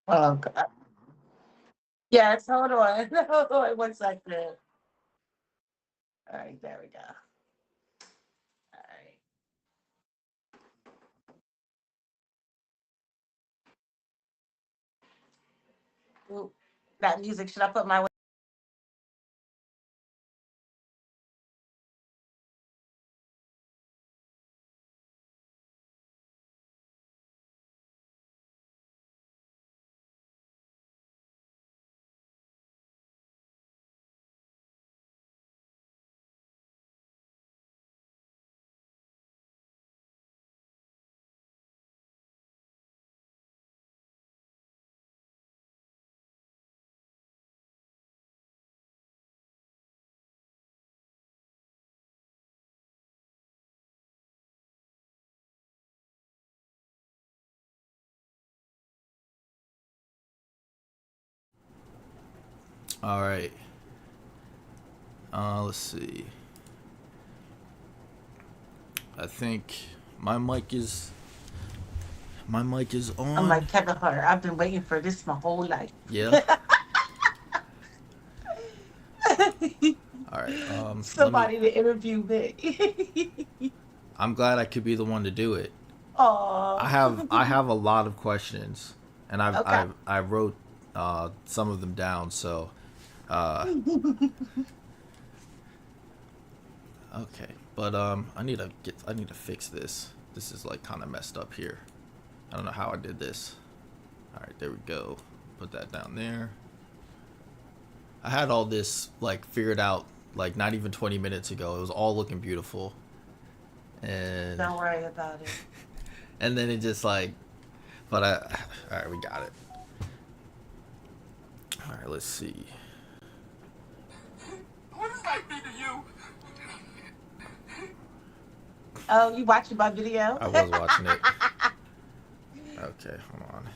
Oh, God. Yes, hold on. Hold on 1 second. All right, there we go. All right. Ooh, that music, should I put my. All right. Let's see. I think my mic is my mic is I'm on. like Kevin Hart. I've been waiting for this my whole life. Yeah. All right. Let me. Somebody to interview me. I'm glad I could be the one to do it. Oh, I have a lot of questions, and okay. I wrote some of them down. So uh, okay, but I need to fix this. This is like kind of messed up here. I don't know how I did this. All right, there we go. Put that down there. I had all this like figured out like not even 20 minutes ago. It was all looking beautiful, and Don't worry about it. and then it just like, but I, all right, we got it. All right, let's see. What does that mean to you? Oh, you watching my video? I was watching it. Okay, hold on.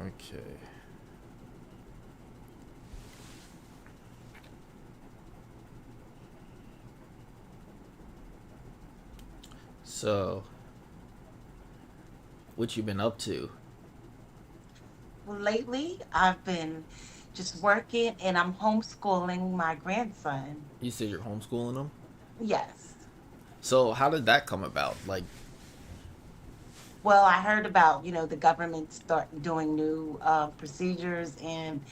Okay. So, what you been up to? Lately, I've been just working and I'm homeschooling my grandson. You said you're homeschooling them. Yes. So, how did that come about? Like, Well, I heard about, the government start doing new procedures, and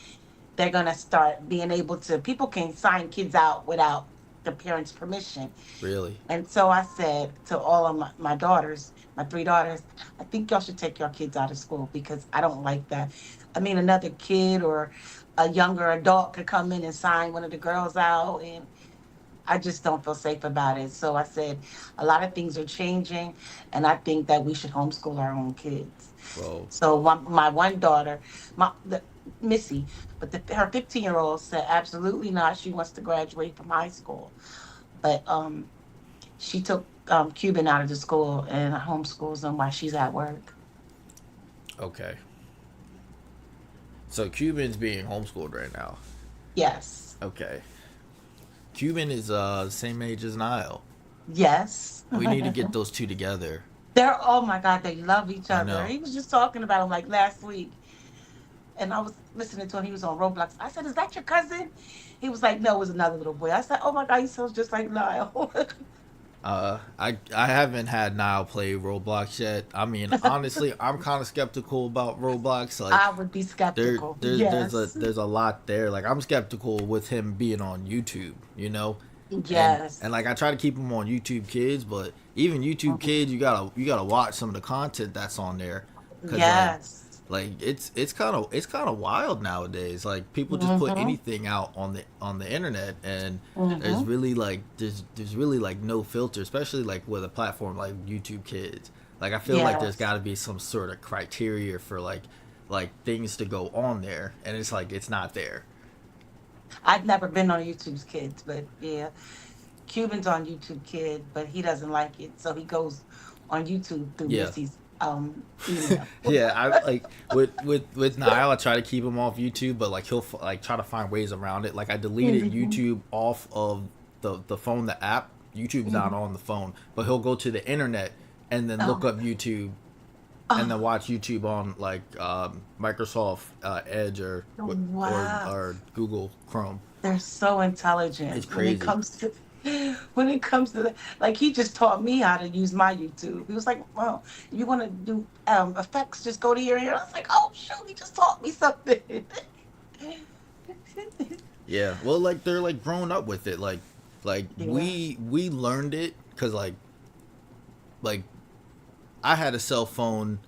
they're going to start being able to, people can sign kids out without the parents' permission. really? And so I said to all of my daughters, my three daughters, I think y'all should take your kids out of school because I don't like that. I mean, another kid or a younger adult could come in and sign one of the girls out, and I just don't feel safe about it. So I said, a lot of things are changing, and I think that we should homeschool our own kids. Well, So my one daughter, Missy, but her 15-year-old said absolutely not. She wants to graduate from high school, but she took Cuban out of the school and homeschools them while she's at work. okay. So, Cuban's being homeschooled right now. Yes, Okay. Cuban is the same age as Niall. yes. We need to get those two together. They're, oh my God, they love each I other. know. He was just talking about him like last week, and I was listening to him. He was on Roblox. I said, "Is that your cousin?" He was like, "No, it was another little boy." I said, "Oh my God, he sounds just like Niall." I haven't had Niall play Roblox yet. I mean, honestly, I'm kind of skeptical about Roblox. Like, I would be skeptical. Yes, there's a lot there. Like, I'm skeptical with him being on YouTube. And yes, like I try to keep him on YouTube Kids, but even YouTube mhm, Kids, you gotta watch some of the content that's on there, cause yes. it's kind of wild nowadays. Like people just put Hmm. anything out on the internet, and Hmm. there's really like no filter, especially like with a platform like YouTube Kids. Like I feel like there's Yes. got to be some sort of criteria for like things to go on there, and it's like it's not there. I've never been on YouTube's Kids, but yeah, Cuban's on YouTube Kid, but he doesn't like it, so he goes on YouTube through Yeah, Missy's. email. Yeah, I like with Niall. I try to keep him off YouTube, but like he'll like try to find ways around it. Like I deleted Mhm, YouTube off of the phone, the app. YouTube's not mhm. on the phone, but he'll go to the internet and then look Oh, up YouTube and then oh, watch YouTube on like Microsoft Edge wow. or Google Chrome. They're so intelligent It's crazy. when it comes to like he just taught me how to use my YouTube. He was like, "Well, you want to do effects? Just go to here." And I was like, "Oh shoot, he just taught me something." Yeah, well, like they're like grown up with it. Like Yeah. we learned it because like I had a cell phone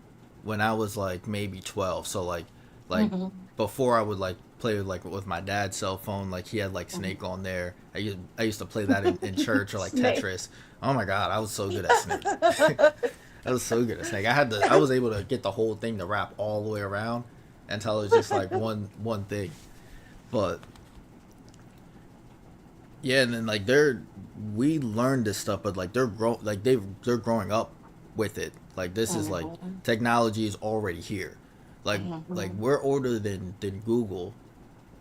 when I was like maybe 12. So like Hmm. before I would like play with my dad's cell phone. Like he had like Snake on there. I used to play that in church or like Snake. Tetris. Oh my god, I was so good at Snake. I was so good at Snake. I was able to get the whole thing to wrap all the way around until it was just like one thing. But yeah, and then like we learned this stuff, but like they're growing up with it. Like this is like Hmm. technology is already here. Like Hmm. we're older than Google,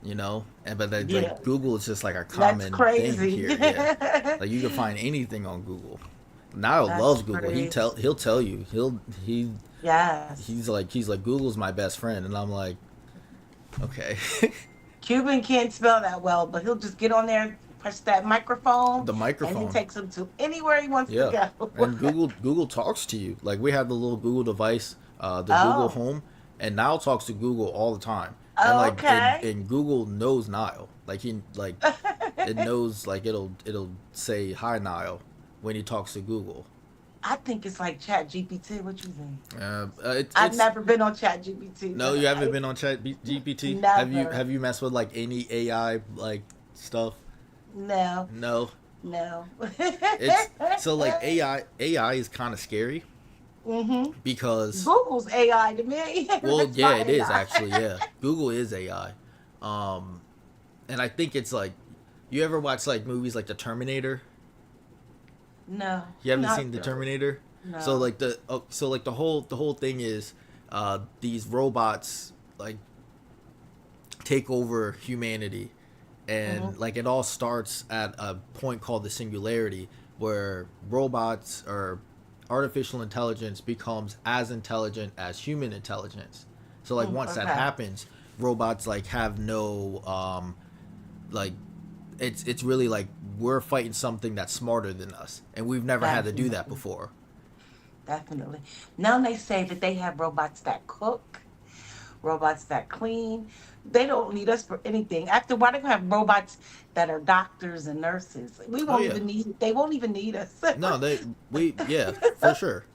you know, and but then Yeah, like Google is just like a that's common thing crazy. here. Yeah, like you can find anything on Google. Niall That's loves Google. crazy. He'll tell you. He Yes. he's like Google's my best friend, and I'm like okay. Cuban can't spell that well, but he'll just get on there, push that microphone, The and it microphone. takes him to anywhere he wants to Yeah, go. and Google talks to you. Like we have the little Google device, the Google Oh, Home, and Niall talks to Google all the time. And oh, like okay. and Google knows Niall. Like he like it knows like it'll say hi Niall when he talks to Google. I think it's like Chat GPT. What you think? I've It's never been on Chat GPT, no, but you haven't I been on GPT. never. Have you messed with like any AI like stuff? No, No, no. it's so like AI is kind of scary Hmm. because Google's AI to me. well, That's yeah, my it is AI. actually. Yeah, Google is AI, um, and I think it's like, you ever watch like movies like The Terminator? No, You haven't not seen The really. Terminator, so No. like the whole thing is, these robots like take over humanity, Hmm. and like it all starts at a point called the singularity, where robots or artificial intelligence becomes as intelligent as human intelligence. So like once that Okay. happens, robots like have no like it's really like we're fighting something that's smarter than us, and we've never had to do that Definitely. before. Definitely. Now they say that they have robots that cook, robots that clean. They don't need us for anything. After a while, they're gonna have robots that are doctors and nurses. We Oh won't yeah, even need. They won't even need us. no, we yeah, for sure.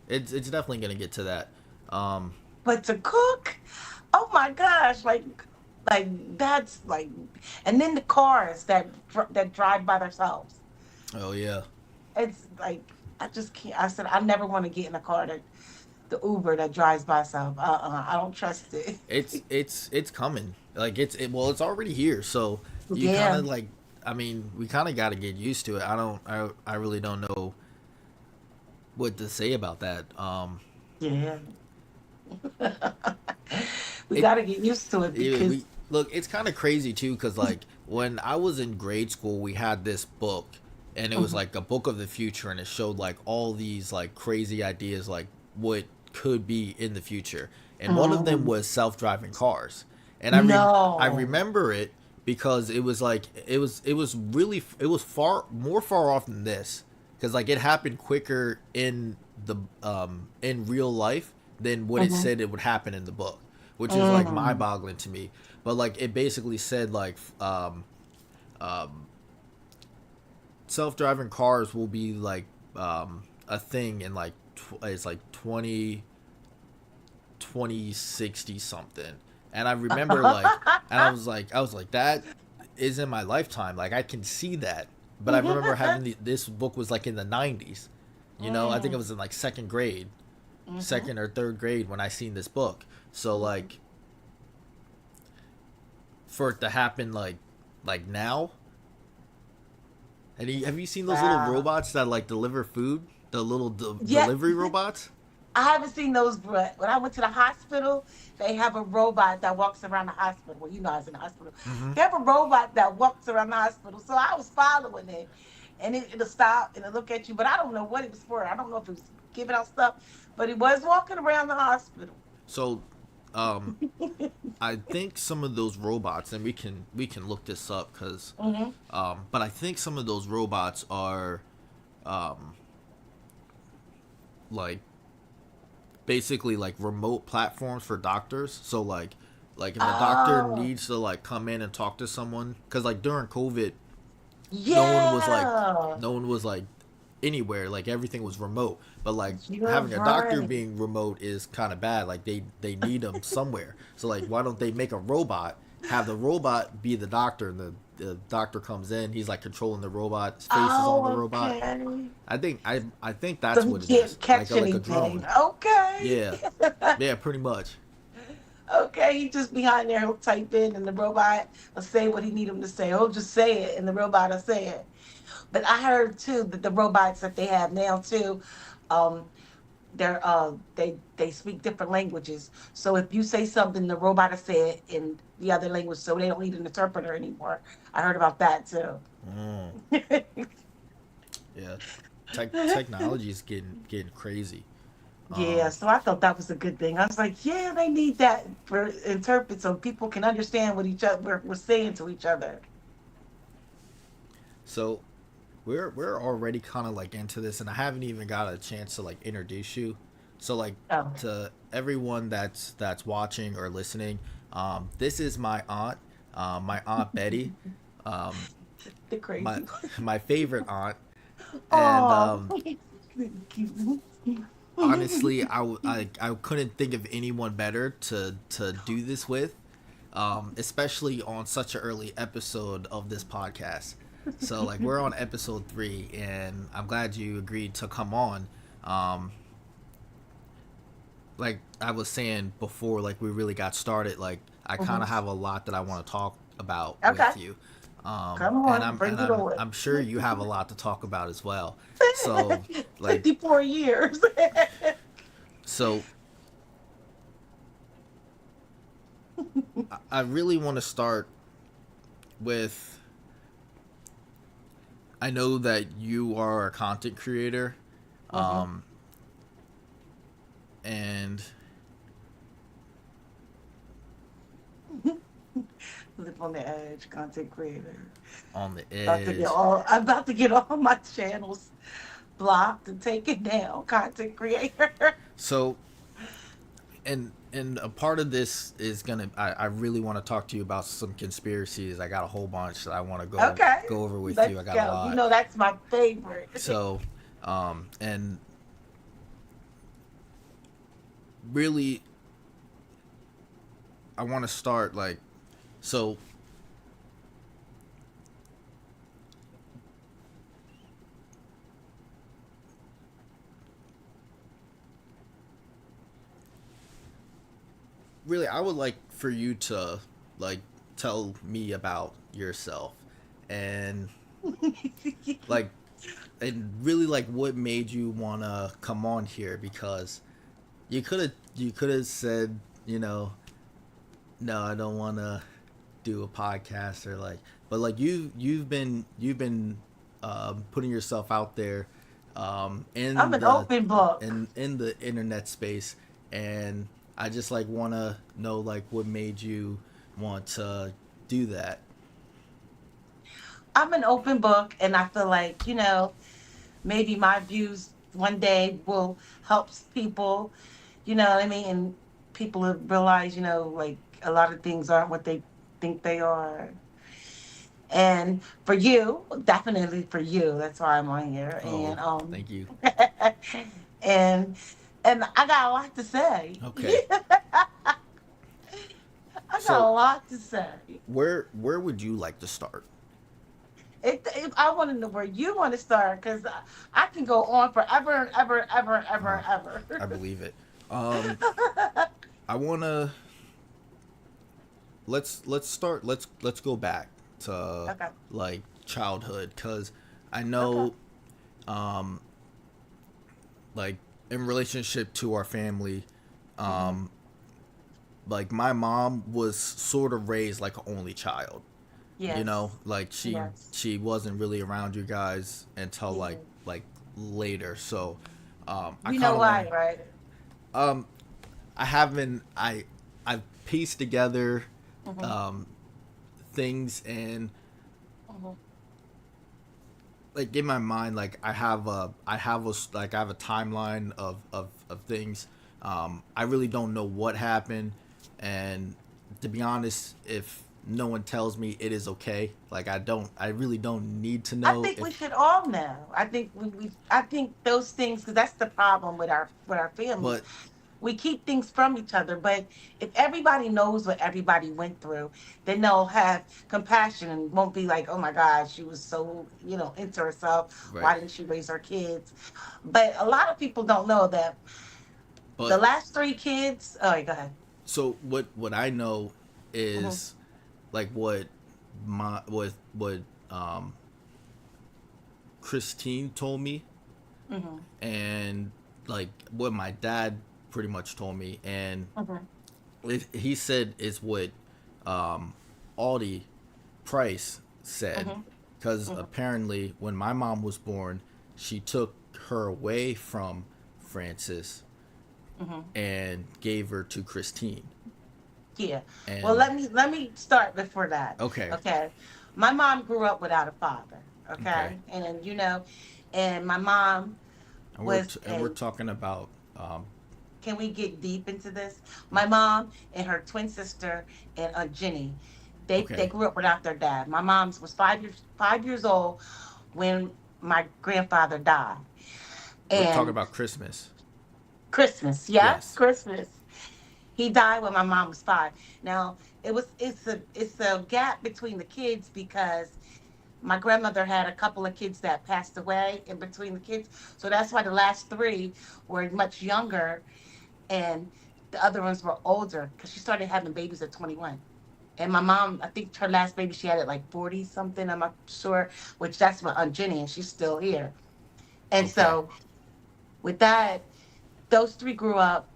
It's definitely gonna get to that. Um, But to cook, oh my gosh, like that's like, and then the cars that drive by themselves. oh yeah, It's like I just can't. I said I never want to get in a car that the Uber that drives by itself. I don't trust it. it's coming. Like well, it's already here. So you kind Yeah, of like, I mean, we kind of got to get used to it. I really don't know what to say about that. yeah. We It got to get used to it Yeah, we because. look. It's kind of crazy too, because like when I was in grade school, we had this book, and it was Mhm, like a book of the future, and it showed like all these like crazy ideas, like what could be in the future, and one of them mhm. was self-driving cars, and I No. remember it because it was like it was far more far off than this, because like it happened quicker in real life than what it Mhm, said it would happen in the book, which is like mm. mind-boggling to me. But like it basically said like um, self-driving cars will be like a thing in like it's like 2060 something. And I remember like, and I was like that is in my lifetime. Like I can see that. But I remember having this book was like in the 90s. You know, I think it Mm, was in like second grade, mhm, second or third grade when I seen this book. So mhm. like for it to happen like now. And have you seen those little Wow. robots that like deliver food? The little Yeah, delivery robots? I haven't seen those, but when I went to the hospital, they have a robot that walks around the hospital. Well, you know, I was in the hospital. Mm-hmm. They have a robot that walks around the hospital. So I was following it, and it'll stop and it'll look at you. But I don't know what it was for. I don't know if it was giving out stuff, but it was walking around the hospital. So, um, I think some of those robots, and we can look this up because, Hmm. but I think some of those robots are, um, like basically like remote platforms for doctors. So like if a doctor Oh, needs to like come in and talk to someone, because like during COVID, no one was like yeah. no one was like anywhere, like everything was remote, but like You're having a doctor right. being remote is kind of bad. Like they need them somewhere, so like why don't they make a robot, have the robot be the doctor, and the doctor comes in, he's like controlling the robot, his face is on the Oh, robot. okay. I think that's So he what it is, can't catch like a anything. drone. Okay. Yeah, yeah, pretty much. Okay, he just behind there, he'll type in and the robot will say what he need him to say. He'll just say it and the robot will say it. But I heard too that the robots that they have now too, um, they speak different languages. So if you say something, the robot will say it in the other language, so they don't need an interpreter anymore. I heard about that too. Mm, yeah, technology is getting crazy. Yeah, Um, so I thought that was a good thing. I was like, yeah, they need that for interpret so people can understand what each other we're saying to each other. so we're already kind of like into this, and I haven't even got a chance to like introduce you. So like Oh, to everyone that's watching or listening, this is my aunt Betty, um, the my crazy one. my favorite aunt, and Oh, cute. honestly, I couldn't think of anyone better to do this with, especially on such an early episode of this podcast. So like we're on episode 3, and I'm glad you agreed to come on. Um, like I was saying before, like we really got started. Like I kind Mhm. of have a lot that I want to talk about Okay, with you, come and on, I'm bring and it I'm on. I'm sure you have a lot to talk about as well. So like 54 years. so I really want to start with, I know that you are a content creator, Hmm. um, and Live on the edge, content creator. on the About to get edge. all. I'm about to get all my channels blocked and taken down. Content creator. So, and a part of this is gonna. I really want to talk to you about some conspiracies. I got a whole bunch that I want to Okay, go over with you. let's I got a go. You lot. know that's my favorite. So, and really, I want to start like, so really, I would like for you to like tell me about yourself, and like, and really like what made you wanna come on here, because you could have said, no, I don't want to do a podcast, or like, but like you've been putting yourself out there, I'm in an the open book. in the internet space, and I just like want to know like what made you want to do that. I'm an open book, and I feel like maybe my views one day will help people. You know what I mean? And people have realized, like a lot of things aren't what they think they are. And for you, definitely for you, that's why I'm on here. Oh, And thank you. and and I got a lot to say. Okay, I got so a lot to say. where would you like to start? If I want to know where you want to start, because I can go on forever and ever, ever, ever, Oh, I ever. believe it. Um, I wanna let's start. Let's go back to Okay. like childhood, because I Okay. know, um, like in relationship to our family, Hmm. um, like my mom was sort of raised like an only child. You know, Yes. like she Yes. she wasn't really around you guys until Yeah. like later. So I You kind know of want why, to. right? Um, I haven't. I've pieced together Hmm. um, things, and Hmm. like in my mind, like I have a timeline of things. I really don't know what happened, and to be honest, if no one tells me, it is okay. Like I really don't need to I know think we if. should all know. I think I think those things, because that's the problem with our families. But We keep things from each other, but if everybody knows what everybody went through, then they'll have compassion and won't be like, "Oh my God, she was so into herself. right, Why didn't she raise her kids?" But a lot of people don't know that the but last three kids. Oh, go ahead. so what I know Hmm. is like what um Christine told me, Hmm. and like what my dad pretty much told me, and Hmm. he said is what um, Aldi Price said, Hmm. because Hmm. apparently when my mom was born, she took her away from Francis Hmm. and gave her to Christine. Yeah. Well, And let me start before that. okay, Okay. My mom grew up without a father. okay, Okay. And my mom was and we're a talking about can we get deep into this? My mom and her twin sister and Aunt Jenny, they okay, grew up without their dad. My mom's was 5 years old when my grandfather died. we're talking And about Christmas. Christmas, yes, Yes. Christmas. He died when my mom was 5. Now it's a gap between the kids because my grandmother had a couple of kids that passed away in between the kids. So that's why the last three were much younger and the other ones were older because she started having babies at 21. And my mom, I think her last baby she had at like 40 something, I'm not sure, which that's my Aunt Jenny, and she's still here. And Okay. so with that, those three grew up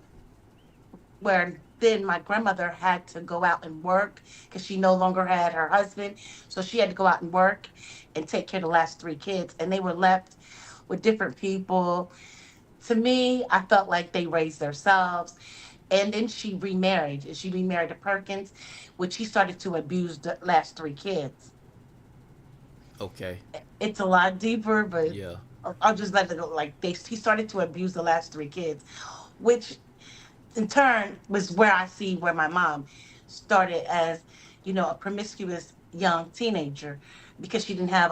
where then my grandmother had to go out and work because she no longer had her husband. So she had to go out and work and take care of the last three kids. And they were left with different people. To me, I felt like they raised themselves. And then she remarried. And she remarried to Perkins, which he started to abuse the last three kids. Okay. It's a lot deeper, but Yeah. I'll just let it go. Like he started to abuse the last three kids, which in turn was where I see where my mom started as, a promiscuous young teenager because she didn't have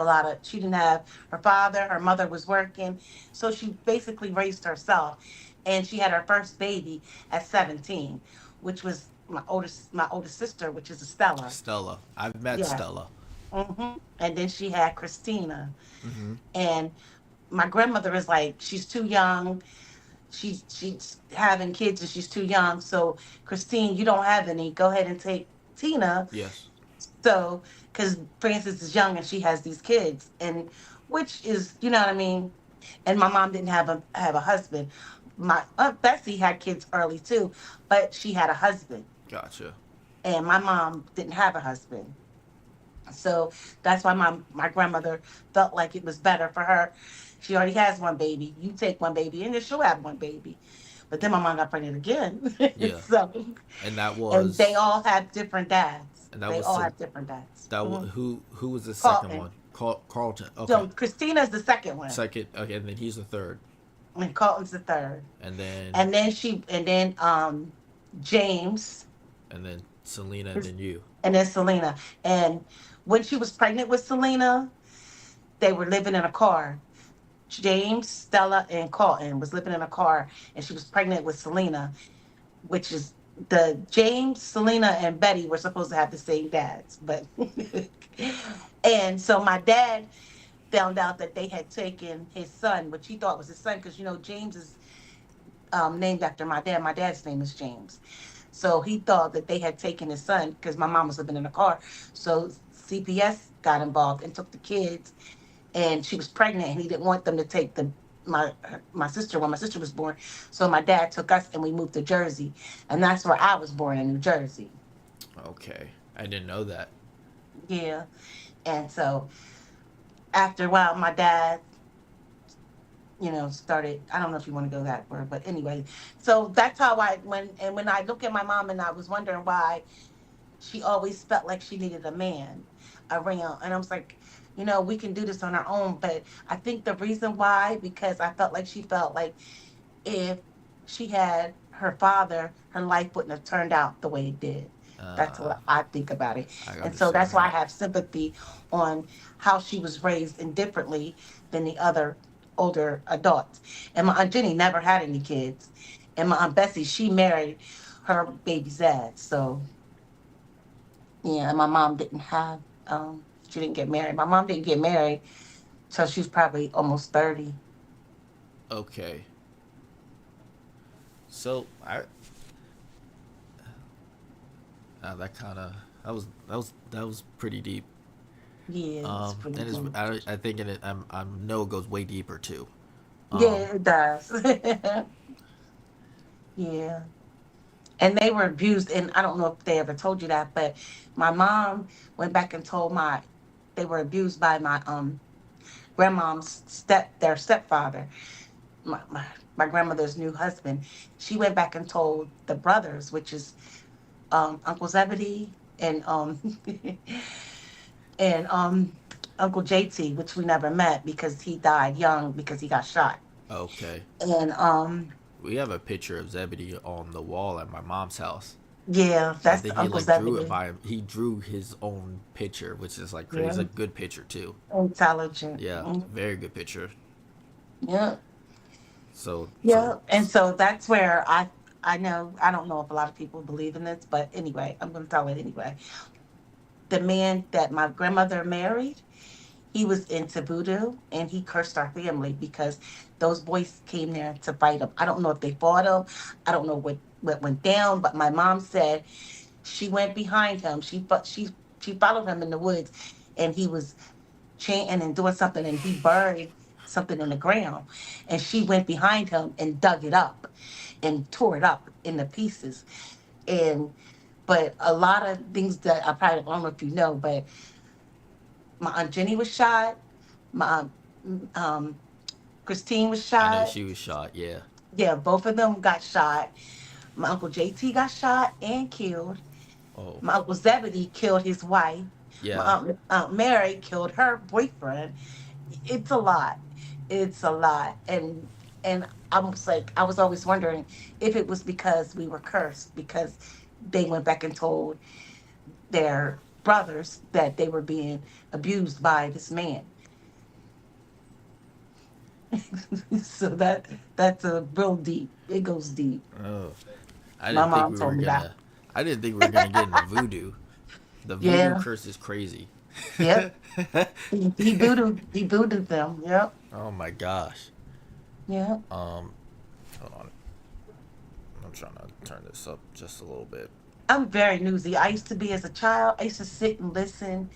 her father, her mother was working. So she basically raised herself and she had her first baby at 17, which was my oldest sister, which is Estella. Stella. I've met Yeah. Stella. And then she had Christina. Mm-hmm. And my grandmother is like, she's too young, she's having kids and she's too young. So Christine, you don't have any. Go ahead and take Tina. Yes. So because Frances is young and she has these kids, and which is what I mean. And my mom didn't have a husband. My Aunt Bessie had kids early too, but she had a husband, Gotcha. and my mom didn't have a husband. So that's why my grandmother felt like it was better for her. She already has one baby. You take one baby, and then she'll have one baby. But then my mom got pregnant again. Yeah. So, And that and they was all have different dads. and that They was all Cel- have different dads. that who was the second Carlton. one? Carlton. Okay. So Christina's the second one, Second. Okay, and then he's the third, and Carlton's the third. and then And then James, Selena, and is- then you. and then Selena. And when she was pregnant with Selena, they were living in a car. James, Stella, and Carlton was living in a car, and she was pregnant with Selena, which is the James, Selena, and Betty were supposed to have the same dads, but and so my dad found out that they had taken his son, which he thought was his son, because James is named after my dad. My dad's name is James, so he thought that they had taken his son because my mom was living in a car. So CPS got involved and took the kids, and she was pregnant, and he didn't want them to take the my sister when my sister was born. So my dad took us and we moved to Jersey, and that's where I was born in New Jersey. Okay, I didn't know that. Yeah, and so after a while, my dad, started. I don't know if you want to go that word, but anyway, so that's how when I look at my mom and I was wondering why she always felt like she needed a man around. And I was like, we can do this on our own. But I think the reason why, because I felt like she felt like if she had her father, her life wouldn't have turned out the way it did. That's Uh, what I think about it. I And so that's understand why I that. have sympathy on how she was raised indifferently than the other older adults. And my Aunt Jenny never had any kids. And my Aunt Bessie, she married her baby's dad. So yeah, and my mom didn't have she didn't get married. My mom didn't get married till she was probably almost 30. Okay, so that kind of that was pretty deep. Yeah, it's pretty And it's deep. I think in it I know it goes way deeper too. Um, Yeah, it does. Yeah. And they were abused, and I don't know if they ever told you that, but my mom went back and told my they were abused by my grandmom's their stepfather, my grandmother's new husband. She went back and told the brothers, which is Uncle Zebedee and and Uncle JT, which we never met because he died young because he got shot. okay, And we have a picture of Zebedee on the wall at my mom's house. yeah, I that's think he Uncle like drew it Zebedee. by him. He drew his own picture, which is like crazy. It's Yeah, a good picture too. intelligent. Yeah, very good picture. Yeah, So yeah. And so that's where I know I don't know if a lot of people believe in this, but anyway, I'm going to tell it anyway. The man that my grandmother married, he was into voodoo and he cursed our family because those boys came there to fight him. I don't know if they fought him. I don't know what went down, but my mom said she went behind him. She followed him in the woods, and he was chanting and doing something, and he buried something in the ground, and she went behind him and dug it up, and tore it up into pieces. And but a lot of things that I don't know if you know, but my aunt Jenny was shot. My um, Christine was I know shot. she was shot. Yeah. Yeah, both of them got shot. My uncle JT got shot and killed. Oh, My uncle Zebedee killed his wife. My yeah. aunt Mary killed her boyfriend. It's a lot. It's a lot. And I was always wondering if it was because we were cursed because they went back and told their brothers that they were being abused by this man. So that's a real deep. It goes deep. Oh, I My didn't think mom we told were me that. gonna. I didn't think we were gonna get into voodoo. The voodoo Yeah. curse is crazy. Yep. He voodooed them. Yep. Oh my gosh. Yep. Um, hold on. I'm trying to turn this up just a little bit. I'm very newsy. I used to be as a child. I used to sit and listen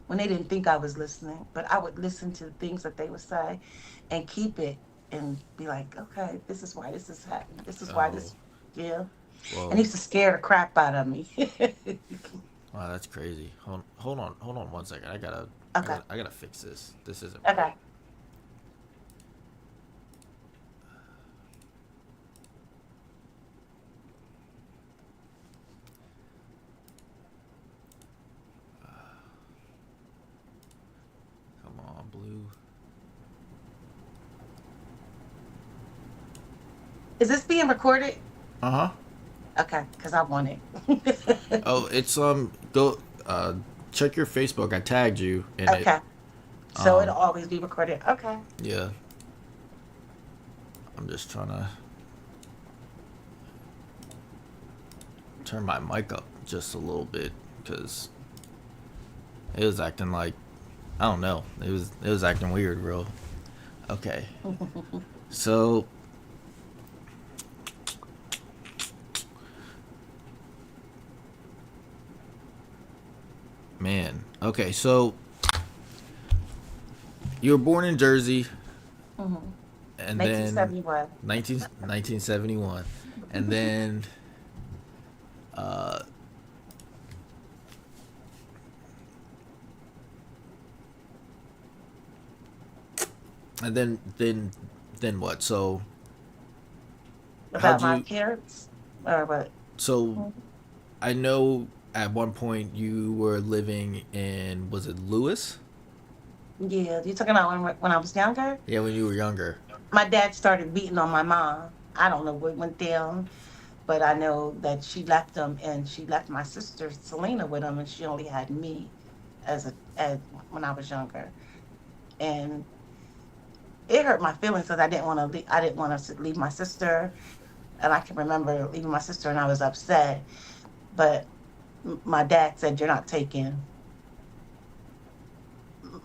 when they didn't think I was listening, but I would listen to the things that they would say and keep it and be like, okay, this is why this is happening. This is why Oh, this, yeah. And it whoa. used to scare the crap out of me. Wow, that's crazy. Hold on 1 second. Okay. I gotta fix this. This isn't right. Okay. Come on, blue. Is this being recorded? Uh huh. Okay, because I want it. Oh, it's go check your Facebook. I tagged you in it. Okay. So it'll Um, always be recorded. Okay. yeah. I'm just trying to turn my mic up just a little bit because it was acting like I don't know. It was acting weird, bro. Okay. So man. Okay, so you were born in Jersey Hmm. and then 1971. 1971, and then uh, and then what? So how'd About my you? parents or what? So I know at one point you were living in, was it Lewis? Yeah, you talking about when I was younger? Yeah, when you were younger. My dad started beating on my mom. I don't know what went down, but I know that she left him and she left my sister Selena with him, and she only had me as when I was younger. And it hurt my feelings because I didn't want to. I didn't want to leave my sister, and I can remember leaving my sister, and I was upset. But my dad said, "You're not taking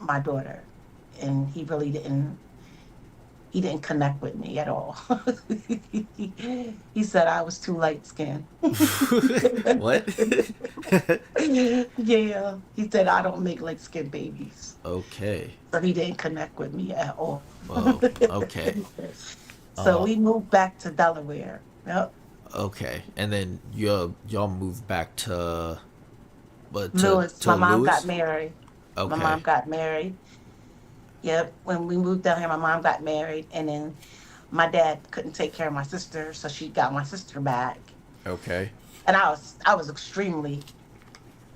my daughter," and he really didn't. He didn't connect with me at all. He said I was too light skinned. What? Yeah, he said I don't make light skinned babies. Okay. So he didn't connect with me at all. Whoa. Okay. So Uh. we moved back to Delaware. Yep. Okay. And then y'all moved back to, but Lewis, to my mom got Lewis. married. My Okay. mom got married. Yep. When we moved down here, my mom got married, and then my dad couldn't take care of my sister, so she got my sister back. Okay. And I was extremely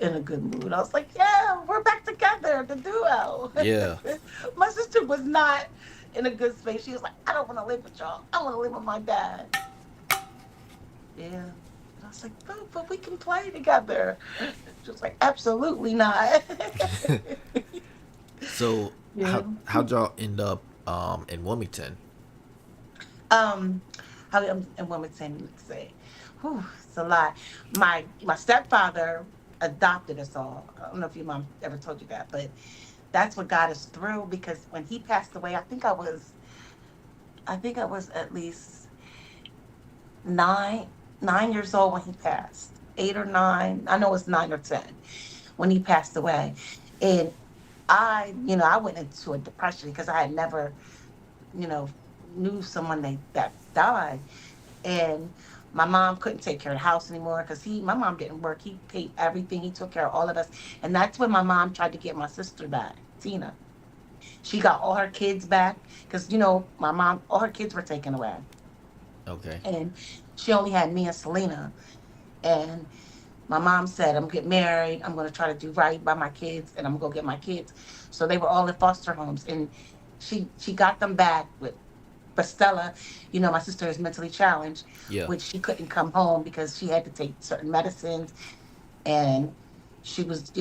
in a good mood. I was like, yeah, we're back together, the duo. Yeah. My sister was not in a good space. She was like, I don't want to live with y'all. I want to live with my dad. Yeah. And I was like, but we can play together. She was like, absolutely not. So Yeah. how'd y'all end up in Wilmington? Um, how and women tend to say, whew, it's a lot. My stepfather adopted us all. I don't know if your mom ever told you that, but that's what got us through because when he passed away, I think I was at least nine, 9 years old when he passed. 8 or 9. I know it's 9 or 10 when he passed away. And I went into a depression because I had never, you know, knew someone that died. And my mom couldn't take care of the house anymore because my mom didn't work. He paid everything. He took care of all of us. And that's when my mom tried to get my sister back, Tina. She got all her kids back because, my mom, all her kids were taken away. Okay. And she only had me and Selena. And my mom said, I'm getting married. I'm going to try to do right by my kids and I'm going to go get my kids. So they were all in foster homes. And she got them back with but Stella, my sister is mentally challenged, Yeah. which she couldn't come home because she had to take certain medicines, and she was,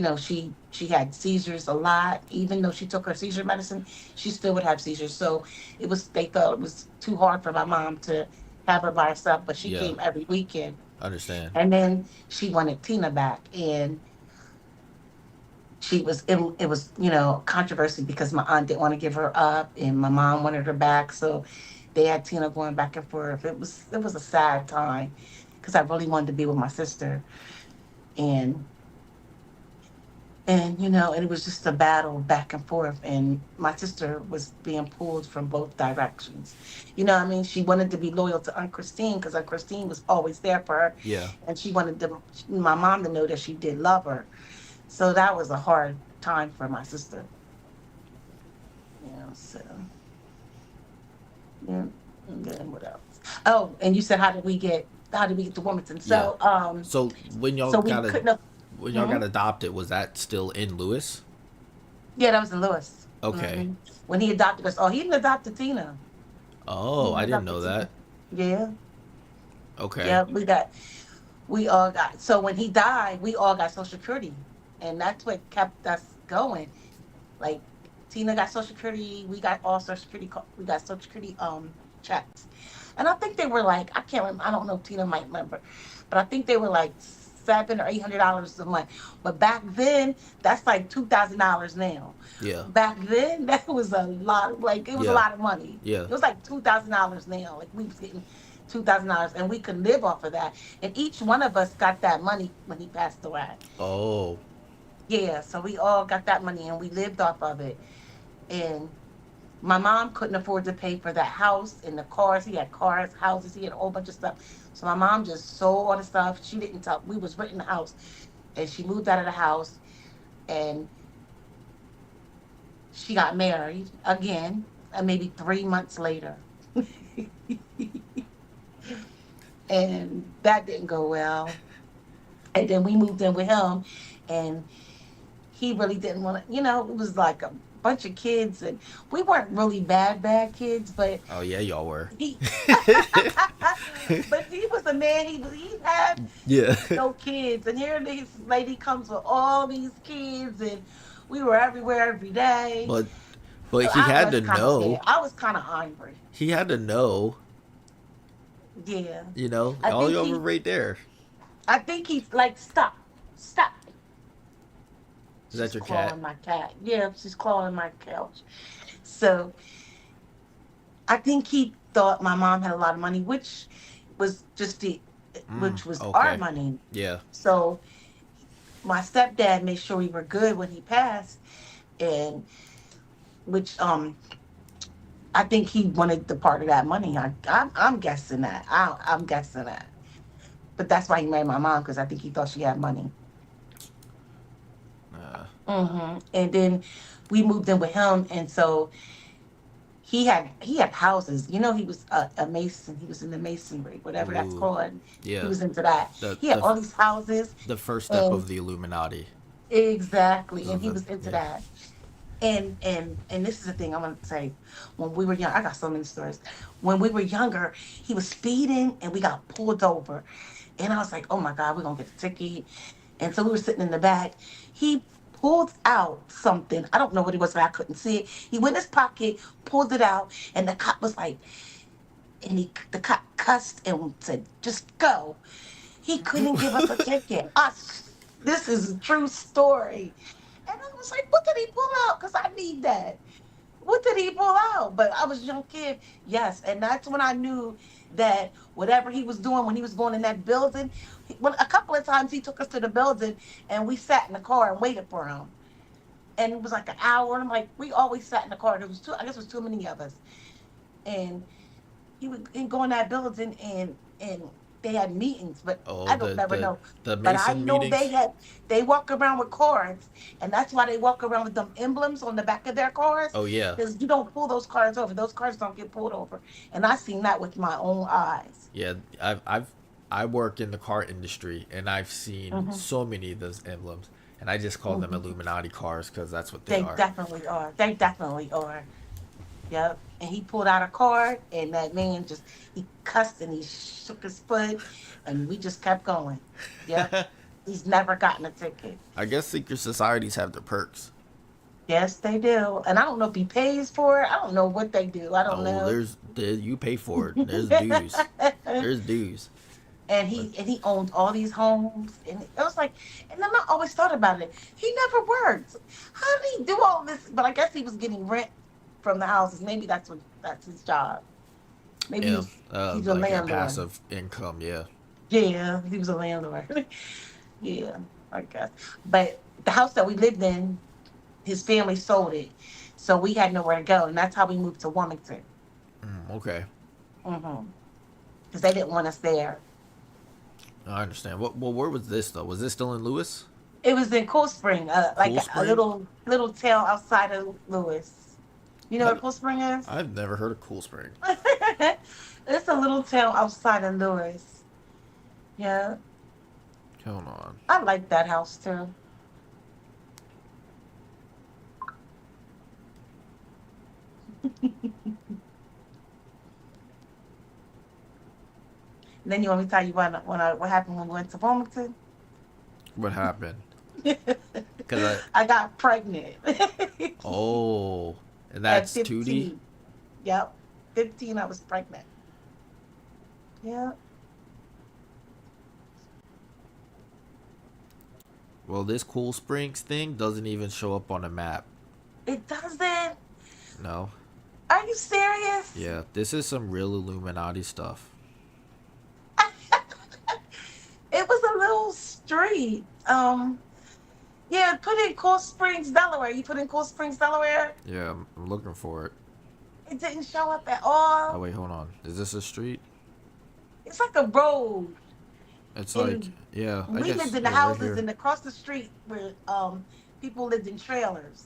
she had seizures a lot. Even though she took her seizure medicine, she still would have seizures. So they thought it was too hard for my mom to have her by herself, but she Yeah. came every weekend. Understand. And then she wanted Tina back, and it was controversy because my aunt didn't want to give her up and my mom wanted her back, so they had Tina going back and forth. It was a sad time because I really wanted to be with my sister, and and it was just a battle back and forth, and my sister was being pulled from both directions. What I mean, she wanted to be loyal to Aunt Christine because Aunt Christine was always there for her, Yeah. and she wanted my mom to know that she did love her. So that was a hard time for my sister. So yeah. And then what else? Oh, and you said how did we get to Wilmington? Yeah. So So so we couldn't have. when y'all Mhm. got adopted, was that still in Lewis? Yeah, that was in Lewis. Okay. When he adopted us. Oh, he didn't adopt Tina. He Oh, didn't I didn't adopt know Tina. that. Yeah. Okay. Yeah, we all got, so when he died, we all got Social Security. And that's what kept us going. Like Tina got Social Security, we got all Social Security, we got Social Security checks, and I think they were like, I can't remember. I don't know if Tina might remember, but I think they were like $700 or $800 a month. But back then, that's like $2,000 now. Yeah. Back then, that was a lot. Like it was a Yeah. lot of money. Yeah. It was like $2,000 now. Like we was getting $2,000, and we could live off of that. And each one of us got that money when he passed away. Oh. Yeah, so we all got that money and we lived off of it. And My mom couldn't afford to pay for that house and the cars. He had cars, houses, he had a whole bunch of stuff. So my mom just sold all the stuff. She didn't tell. We was renting the house, and she moved out of the house, and she got married again, maybe 3 months later, and that didn't go well. And then we moved in with him, and he really didn't want to. It was like a bunch of kids, and we weren't really bad kids, but Oh yeah, y'all were. he but he was a man. He had Yeah. no kids, and here this lady comes with all these kids, and we were everywhere every day. but but So he I had was to kind of scared. know. I was kind of angry. He had to know. Yeah, You know, I all think y'all were he. right there. I think he's like, stop, stop. Is She's that your cat? clawing my cat. Yeah, she's clawing my couch. So I think he thought my mom had a lot of money, was just the, which was our Okay. money. Yeah. So my stepdad made sure we were good when he passed, and which I think he wanted the part of that money. I'm guessing that. I'm guessing that. But that's why he married my mom, because I think he thought she had money. Uh, And then we moved in with him, and so he had houses. He was a mason. He was in the masonry, whatever that's ooh. called. He Yeah. was into that. The He had the all these houses, the first step and of the Illuminati. exactly, and Of he the was into yeah. that. And this is the thing I'm gonna say. When we were young, I got so many stories. When we were younger, he was speeding, and we got pulled over, and I was like, "Oh my God, we're gonna get a ticket." And so we were sitting in the back. He pulled out something. I don't know what it was, but I couldn't see it. He went in his pocket, pulled it out, and the cop was like, and the cop cussed and said, "Just go." He couldn't give us a ticket. Us. This is a true story. And I was like, "What did he pull out? Because I need that." What did he pull out? But I was a young kid. Yes. And that's when I knew that whatever he was doing when he was going in that building, when a couple of times he took us to the building, and we sat in the car and waited for him. And it was like an hour. And I'm like, we always sat in the car. There was I guess it was too many of us. And he would go in that building, and they had meetings, but Oh, I don't never know. the But I Mason know meetings. they walk around with cards, and that's why they walk around with them emblems on the back of their cars, Oh yeah. because you don't pull those cars over. Those cars don't get pulled over, and I seen that with my own eyes. Yeah, I work in the car industry and I've seen Hmm. so many of those emblems and I just call them Hmm. Illuminati cars because that's what they They are. definitely are. They definitely are. Yep. And he pulled out a card, and that man he cussed and he shook his foot, and we just kept going. Yep. He's never gotten a ticket. I guess secret societies have their perks. Yes, they do. And I don't know if he pays for it. I don't know what they do. I don't Oh, know. you pay for it. There's dues. There's dues. And But he owned all these homes, and it was like, and then I always thought about it. He never worked. How did he do all this? But I guess he was getting rent from the houses. Maybe that's his job. Maybe yeah, he's a like a landlord. passive income. Yeah. Yeah, he was a landlord. Yeah, I guess. But the house that we lived in, his family sold it, so we had nowhere to go, and that's how we moved to Wilmington. Okay. Mm-hmm. Because they didn't want us there. I understand. Well, where was this though? Was this still in Lewis? It was in Cool Spring, like Cool a Spring? little town outside of Lewis. You know where I've, Cool Spring is? I've never heard of Cool Spring. It's a little town outside of Lewis. Yeah, Hold on. I like that house too. Then you want me to tell you what happened when we went to Wilmington? What happened? Cause I I got pregnant oh, and at that's Tootie. 15. Yep, 15. I was pregnant. Yeah, Well, this Cool Springs thing doesn't even show up on a map. it doesn't. No. Are you serious? Yeah, this is some real Illuminati stuff. It was a little street. Yeah, put in Cool Springs, Delaware. You put in Cool Springs, Delaware. Yeah, I'm looking for it. It didn't show up at Oh all. wait, hold on. Is this a street? It's like a road, It's like, and yeah, I we lived guess, in the yeah, right houses, here. and across the street where people lived in trailers,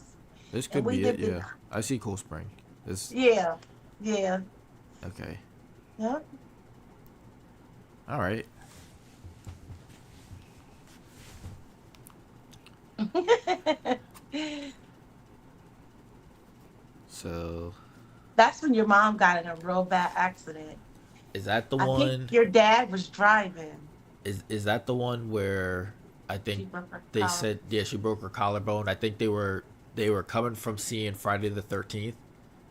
This and could we be it. lived in Yeah, I see Cool Spring. This yeah, yeah, okay. yeah. All right. So That's when your mom got in a real bad accident. is that the I think one? your dad was driving. Is that the one where I think She broke her they collar. said, yeah, she broke her collarbone. I think they were coming from seeing Friday the 13th.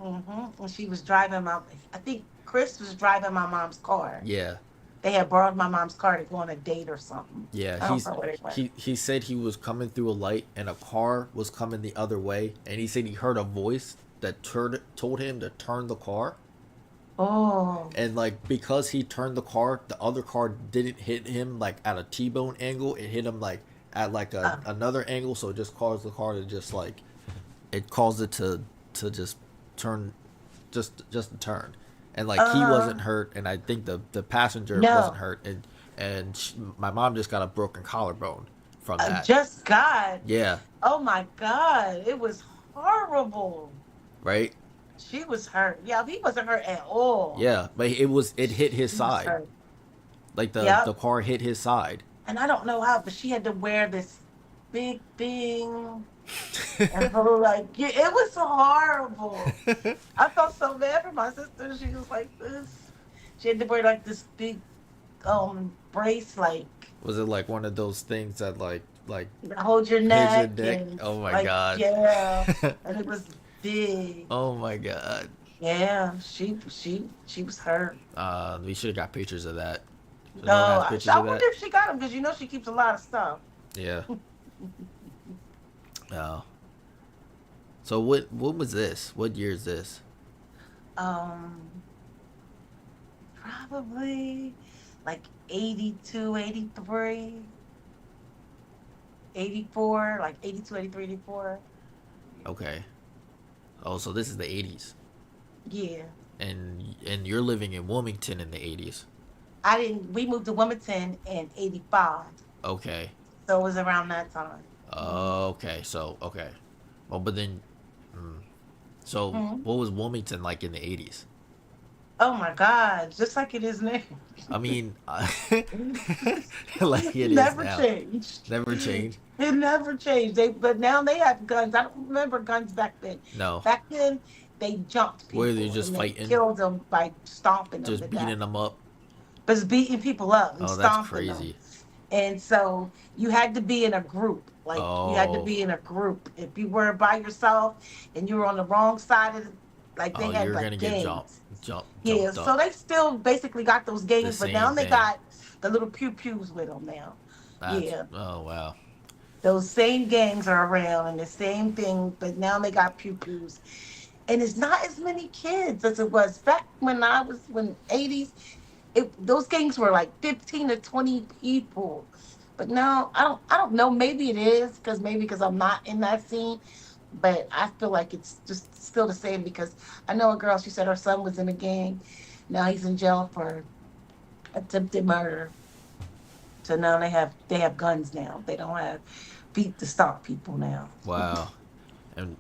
And she was driving my. I think Chris was driving my mom's car. Yeah. They had borrowed my mom's car to go on a date or something. Yeah, I don't know where they went. he said he was coming through a light and a car was coming the other way, and he said he heard a voice that told him to turn the car, Oh, and like because he turned the car, the other car didn't hit him like at a T-bone angle. It hit him like at like uh, another angle, so it just caused the car to just like it caused it to just turn, just to turn, and like he uh, wasn't hurt, and I think the passenger wasn't no. hurt, and my mom just got a broken collarbone from that. Just God. Yeah, Oh my God. It was horrible. right. She was hurt. Yeah, he wasn't hurt at all. Yeah, but it hit his She was side, hurt. like the Yep. car hit his side. And I don't know how, but she had to wear this big thing. And her, like, yeah, it was horrible. I felt so bad for my sister. She was like this. She had to wear like this big brace, like Was it like one of those things that like hold your hit your neck neck? and Oh my like god. yeah. And it was big. Oh my god. Yeah, she was hurt. We should have got pictures of that. So No, no one has I pictures of wonder that. if she got them because you know she keeps a lot of stuff. Yeah. Oh. So what was this? What year is this? Um, Probably like 82, 83, 84, like 82, 83, 84. Okay. Oh, so this is the 80s. Yeah. And you're living in Wilmington in the 80s. I didn't, we moved to Wilmington in 85. Okay. So it was around that time. Mm-hmm. Okay. So, okay. Well, but then so Hmm. what was Wilmington like in the 80s? Oh my God, just like it is now. I mean, like It it is never now. changed. Never changed. It never changed. But now they have guns. I don't remember guns back then. No. Back then, they jumped Where they people just and they fighting, killed them by stomping them to just death. beating them up. But beating people up and Oh, that's stomping them. crazy. And so you had to be in a group. Like you had to Oh. be in a group. If you were by yourself and you were on the wrong side of the, like they Oh, had you're like gonna get gangs. Yeah, jumped so up. they still basically got those The games, but now same they thing. got the little pew pews with them now. That's Yeah, oh wow. those same gangs are around and the same thing, but now they got pew pews, and it's not as many kids as it was back when I was when 80s. Those gangs were like 15 to 20 people, but now I don't know. Maybe it is because I'm not in that scene, but I feel like it's just still the same because I know a girl. She said her son was in a gang. Now he's in jail for attempted murder. So now they have guns now. They don't have feet to stop people now. Wow. And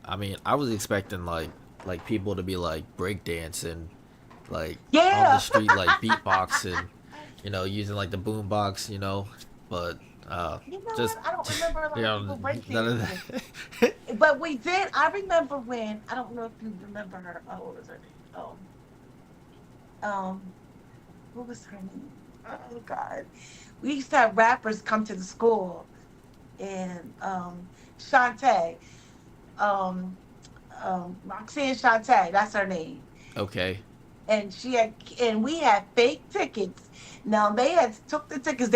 I mean, I was expecting like people to be like breakdancing, like on the Yeah. street, like beatboxing, using like the boombox, but You know just what? I don't remember a lot of people none of breakdancing. that. But we did. I remember when I don't know if you remember her. Oh, what was her name? Um, what was her name? Oh God. We used to have rappers come to the school and Shantae, um, Roxanne Shantae, that's her name. Okay. And we had fake tickets. Now they had took the tickets.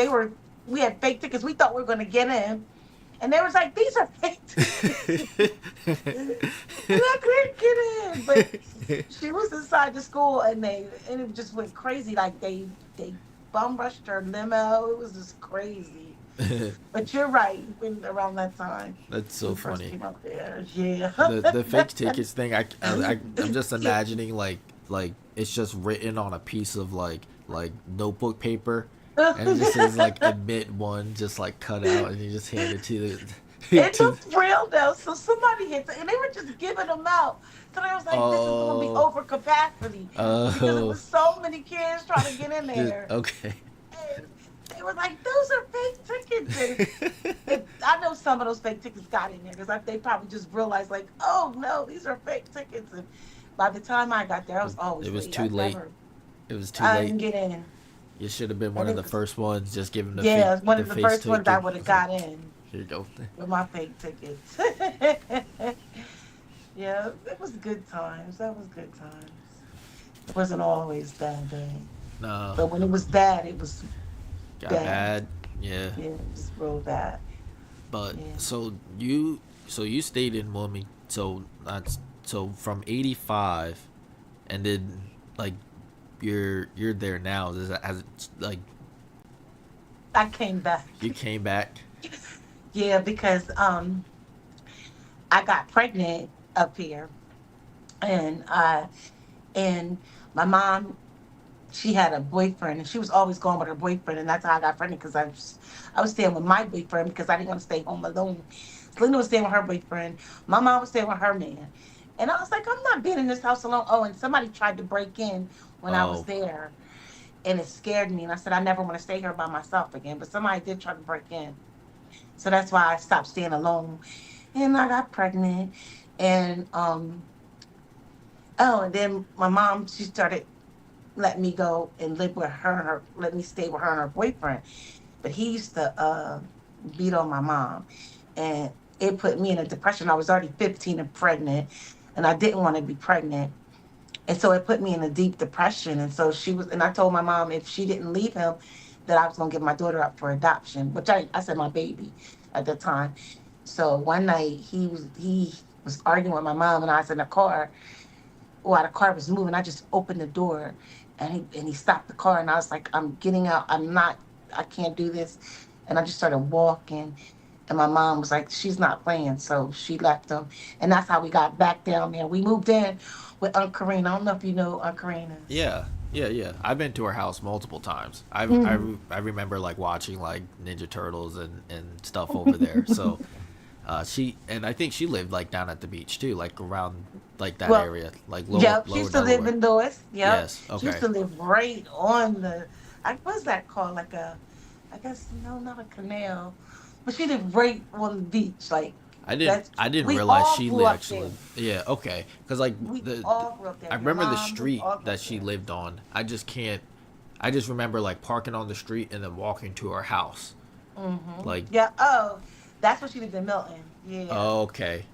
We had fake tickets. We thought we were gonna get in, and they was like, "These are fake tickets." And I couldn't get in, but she was inside the school, and it just went crazy. Like they bum rushed her limo. It was just crazy. But you're right. When around that time, That's when so we first funny. came up there, yeah. The fake tickets thing. I'm just imagining like it's just written on a piece of like notebook paper, and it just says like admit one, just like cut out, and you just hand it to the It to. looked real though, so somebody hit, and they were just giving them out. So I was like, "This is going to be Oh, over capacity," because it oh, was so many kids trying to get in there. okay. And they were like, "Those are fake tickets," and I know some of those fake tickets got in there because they probably just realized, like, "Oh no, these are fake tickets." And by the time I got there, I was It always was late. too I late. never, It was too I late. didn't get in, You should have been one and of it the was, first ones. Just give him yeah, it was one the of the face first ones I ticket. would have It's like, got in here you go. with my fake tickets. Yeah, it was good times. That was good times. It wasn't always bad day, No, but when it was bad, it was got bad. bad. Yeah, Yeah, it was real bad. but Yeah. so you stayed in Wilmington. So from '85, and then like you're there now. Is that has it, like I came back. you came back? Yeah, because I got pregnant up here, and and my mom, she had a boyfriend, and she was always going with her boyfriend, and that's how I got pregnant because I was staying with my boyfriend because I didn't want to stay home alone. Selena was staying with her boyfriend. My mom was staying with her man, and I was like, I'm not being in this house alone. Oh, and somebody tried to break in when I was Oh, there, and it scared me, and I said I never want to stay here by myself again. But somebody did try to break in, so that's why I stopped staying alone, and I got pregnant, and oh, and then my mom, she started let me go and live with her and her let me stay with her and her boyfriend. But he used to beat on my mom, and it put me in a depression. I was already 15 and pregnant, and I didn't want to be pregnant. And so it put me in a deep depression. And so and I told my mom if she didn't leave him, that I was gonna give my daughter up for adoption, which I said my baby at the time. So one night he was arguing with my mom, and I was in the car while the car was moving. I just opened the door, and he stopped the car, and I was like, I'm getting out. I can't do this. And I just started walking, and my mom was like, she's not playing, so she left him, and that's how we got back down there. We moved in with Aunt Karina. I don't know if you know Aunt Karina's. yeah, yeah. I've been to her house multiple times. Hmm. I remember like watching like Ninja Turtles and stuff over there. So she and I think she lived like down at the beach too, like around like that Well, area, like yep, she lower used to live Delaware. in Lewis. Yep, Yes. she used Okay. to live right on what's that called? Like I guess no, not a canal, but she lived right on the beach. Like that's I didn't we realize all she grew up actually there. lived. Yeah. Okay. Because like We all grew up there. I Your remember the mom, we street all grew that up she there. lived on. I just can't. I just remember like parking on the street and then walking to her house. Like, Yeah. Oh, that's what she lived in Milton. Yeah. oh, okay.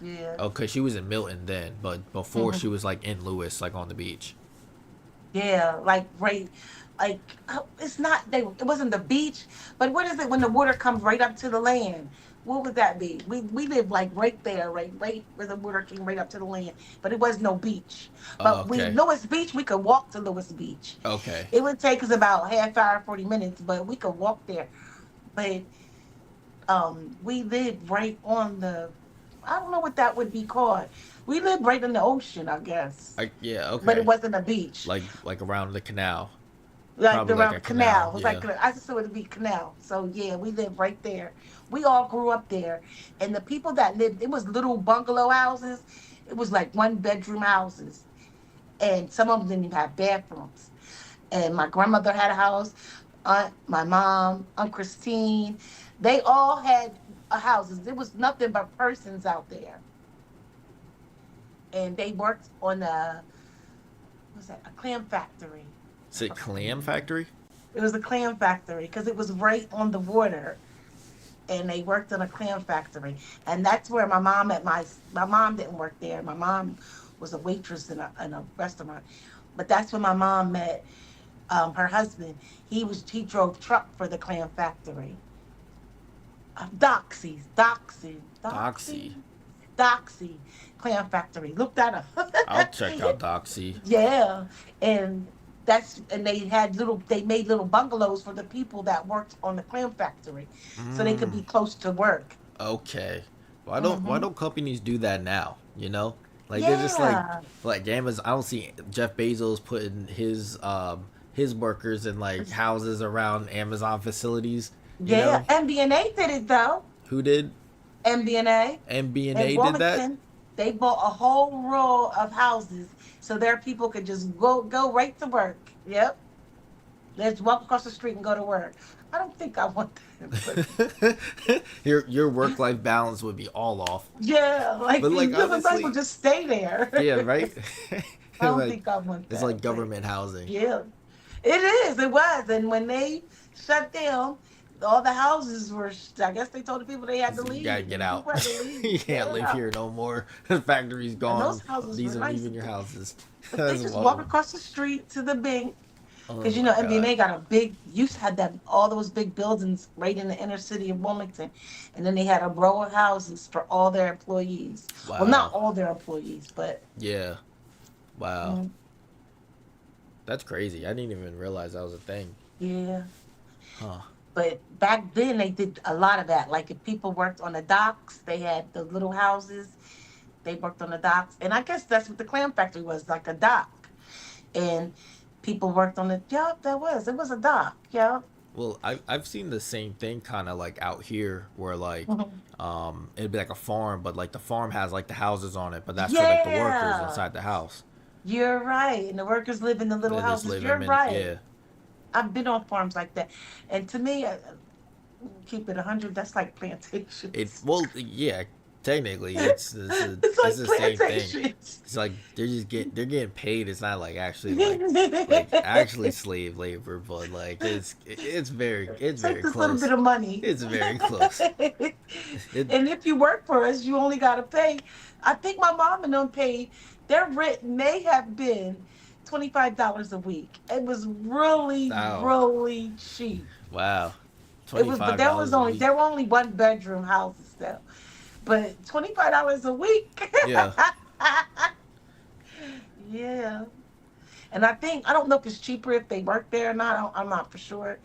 Yeah. Okay, she was in Milton then, but before she was like in Lewis, like on the beach. Yeah, like right, like it's not they. It wasn't the beach, but what is it when the water comes right up to the land? What would that be? We live like right there, right where the water came right up to the land. But it was no beach. Oh, But we okay. Lewis Beach, we could walk to Lewis Beach. Okay. It would take us about half hour, 40 minutes, but we could walk there. But we lived right on the. I don't know what that would be called. We lived right in the ocean, I guess, Yeah. but it Okay. wasn't a beach. Like around the canal. Like Probably like around a the canal. canal. It was Yeah. like I just saw it to be canal. So yeah, we lived right there. We all grew up there, and the people that lived, it was little bungalow houses. It was like one bedroom houses, and some of them didn't even have bathrooms. And my grandmother had a house. My mom, Aunt Christine, they all had houses. There was nothing but persons out there, and they worked on what's that? A clam factory. Is That's it what the name Clam of it. Factory? It was a clam factory because it was right on the water, and they worked in a clam factory, and that's where my mom at my mom didn't work there. My mom was a waitress in a restaurant, but that's when my mom met her husband. He drove truck for the clam factory. Doxy. Doxy clam factory. Look that up. I'll check out Doxy. Yeah, and That's and they made little bungalows for the people that worked on the clam factory, so they could Mm, be close to work. okay. Why Hmm. don't companies do that now? You know, like they're just Yeah, like Amazon. I don't see Jeff Bezos putting his workers in like houses around Amazon facilities. You yeah. know, MBNA did it though. who did? MBNA in MBNA did that. Wilmington, they bought a whole row of houses so their people could just go right to work. Yep, let's walk across the street and go to work. I don't think I want that, but Your work life balance would be all off. yeah, But like like you might as well honestly, just stay there. yeah, right. I don't Like think I want it's that, like but government housing. yeah, it is. It was, and when they shut down, all the houses were. I guess they told the people they had to You gotta leave, and get the out. people had to leave. You can't live Yeah, here no more. The factory's and those gone. houses were These are nice. leaving your houses. If they That's just walk wild. across the street to the bank, Oh because my god. MBNA got a big, used to have that all those big buildings right in the inner city of Wilmington, and then they had a row of houses for all their employees. Well, not Wow. all their employees, but Yeah. Wow. mm, That's crazy. I didn't even realize that was a thing. yeah. Huh. But back then they did a lot of that. Like if people worked on the docks, they had the little houses. They worked on the docks, and I guess that's what the clam factory was, like a dock. And people worked on the. Yep, that was. It was a dock. Yep. Well, I've seen the same thing kind of like out here where like Mhm. it'd be like a farm, but like the farm has like the houses on it, but that's for like the workers Yeah. inside the house. You're right. And the workers live in the little They just houses. live You're them in, right. yeah. I've been on farms like that. And to me, keep it 100, that's like It plantations. well, yeah. Technically, It's it's like the same thing. plantations. It's like they're getting paid. It's not like actually like actually slave labor, but like it's Take very this little bit close. of money. It's very close. It And if you work for us, you only got to pay. I think my mom and them paid, their rent may have been $25 a week. It was really, Wow, really cheap. wow, It twenty was, but five dollars a week. there were only one bedroom houses though. But $25 a week. Yeah, Yeah. And I don't know if it's cheaper if they work there or not. I'm not for sure.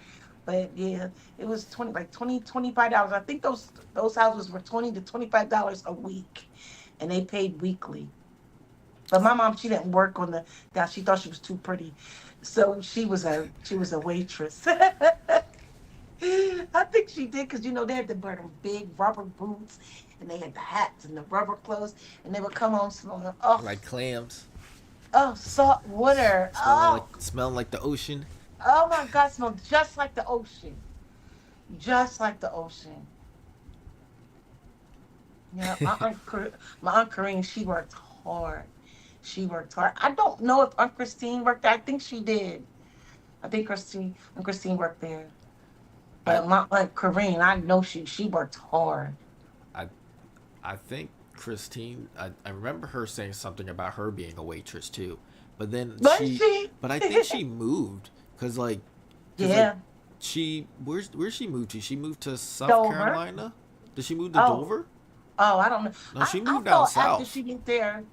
But yeah, it was 20 like 20 $25. I think those houses were $20 to $25 a week. And they paid weekly. But my mom, she didn't work on the that she thought she was too pretty. So she was a waitress. I think she did because they had to wear them big rubber boots and they had the hats and the rubber clothes and they would come home smelling like clams, salt water. smelling like the ocean. Oh my God, smelled just like the ocean. Just like the ocean. Yeah, my aunt Corinne, she worked hard. She worked hard. I don't know if Aunt Christine worked there. I think she did. I think Aunt Christine worked there. I But my aunt Corinne, I know she worked hard. I I think Christine. I remember her saying something about her being a waitress too, but then Was she? but I think she moved cause like Yeah. where's she moved to? She moved to South Dover. Carolina. Did she move to Oh, Dover? oh, I don't know. No, I, she I moved down thought after south. she moved there.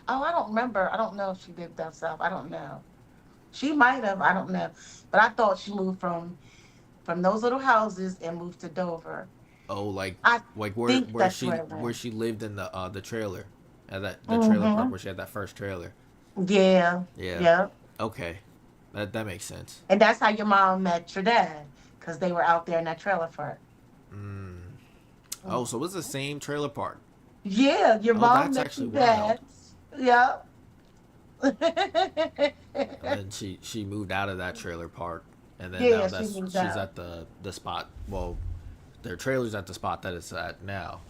Oh, I don't remember. I don't know if she lived down south. I don't know. She might have. I don't know. But I thought she moved from those little houses and moved to Dover. Oh, I like think that's where it where went. she lived in the trailer, at the trailer park Mm-hmm. where she had that first trailer. Yeah. Yeah. Yeah. Okay. That makes sense. And that's how your mom met your dad, because they were out there in that trailer park. Mm. Oh, Mm. so it's the same trailer park. Yeah, your Oh, mom that's met actually your wild. dad. Yeah. And then she moved out of that trailer park, and then now Yeah, she that's moved she's out. at the spot. Well, their trailer's at the spot that it's at now.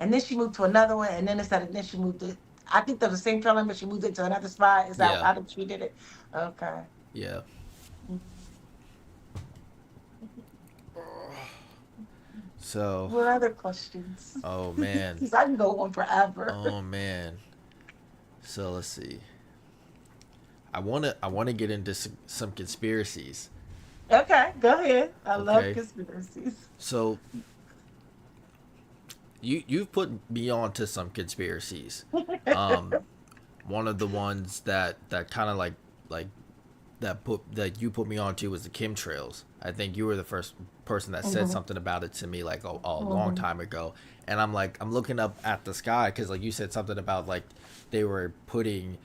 And then she moved to another one, and then then she moved to. I think they're the same trailer, but she moved it to another spot. Is that Yeah. how she did it? Okay. Yeah. So, What other questions? oh man, Because I can go on forever. oh man. So let's see. I wanna get into some conspiracies. Okay, go ahead. I love Okay. conspiracies. So you've put me on to some conspiracies. Um, one of the ones that kind of like that you put me on to was the chemtrails. I think you were the first person that said Mm-hmm. something about it to me like a long Mm-hmm. time ago. And I'm like, I'm looking up at the sky because like you said something about like they were putting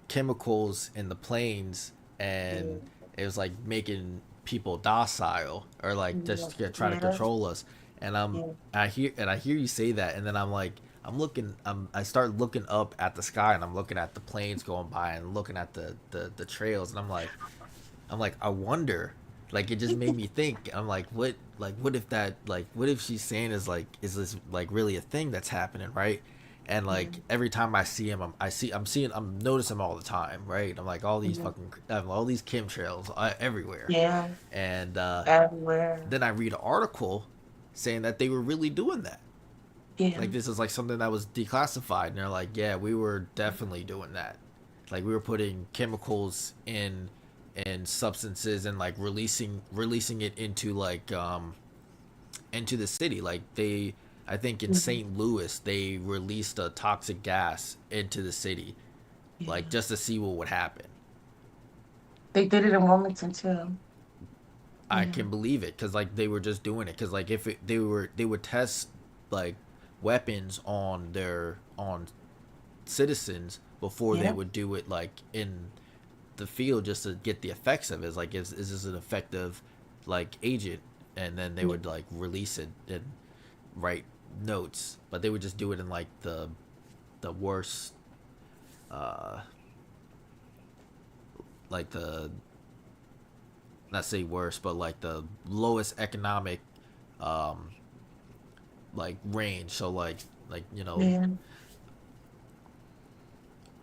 chemicals in the planes and Yeah. it was like making people docile or like Yeah. just to try to Yeah. control us. And Yeah. I hear you say that, and then I'm like, I start looking up at the sky, and I'm looking at the planes going by, and looking at the trails, and I'm like, I wonder, like it just made me think. I'm like what if that, like what if she's saying is this like really a thing that's happening, right? And Yeah. like every time I see him, I'm noticing him all the time, right? I'm like Mm-hmm. all these chemtrails everywhere, Yeah. and Everywhere. then I read an article saying that they were really doing that. Yeah. Like this is like something that was declassified, and they're like, yeah, we were definitely doing that. Like we were putting chemicals in substances and like releasing it into the city. Like they, I think in Mm-hmm. St. Louis they released a toxic gas into the city, like Yeah. just to see what would happen. They did it in Wilmington too. I Yeah. can believe it because like they were just doing it because like if they would test like weapons on citizens before they Yeah. would do it like in the field just to get the effects of it. It's like is this an effective like agent? And then they Yeah. would like release it and write notes, but they would just do it in like the worst, uh like the, not say worst, but like the lowest economic um like range. So like Yeah.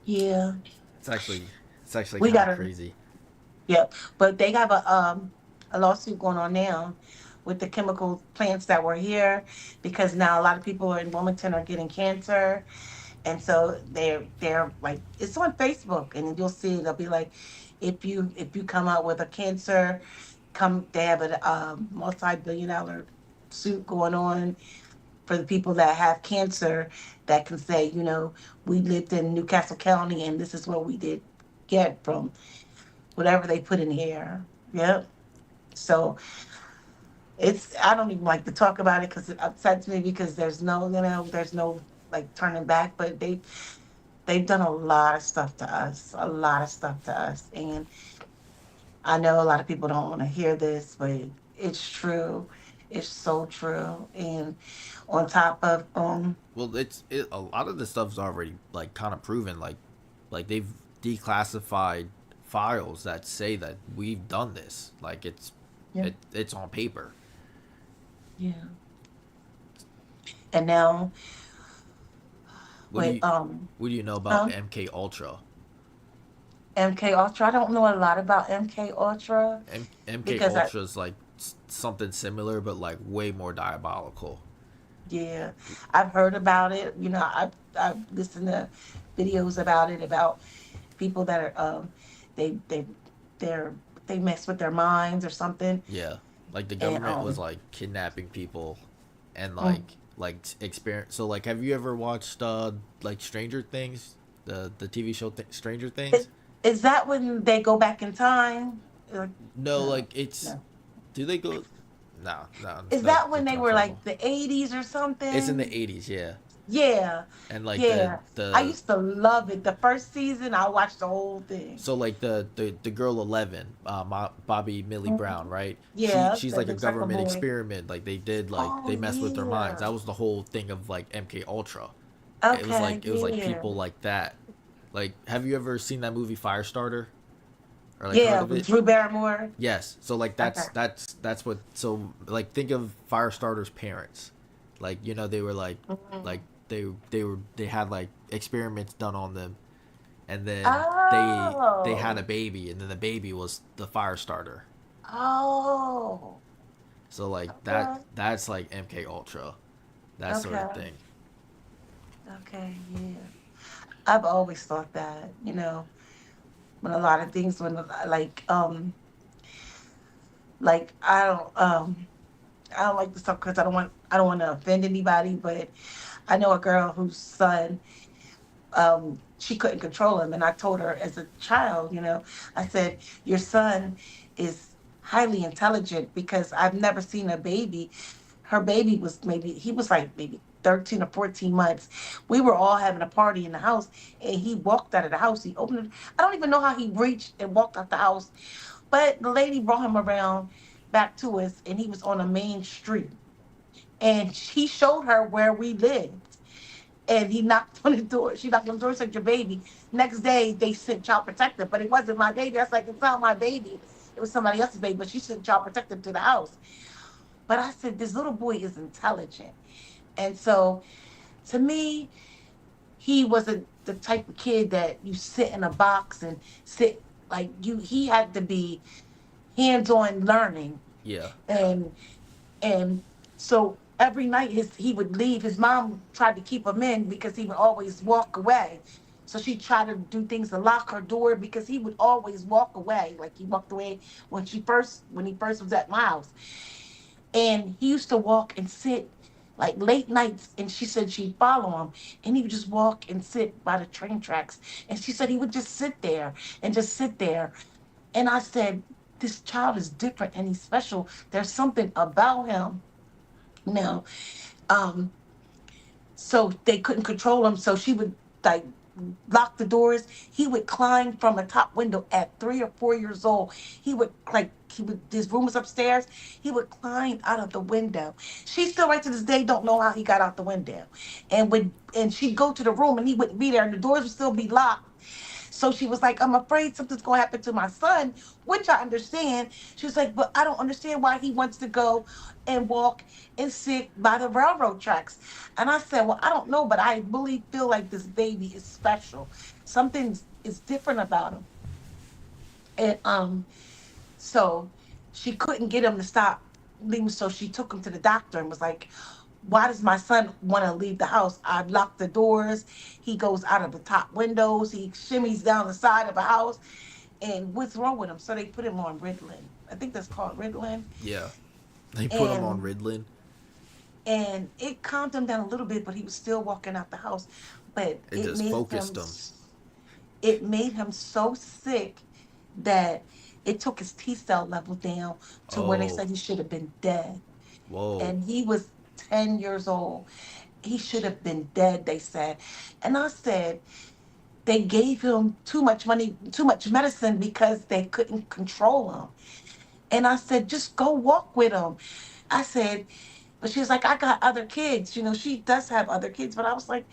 Yeah. it's actually it's actually We kind of gotta. crazy. Yep. But they have a lawsuit going on now with the chemical plants that were here because now a lot of people in Wilmington are getting cancer, and so they're like it's on Facebook, and you'll see they'll be like, if you come out with a cancer, come they have a multi-billion-dollar suit going on for the people that have cancer that can say, we lived in Newcastle County and this is what we did get from whatever they put in the air. Yep. So I don't even like to talk about it because it upsets me because there's no like turning back. But they've done a lot of stuff to us, a lot of stuff to us, and I know a lot of people don't want to hear this, but it's true. It's so true. And on top of Well, a lot of the stuff's already like kind of proven. Like they've declassified files that say that we've done this. Like yeah, it's on paper. yeah. And now What do with you what do you know about huh? MK Ultra? MK Ultra. I don't know a lot about MK Ultra MK because I Ultra is like something similar, but like way more diabolical. yeah, I've heard about it. I've listened to videos about it about people that are they they they're they mess with their minds or something. Yeah, like the And government was like kidnapping people, and mm, like experience. So like, have you ever watched like Stranger Things, the TV show Stranger Things? is, is that when they go back in time? Like, No, no, like it's, no. do they go? No, no, Is that that when that's they not were trouble. like the 80s or It's in something? the 80s, yeah, Yeah, and like yeah. I the used to love it. The first season, I watched the whole thing. so like the girl 11, Bobby Millie Brown, Mhm. right? Yeah, She's that like a looks like a government boy. experiment. Like they did, like Oh they messed with their minds. yeah. That was the whole thing of like MK Ultra. Okay, It was like yeah. people like that. Like, have you ever seen that movie Firestarter or like heard Yeah, of with it? Drew Barrymore. Yes. So like Okay. that's what. So like think of Firestarter's parents. Like they were like Mhm. they had like experiments done on them, and then they had a Oh. baby, and then the baby was the Firestarter. Oh. So like Okay. that's like MK Ultra, that sort of Okay. thing. Okay. Yeah. I've always thought that, when a lot of things when like I don't like to talk because I don't want to offend anybody, but I know a girl whose son she couldn't control him. And I told her as a child, I said, your son is highly intelligent because I've never seen a baby. Her baby was he was like maybe 13 or 14 months. We were all having a party in the house and he walked out of the house. He opened it. I don't even know how he reached and walked out the house, but the lady brought him around back to us and he was on a main street. And he showed her where we lived and he knocked on the door. She knocked on the door, said, your baby. Next day, they sent child protective, but it wasn't my baby. I was like, it's not my baby. It was somebody else's baby, but she sent child protective to the house. But I said, this little boy is intelligent. And so to me, he wasn't the type of kid that you sit in a box and sit like you. He had to be hands-on learning. Yeah. And And so every night he would leave. His mom tried to keep him in because he would always walk away. So she tried to do things to lock her door because he would always walk away. Like he walked away when he first was at my house. And he used to walk and sit like late nights and she said she'd follow him and he would just walk and sit by the train tracks. And she said he would just sit there and just sit there. And I said, this child is different and he's special. There's something about him now. Um, so they couldn't control him. So she would like lock the doors. He would climb from a top window at 3 or 4 years old. His room was upstairs. He would climb out of the window. She still right to this day don't know how he got out the window. And she'd go to the room and he wouldn't be there and the doors would still be locked. So she was like, I'm afraid something's going to happen to my son, which I understand. She was like, but I don't understand why he wants to go and walk and sit by the railroad tracks. And I said, well, I don't know, but I really feel like this baby is special. Something is different about him. And so she couldn't get him to stop leaving. So she took him to the doctor and was like, why does my son want to leave the house? I've locked the doors. He goes out of the top windows. He shimmies down the side of a house. And what's wrong with him? So they put him on Ritalin. I think that's called Ritalin. Yeah. They put him on And Ritalin. it calmed him down a little bit, but he was still walking out the house. But It just focused him. it made him so sick that it took his T cell level down to where they Oh. said he should have been dead. Whoa. And he was 10 years old. He should have been dead, they said. And I said, they gave him too much money, too much medicine because they couldn't control him. And I said, just go walk with him. I said, but she was like, I got other kids. She does have other kids. But I was like,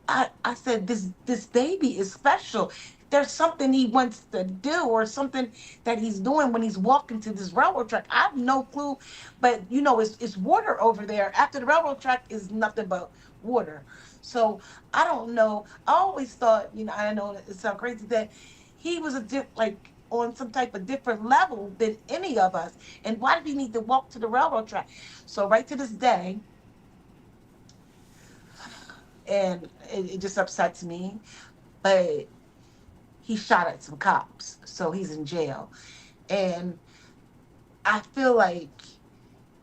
I said this baby is special. There's something he wants to do or something that he's doing when he's walking to this railroad track. I have no clue, but it's water over there. After the railroad track is nothing but water. So I don't know. I always thought, I know it sounds crazy that he was like on some type of different level than any of us. And why did he need to walk to the railroad track? So right to this day, and it just upsets me. But he shot at some cops, so he's in jail. And I feel like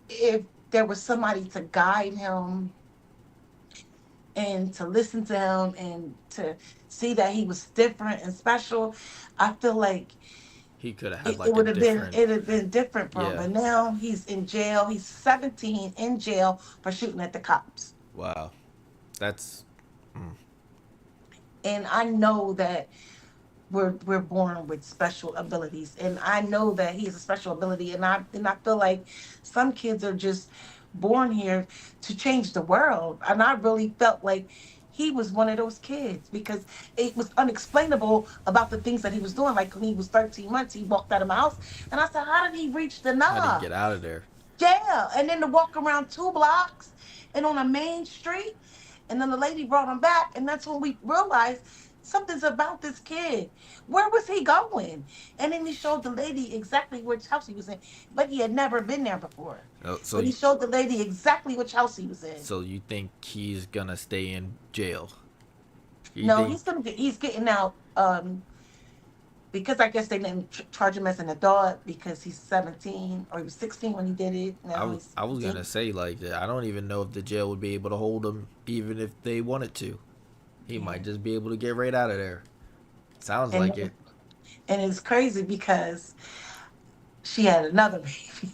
if there was somebody to guide him and to listen to him and to see that he was different and special, I feel like He could have had it like a would have been different. it had been different for him. Yeah. But now he's in jail. He's 17 in jail for shooting at the cops. Wow. That's. And I know that we're born with special abilities, and I know that he has a special ability, and I feel like some kids are just born here to change the world. And I really felt like he was one of those kids because it was unexplainable about the things that he was doing. Like when he was 13 months, he walked out of my house, and I said, how did he reach the How did he knob? get out of there? Yeah, and then to walk around 2 blocks and on a main street. And then the lady brought him back, and that's when we realized something's about this kid. Where was he going? And then he showed the lady exactly which house he was in, but he had never been there before. Oh, so But he showed the lady exactly which house he was in. so you think he's gonna stay in jail? You No, think he's getting out because I guess they didn't charge him as an adult because he's 17 or he was 16 when he did it. Now he's I was 17. gonna say like I don't even know if the jail would be able to hold him even if they wanted to. he Yeah. might just be able to get right out of there. Sounds And like it. and it's crazy because she had another baby.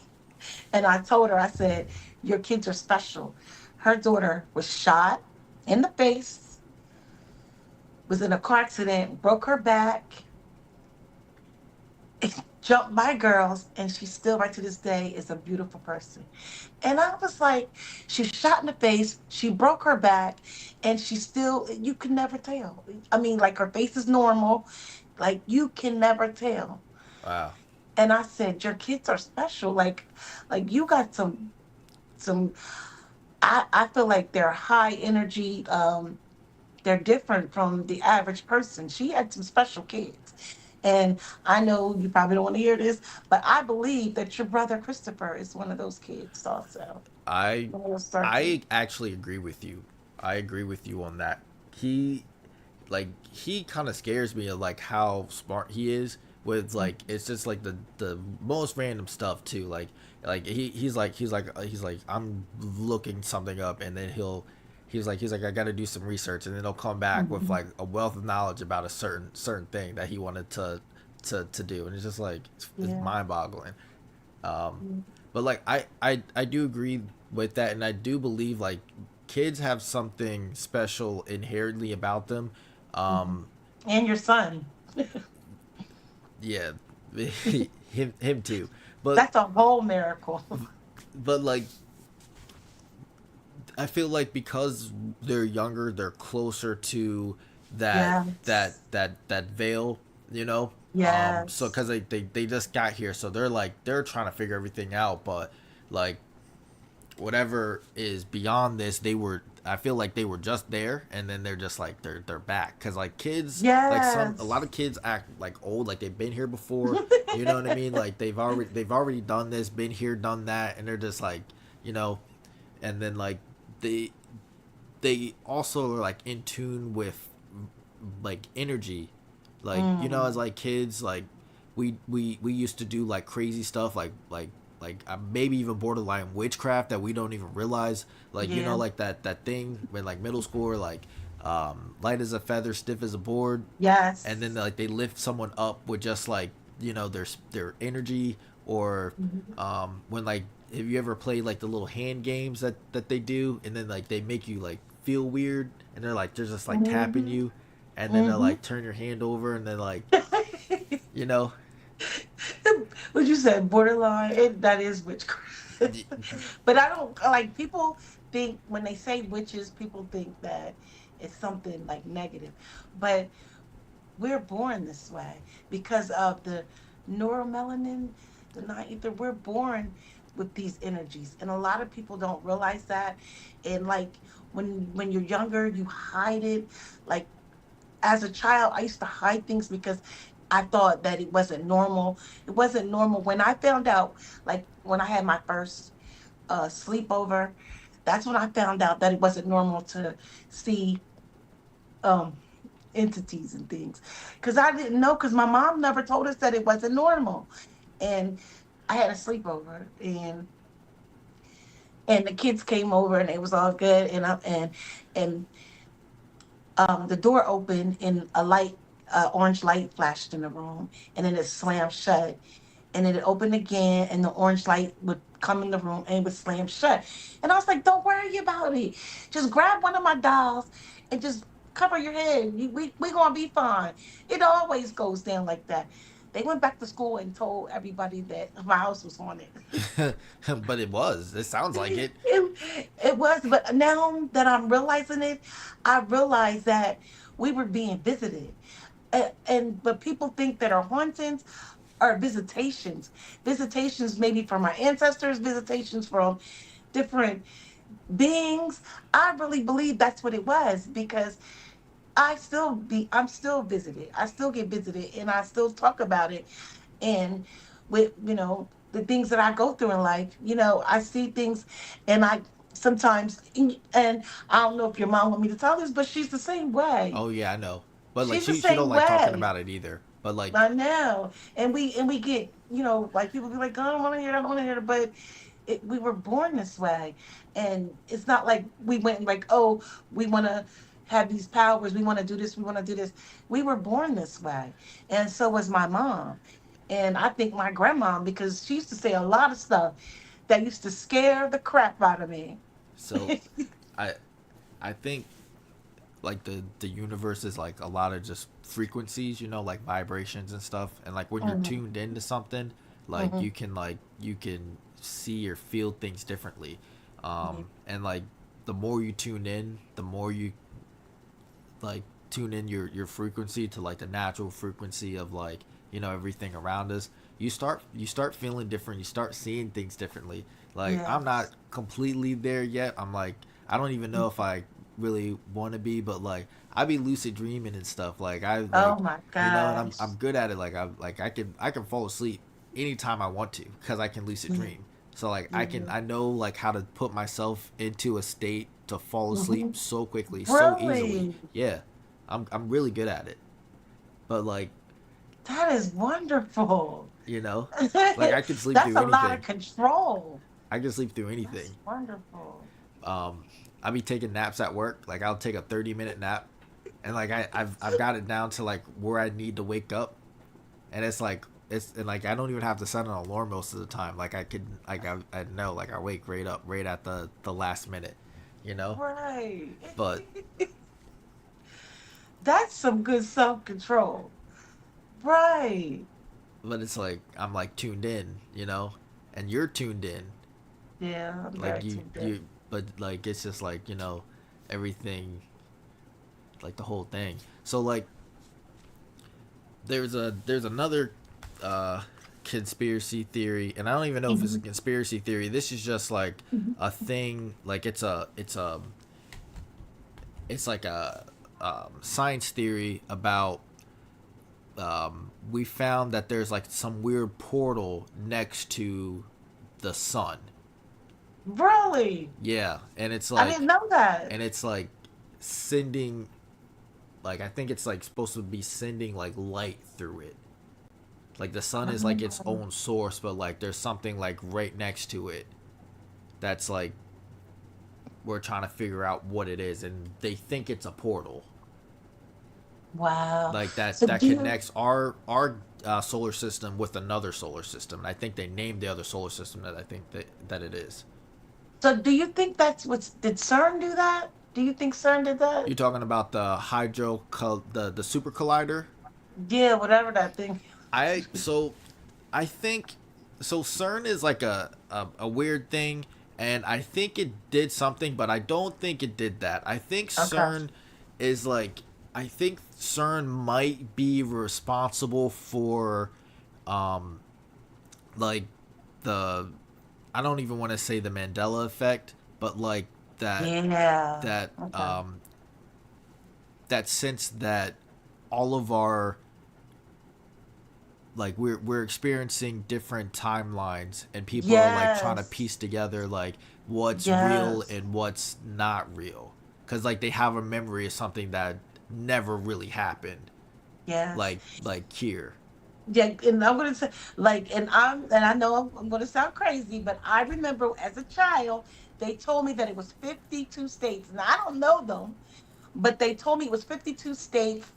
And I told her, I said, your kids are special. Her daughter was shot in the face, was in a car accident, broke her back, jumped my girls, and she still, right to this day, is a beautiful person. And I was like, she shot in the face, she broke her back, and she still, you can never tell. I mean, like her face is normal, like you can never tell. Wow. And I said, your kids are special. Like you got some. I feel like they're high energy. They're different from the average person. She had some special kids. And I know you probably don't want to hear this, but I believe that your brother Christopher is one of those kids also. I One of those circles. I actually agree with you. I agree with you on that. He he kind of scares me of like how smart he is with like it's just like the most random stuff too. He's like I'm looking something up and then he's like I got to do some research and then he'll come back with Mhm. like a wealth of knowledge about a certain thing that he wanted to do, and it's just like it's Yeah. mind boggling. Um, Mhm. but like I do agree with that, and I do believe like kids have something special inherently about them. Mhm. Um, And your son. yeah, him too. But That's a whole miracle. but like I feel like because they're younger, they're closer to Yes. that veil, you know. So Yes. because they just got here, so they're trying to figure everything out, but like whatever is beyond this, they were I feel like they were just there and then they're just like they're back cuz like kids like some a lot Yes. of kids act like old, like they've been here before, you know what I mean, like they've already done this, been here, done that, and they're just like, you know, and then like they they also are like in tune with like energy, like you know, as Mm. like kids, like we used to do like crazy stuff like maybe even borderline witchcraft that we don't even realize, like you know, Yeah. like that thing when like middle school or like light as a feather stiff as a board, and then Yes. like they lift someone up with just like, you know, their energy, or Mhm. when like have you ever played like the little hand games that they do, and then like they make you like feel weird, and they're just like tapping Mhm. you, and then they'll Mhm. like turn your hand over and then like, you know. What you said, borderline. That is witchcraft. But I don't like people think when they say witches, people think that it's something like negative. But we're born this way because of the neuromelanin, the night ether. We're born with these energies, and a lot of people don't realize that. And like when you're younger, you hide it. Like as a child, I used to hide things because I thought that it wasn't normal. It wasn't normal. When I found out, like when I had my first sleepover, that's when I found out that it wasn't normal to see um, entities and things. Because I didn't know, because my mom never told us that it wasn't normal. And I had a sleepover, and the kids came over, and it was all good. And the door opened, and a light, orange light flashed in the room, and then it slammed shut. And then it opened again, and the orange light would come in the room and it would slam shut. And I was like, "Don't worry about it. Just grab one of my dolls and just cover your head. We gonna be fine." It always goes down like that. They went back to school and told everybody that my house was haunted. But it sounds like it. It was, but now that I'm realizing it, I realize that we were being visited. And but people think that our hauntings are visitations. Visitations maybe from our ancestors, visitations from different beings. I really believe that's what it was because I'm still visited. I still get visited and I still talk about it. And with, the things that I go through in life, I see things and I sometimes, and I don't know if your mom want me to tell this, but she's the same way. Oh yeah, I know. But like She's the she don't same like talking way. about it either. But like, I know. And we get, like people be like, "Oh, I don't want to hear it, I don't want to hear it," but we were born this way. And it's not like we went like, "Oh, we want to have these powers. We want to do this. We want to do this. We were born this way. And so was my mom. And I think my grandma, because she used to say a lot of stuff that used to scare the crap out of me. So, I I think like the universe is like a lot of just frequencies, like vibrations and stuff. And like when you're Hmm. tuned into something, like Hmm. you can see or feel things differently. Yeah. And like the more you tune in, the more you like tune in your frequency to like the natural frequency of like everything around us. You start feeling different. You start seeing things differently. Like I'm not Yes. completely there yet. I'm like I don't even know if I really want to be, but like I be lucid dreaming and stuff. Like I like Oh my and I'm gosh. good at it. Like I can fall asleep anytime I want to because I can lucid Yeah. dream. So like Yeah. I know like how to put myself into a state to fall asleep Mhm. so quickly, so easily. Really? Yeah, I'm really good at it. But like That is wonderful. you know, like I can sleep That's through a lot of anything. control. I can sleep through That's anything. wonderful. Um, I be taking naps at work. Like I'll take a 30-minute nap, and like I've got it down to like where I need to wake up, and it's I don't even have to set an alarm most of the time. Like I could like I know like I wake right up right at the last minute, you know. Right. But That's some good self control. Right. but it's like I'm like tuned in, and you're tuned in. Yeah, I'm Like very tuned in. but like it's just like everything, like the whole thing. So like there's another uh conspiracy theory, and I don't even know if it's a Mhm. conspiracy theory. This is just like Mhm. a thing. Like it's like a science theory about we found that there's like some weird portal next to the sun. Really? Yeah, and it's I didn't like know that. and it's like sending, like I think it's like supposed to be sending like light through it. Like the sun is like its Oh, own source, but like there's something like right next to it that's like we're trying to figure out what it is, and they think it's a portal wow. like So that do you connects our solar system with another solar system. And I think they named the other solar system that I think that it is. do you think that's what's did CERN do that? Do you think CERN did that? You're talking about the super collider. Yeah, whatever that thing. I so I think so. CERN is like a weird thing, and I think it did something, but I don't think it did that. Okay. Is like I think CERN might be responsible for, um, like the I don't even want to say the Mandela effect, but like that Yeah. that Okay. um that sense that all of our like we're experiencing different timelines, and people are like trying to Yes. piece together like what's real Yes. and what's not real, because like they have a memory of something that never really happened, Yes. like here. Yeah, and I'm gonna say and I know I'm gonna sound crazy, but I remember as a child they told me that it was 52 states. Now I don't know them, but they told me it was 52 states,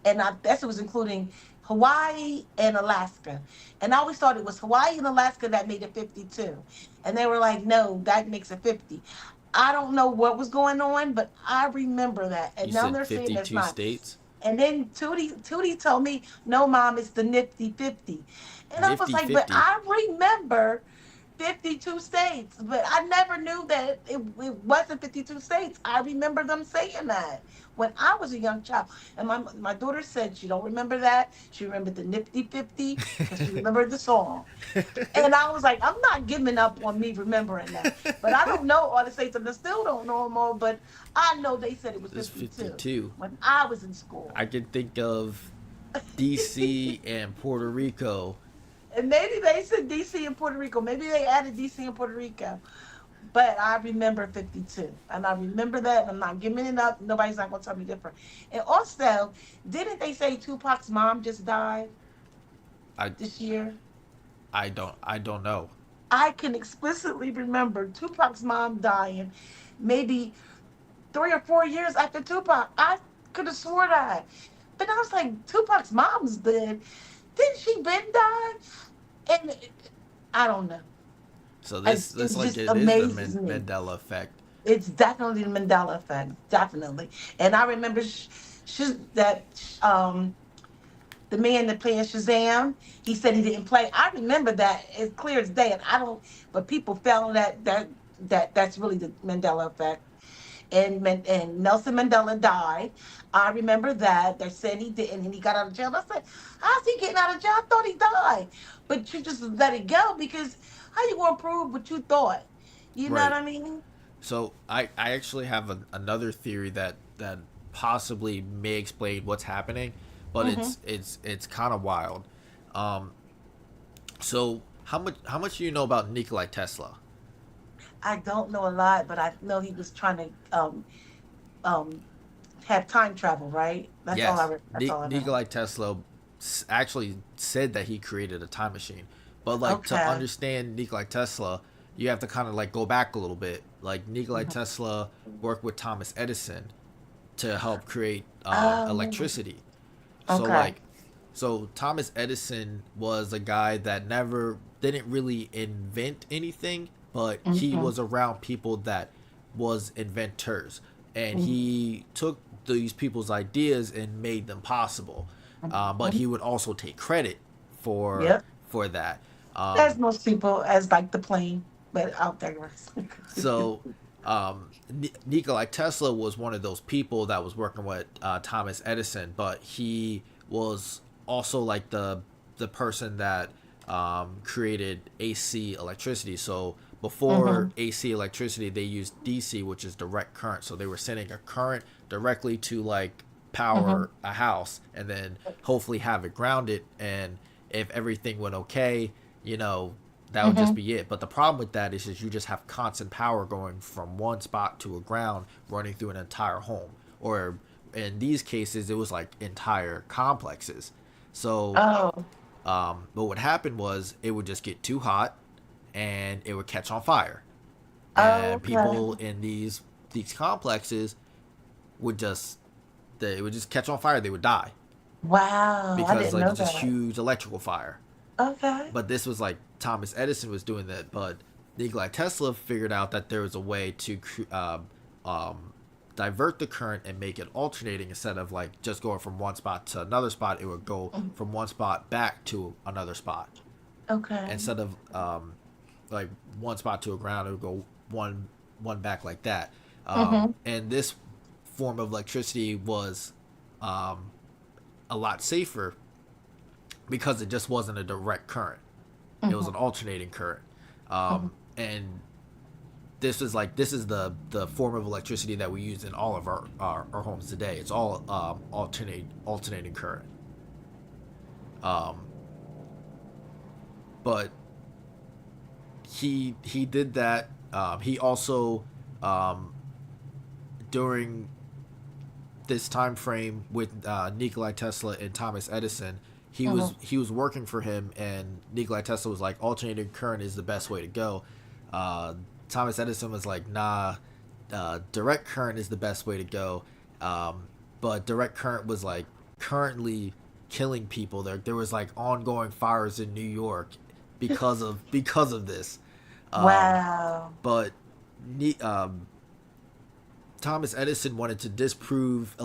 and I guess it was including Hawaii and Alaska. And I always thought it was Hawaii and Alaska that made it 52. And they were like, no, that makes it 50. I don't know what was going on, but I remember that. And You now said they're saying it's 52 not. states. And then Tootie told me, no, mom, it's the nifty 50. And I was Nifty like, but 50. I remember 52 states, but I never knew that it wasn't 52 states. I remember them saying that when I was a young child. And my daughter said she don't remember that. She remembered the nifty 50 because she remembered the song. And I was like, I'm not giving up on me remembering that. But I don't know all the states, and I still don't know them all. But I know they said it was It's 52 52. when I was in I school. can think of DC and Puerto Rico. And maybe they said DC and Puerto Rico. Maybe they added DC and Puerto Rico. But I remember 52. And I remember that. And I'm not giving it up. Nobody's not going to tell me different. And also, didn't they say Tupac's mom just died I this year? I don't know. I can explicitly remember Tupac's mom dying maybe 3 or 4 years after Tupac. I could have swore that. But I was like, Tupac's mom's dead. Didn't she been die? And I don't know. So It this like just it is the amazes me. Mandela effect. It's definitely the Mandela effect, definitely. And I remember that the man that played Shazam, he said he didn't play. I remember that as clear as day, and I don't. But people felt that's really the Mandela effect. And Nelson Mandela died. I remember that. They said he didn't, and he got out of jail. I said, "How's he getting out of jail? I thought he died." But you just let it go because how you gonna prove what you thought? You know what Right. I mean? So I actually have another theory that possibly may explain what's happening, but Hmm. it's kind of wild. Um, so how much do you know about Nikolai Tesla? I don't know a lot, but I know he was trying to um have time travel, right? Yes, That's all I know. Nikolai Tesla actually said that he created a time machine. But like to Okay. understand Nikolai Tesla, you have to kind of like go back a little bit. Like Nikolai Mhm. Tesla worked with Thomas Edison to help create Oh, electricity. So okay. like so Thomas Edison was a guy that never didn't really invent anything, but he Hmm. was around people that was inventors, and Hmm. he took these people's ideas and made them possible. But Hmm. he would also take credit for Yep. for that. As Um, most people, as like the plane, but out there. so Nikolai Tesla was one of those people that was working with Thomas Edison, but he was also like the person that created AC electricity. So before Hmm. AC electricity, they used DC, which is direct current. So they were sending a current directly to like Hmm. power a house, and then hopefully have it grounded. And if everything went okay, you know, that would just Hmm. be it. But the problem with that is you just have constant power going from one spot to a ground running through an entire home. Or in these cases, it was like entire complexes. So, Oh. but what happened was it would just get too hot and it would catch on fire. Oh, And okay. people in these complexes would just they would just catch on fire. They would die Wow. I because didn't like know just that. huge electrical fire. Okay. But this was like Thomas Edison was doing that, but Nikola Tesla figured out that there was a way to um, divert the current and make it alternating instead of like just going from one spot to another spot. It would go Mm. from one spot back to another spot Okay. instead of like one spot to a ground. It would go one back like that. Hmm. And this form of electricity was um, a lot safer because it just wasn't a direct current. It was Hmm. an alternating current, Hmm. and this is the form of electricity that we use in all of our homes today. It's all alternating current. Um, but he did that. He also um, during this time frame with Nikolai Tesla and Thomas Edison, Hmm. he was working for him, and Nikolai Tesla was like, alternating current is the best way to go. Uh, Thomas Edison was like, nah, direct current is the best way to go. But direct current was like currently killing people. There was like ongoing fires in New York because of this. Um, Wow. but um, Thomas Edison wanted to disprove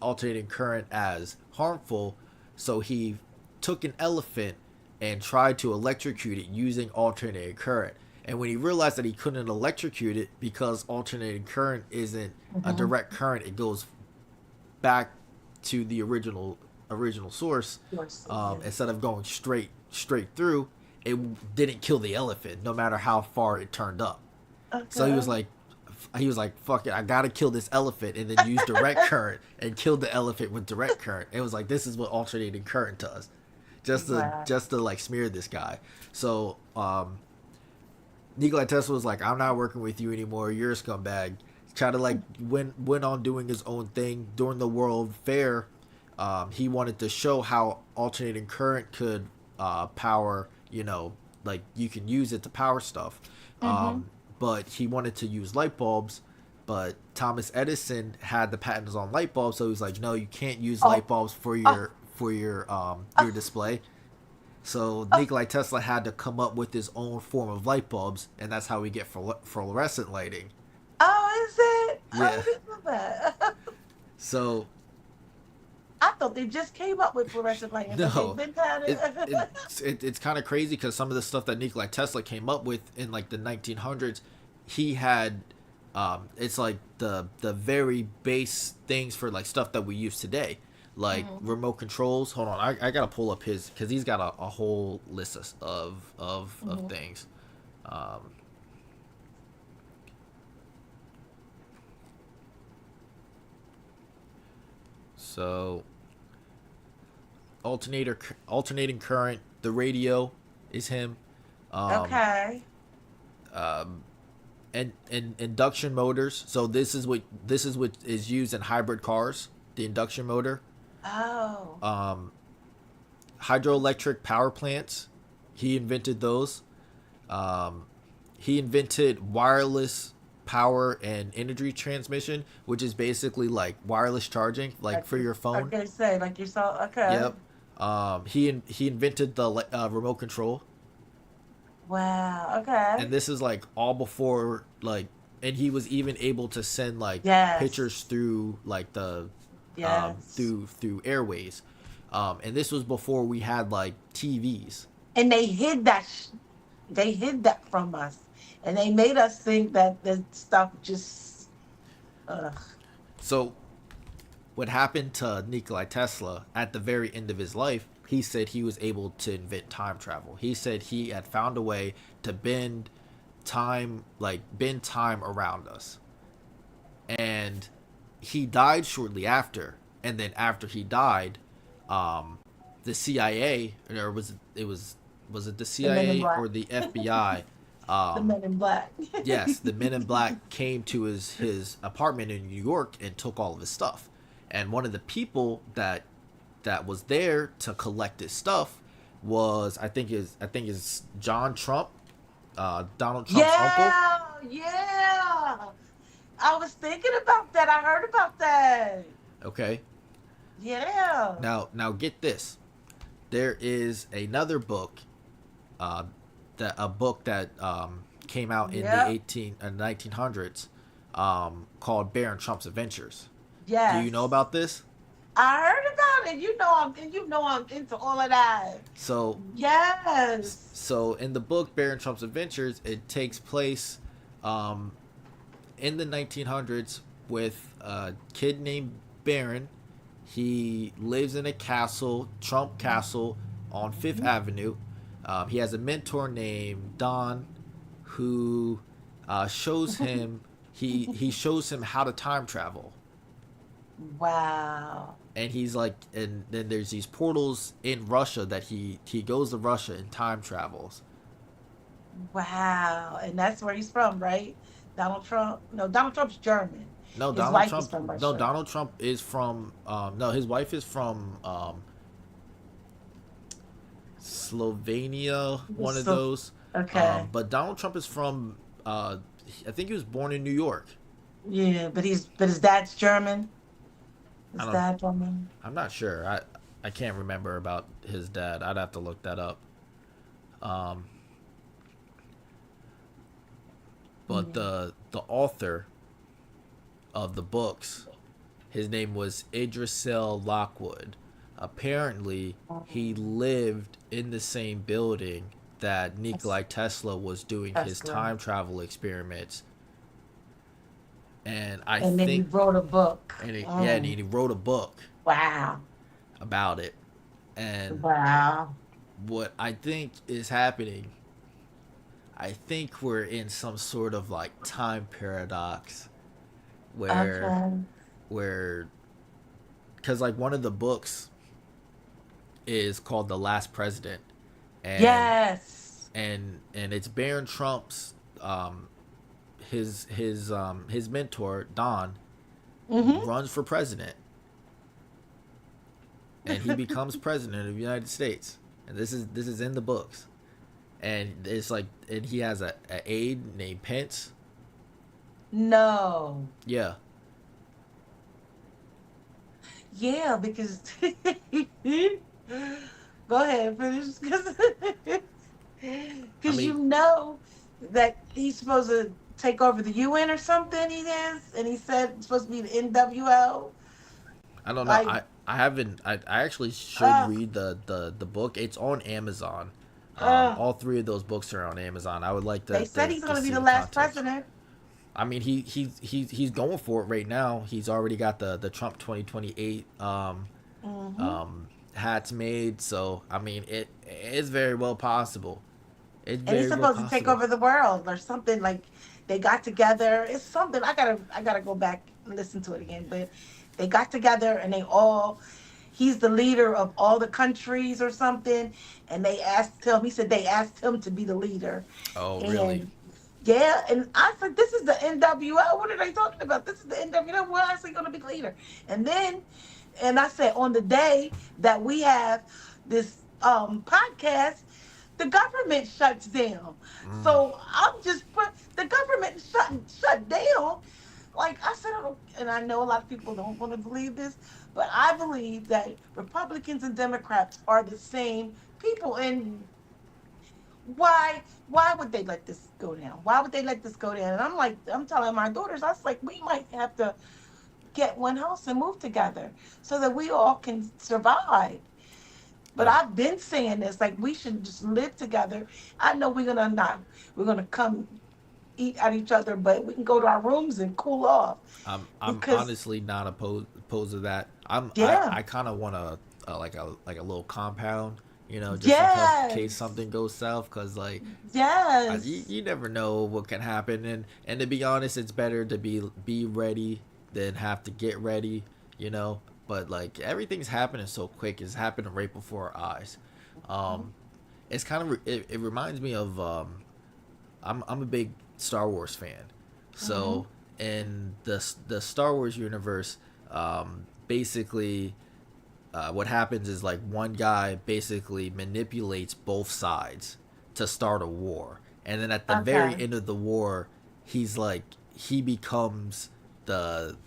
alternating current as harmful, so he took an elephant and tried to electrocute it using alternating current. And when he realized that he couldn't electrocute it because alternating current isn't a Hmm. direct current, it goes back to the original source. Yes. Yeah. Instead of going straight through, it didn't kill the elephant, no matter how far it turned up. So Okay. he was like, "Fuck it, I gotta kill this elephant," and then use direct current and killed the elephant with direct current. It was like this is what alternating current does, Wow. just to like smear this guy. So Nikola Tesla was like, "I'm not working with you anymore. You're a scumbag." Try to like went on doing his own thing during the World Fair. He wanted to show how alternating current could power, like you can use it to power stuff. Hmm. But he wanted to use light bulbs but Thomas Edison had the patents on light bulbs, so he was like, no, you can't use Oh, light bulbs oh, for oh, your display. So oh, Nikolai Tesla had to come up with his own form of light bulbs, and that's how we get fluorescent lighting. oh, is it? Yeah. I didn't know that. So I thought they just came up with fluorescent lighting, but they've no, been had it, it, it. it's kind of crazy because some of the stuff that Nikolai Tesla came up with in like the 1900s, he had, it's like the very base things for like stuff that we use today, like Mhm, remote controls. Hold on, I gotta pull up his because he's got a whole list of mhm. things. Um, so alternating current, the radio is him. Um, Okay. um, and induction motors. So this is what is used in hybrid cars. The induction motor, Oh, um, hydroelectric power plants. He invented those. Um, he invented wireless power and energy transmission, which is basically like wireless charging, like like for your phone. okay, say like you saw. Okay. Yep. He invented the remote control, Wow. Okay. and this is like all before like, and he was even able to send like Yes. pictures through like the Yes. through airways, and this was before we had like TVs. And they hid that. They hid that from us, and they made us think that the stuff just. Ugh. So what happened to Nikolai Tesla at the very end of his life? He said he was able to invent time travel. He said he had found a way to bend time around us, and he died shortly after. And then after he died, um, the CIA, or was it the The Men in CIA Black. or the FBI? The Um, Men in Black. yes, the Men in Black came to his apartment in New York and took all of his stuff. And one of the people that was there to collect his stuff was I think is John Trump, Donald Trump's uncle. Yeah, yeah. I was thinking about that. I heard about that. Okay, Yeah. now get this. There is another book, uh, that a book that came out in the Yep. 1900s, called Baron Trump's Adventures. Do you know Yes. about this? I heard about it. You know I'm into all of that. So Yes. in the book Baron Trump's Adventures, it takes place, um, in the 1900s with a kid named Baron. He lives in a castle, Trump Castle, on Fifth Mhm. Avenue. He has a mentor named Don, who shows him he shows him how to time travel. Wow. And he's like, and then there's these portals in Russia that he goes to Russia and time travels. Wow. And that's where he's from, right? Donald Trump. No, Donald Trump's German. No, His Donald wife is Trump. from No, Russia. Donald Trump is from. No, his wife is from Slovenia, one of So, those. okay. But Donald Trump is from. I think he was born in New York. Yeah, but his dad's German. I His don't. dad German. I'm not sure. I can't remember about his dad. I'd have to look that up. Um, but Yeah. the author of the books, his name was Idrisel Lockwood. Apparently, he lived in the same building that That's Nikolai Tesla was doing his Tesla. time travel experiments. And I And then he think, wrote a book. and he wrote a book Wow. about it. And Wow. what I think is happening, I think we're in some sort of like time paradox where Okay. where because like one of the books is called The Last President, and Yes. it's Baron Trump's, his mentor Don Mm-hmm. runs for president, and he becomes president of the United States, and this is in the books, and it's like, and he has a aide named Pence, No. Yeah. Yeah, because go ahead, finish I because mean, you know that he's supposed to take over the UN or something. He is, and he said it's supposed to be the NWO. I don't know. Like, I haven't. I actually should uh, read the book. It's on Amazon. uh, All three of those books are on Amazon. I would like they said he's to going to be see the the last context. president. I mean, he's going for it right now. He's already got the Trump 2028 Hmm. hats made. So I mean, it's very well possible. It's And he's very well supposed to take possible. over the world or something. Like they got together. It's something. I gotta go back and listen to it again. But they got together and they all. He's the leader of all the countries or something. And they asked him. He said they asked him to be the leader. Oh, really? And yeah, and I said, this is the NWO. What are they talking about? This is the NWO. Why is he going to be the leader? And then, and I said, on the day that we have this podcast, the government shuts down. Mm. So I'm just put the government shut down. Like I said, and I know a lot of people don't want to believe this, but I believe that Republicans and Democrats are the same people. And why would they let this go down? Why would they let this go down? And I'm like, I'm telling my daughters, I was like, we might have to get one house and move together so that we all can survive. But Um, I've been saying this, like we should just live together. I know we're gonna come eat at each other, but we can go to our rooms and cool off. I'm Because honestly not opposed to that. yeah, I kind of want like a little compound, just in case yes, something goes south. Cause like yes, you never know what can happen, and to be honest, it's better to be ready than have to get ready, you know. But like everything's happening so quick, it's happening right before our eyes. Um, it's kind of it reminds me of I'm a big Star Wars fan, mm-hmm. so in the Star Wars universe, basically, what happens is like one guy basically manipulates both sides to start a war, and then at the very Okay, end of the war, he's like he becomes the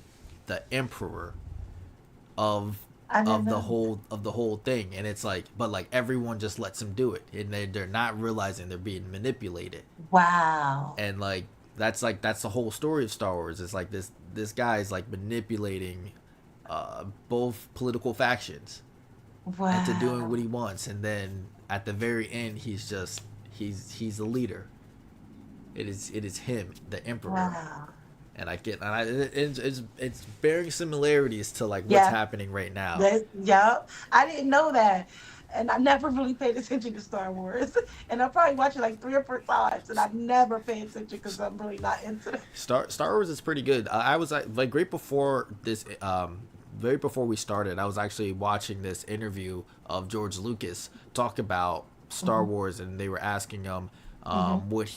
the emperor of I didn't know. of the whole thing, and it's like but like everyone just lets him do it, and they're not realizing they're being manipulated, Wow, and like that's the whole story of Star Wars. It's like this guy is like manipulating both political factions into doing what wow, he wants, and then at the very end he's the leader. It is him, the emperor, wow. and I get and it's bearing similarities to like what's Yeah, happening right now. yeah. I didn't know that. And I never really paid attention to Star Wars. And I probably watched it like 3 or 4 times. And I never paid attention because I'm really not into it. Star Wars is pretty good. I was like right before this, very before we started, I was actually watching this interview of George Lucas talk about Star Hmm. Wars, and they were asking him Hmm. what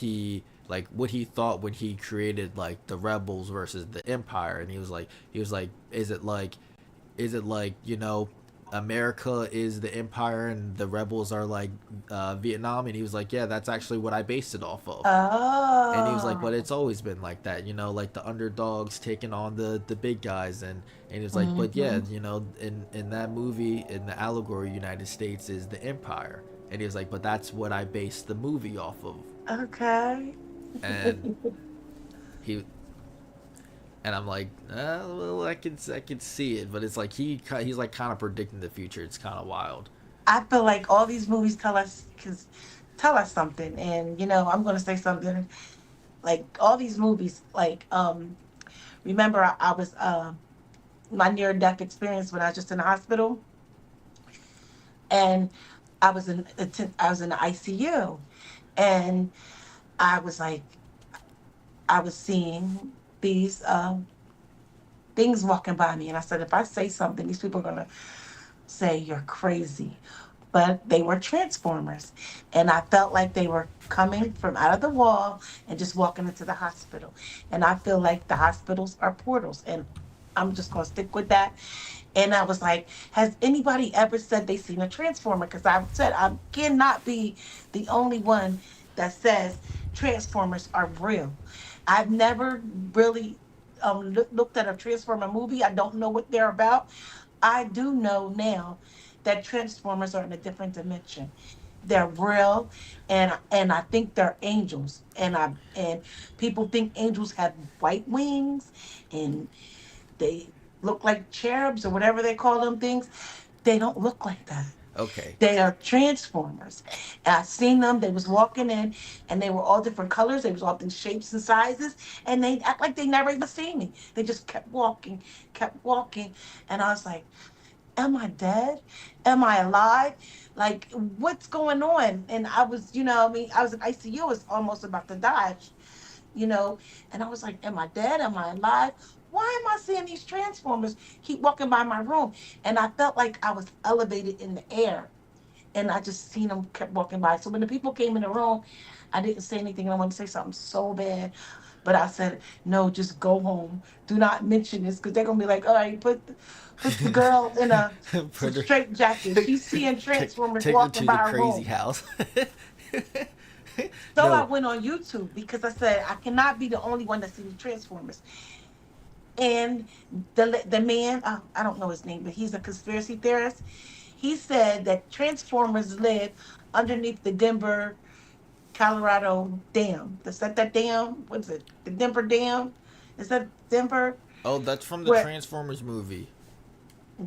he thought when he created like the Rebels versus the Empire, and he was like, is it like America is the Empire and the Rebels are like Vietnam, and he was like, yeah, that's actually what I based it off of. And he was like, but Oh. it's always been like that, like the underdogs taking on the big guys, and he was like, but yeah, Hmm. in that movie, in the allegory, United States is the empire, and he was like, but that's what I based the movie off of, Okay. and he and I'm like, well, I can see it, but it's like he's like kind of predicting the future. It's kind of wild. I feel like all these movies tell us something. And, I'm going to say something. Like all these movies, like, remember I was, my near death experience when I was just in the hospital. And I was in the ICU, and I was like I was seeing these things walking by me, and I said, if I say something, these people are gonna say you're crazy. But they were transformers, and I felt like they were coming from out of the wall and just walking into the hospital. And I feel like the hospitals are portals, and I'm just gonna stick with that. And I was like, has anybody ever said they seen a transformer? Because I said I cannot be the only one that says transformers are real. I've never really looked at a Transformer movie. I don't know what they're about. I do know now that Transformers are in a different dimension. They're real, and I think they're angels. And people think angels have white wings, and they look like cherubs or whatever they call them things. They don't look like that. Okay. They are transformers. And I seen them. They was walking in, and they were all different colors. They was all different shapes and sizes, and they act like they never even seen me. They just kept walking, and I was like, "Am I dead? Am I alive? Like, what's going on?" And I was, I mean, I was in ICU. I was almost about to die, you know. And I was like, "Am I dead? Am I alive? Why am I seeing these transformers keep walking by my room?" And I felt like I was elevated in the air, and I just seen them kept walking by. So when the people came in the room, I didn't say anything. And I wanted to say something so bad, but I said, "No, just go home. Do not mention this, because they're gonna be like, all right, put the girl in a some Put her, straight jacket. She's seeing Transformers take her walking to the by her crazy room." house. So I No, went on YouTube because I said I cannot be the only one that sees Transformers. And the man, I don't know his name, but he's a conspiracy theorist. He said that Transformers live underneath the Denver, Colorado dam. Is that dam? What is it? The Denver Dam? Is that Denver? oh, that's from the Where Transformers movie.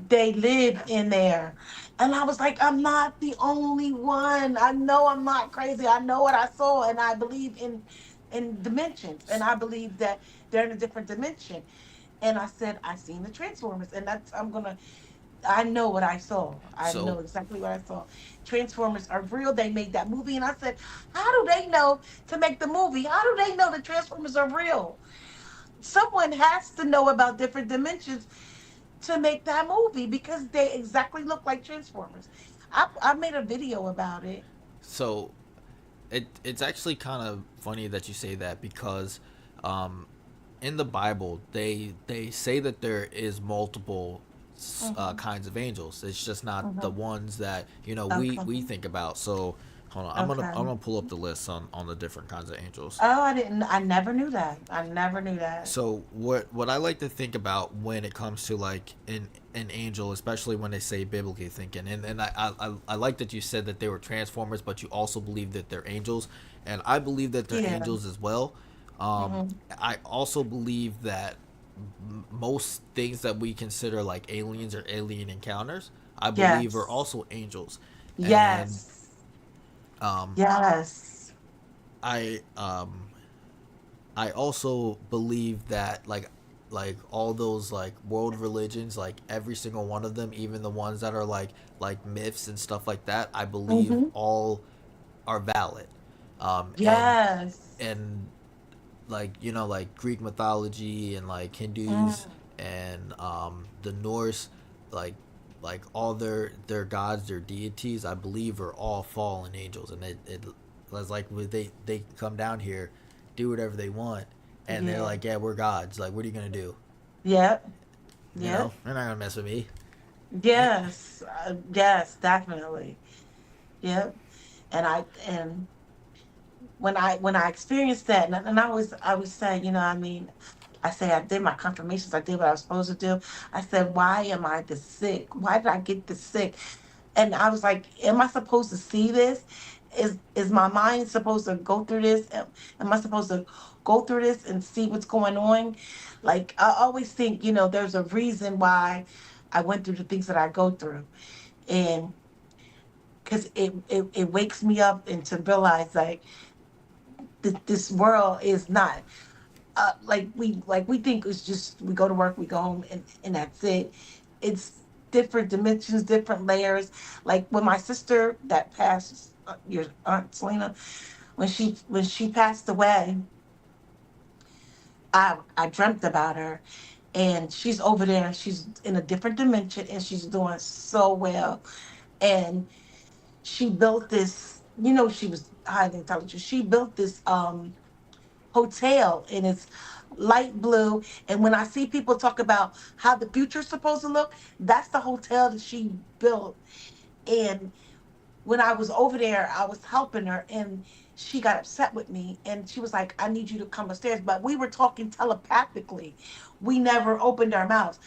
they live in there. And I was like, I'm not the only one. I know I'm not crazy. I know what I saw, and I believe in dimensions, and I believe that they're in a different dimension. And I said, I seen the Transformers, and that's I know what I saw. I So know exactly what I saw. Transformers are real. They made that movie, and I said, how do they know to make the movie? How do they know the Transformers are real? Someone has to know about different dimensions to make that movie, because they exactly look like Transformers. I made a video about it. so it's actually kind of funny that you say that because um, in the Bible they say that there is multiple Hmm. kinds of angels. It's just not the Hmm. ones that Okay. we think about. So hold on, I'm Okay. gonna pull up the list on the different kinds of angels. Oh, I didn't. I never knew that. I never knew that. So what I like to think about when it comes to like an angel, especially when they say biblically thinking, and I like that you said that they were transformers, but you also believe that they're angels, and I believe that they're Yeah. angels as well. Um, Hmm. I also believe that most things that we consider like aliens or alien encounters, I believe are Yes. also angels, and Yes. um, Yes. I I also believe that like all those like world religions, like every single one of them, even the ones that are like myths and stuff like that, I believe Hmm. all are valid. And Yes. and like like Greek mythology and like Hindus Mm. and the Norse, like all their gods, their deities, I believe are all fallen angels, and it was like they come down here, do whatever they want, and they're Yeah. like, yeah, we're gods. Like, what are you gonna do? Yep. You know, Yep. they're not gonna mess with me. Yes. Yes. Definitely. Yep. And when I experienced that, and I was saying, I mean, I say I did my confirmations, I did what I was supposed to do. I said, why am I this sick? Why did I get this sick? And I was like, am I supposed to see this? Is my mind supposed to go through this? Am I supposed to go through this and see what's going on? Like, I always think, there's a reason why I went through the things that I go through. And because it wakes me up and to realize, like, this world is not like we think it's just we go to work, we go home, and that's it. It's different dimensions, different layers. Like when my sister that passed, your aunt Selena, when she passed away, I dreamt about her, and she's over there. She's in a different dimension, and she's doing so well. And she built this. She was highly intelligent. She built this hotel, and it's light blue. And when I see people talk about how the future is supposed to look, that's the hotel that she built. And when I was over there, I was helping her, and she got upset with me and she was like, I need you to come upstairs. But we were talking telepathically. We never opened our mouths.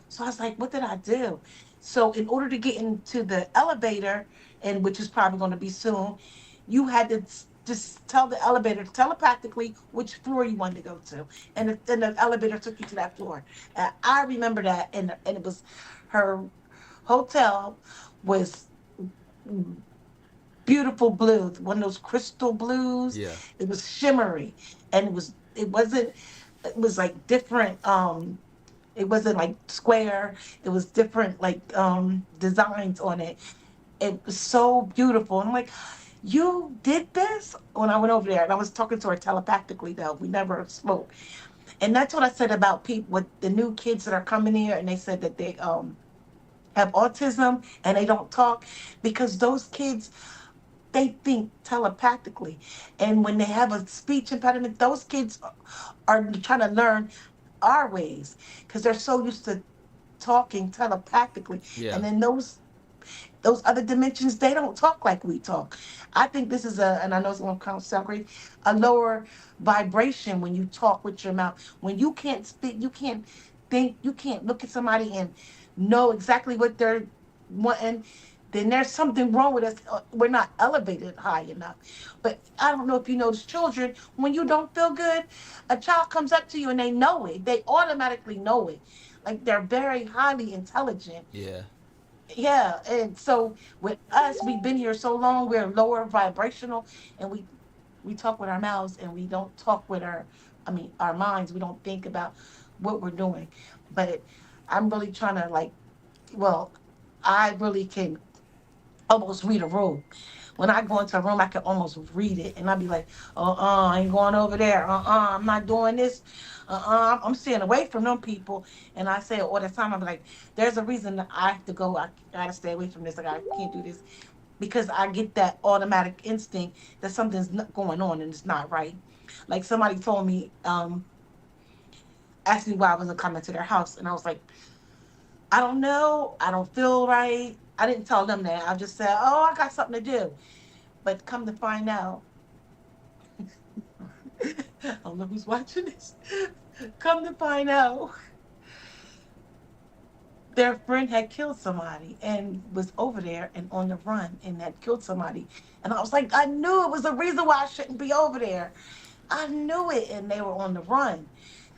So I was like, what did I do? So in order to get into the elevator, and which is probably going to be soon, you had to just tell the elevator telepathically which floor you wanted to go to, and then the elevator took you to that floor. And I remember that, and it was her hotel was beautiful blues, one of those crystal blues. Yeah. It was shimmery, and it wasn't it was like different. It wasn't like square. It was different like designs on it. It was so beautiful. And I'm like, you did this when I went over there, and I was talking to her telepathically though. We never spoke, and that's what I said about people with the new kids that are coming here, and they said that they have autism and they don't talk because those kids they think telepathically. And when they have a speech impediment, those kids are trying to learn our ways because they're so used to talking telepathically. Yeah. And then those other dimensions, they don't talk like we talk. I think this is and I know it's going to sound crazy, a lower vibration when you talk with your mouth. When you can't speak, you can't think, you can't look at somebody and know exactly what they're wanting, then there's something wrong with us. We're not elevated high enough. But I don't know if you notice children, when you don't feel good, a child comes up to you and they know it. They automatically know it. Like they're very highly intelligent. Yeah. Yeah, and so with us, we've been here so long, we're lower vibrational, and we talk with our mouths, and we don't talk with our minds. We don't think about what we're doing. But I'm really trying to like, well, I really can almost read a room. When I go into a room, I can almost read it, and I'll be like, I ain't going over there. I'm not doing this. I'm staying away from them people. And I say it all the time. I'm like, there's a reason that I have to go. I gotta stay away from this. I can't do this because I get that automatic instinct that something's not going on and it's not right. Like somebody told me, asked me why I wasn't coming to their house, and I was like, I don't know. I don't feel right. I didn't tell them that. I just said, oh, I got something to do. But come to find out, I don't know who's watching this. Come to find out, their friend had killed somebody and was over there and on the run and had killed somebody. And I was like, I knew it was a reason why I shouldn't be over there. I knew it. And they were on the run.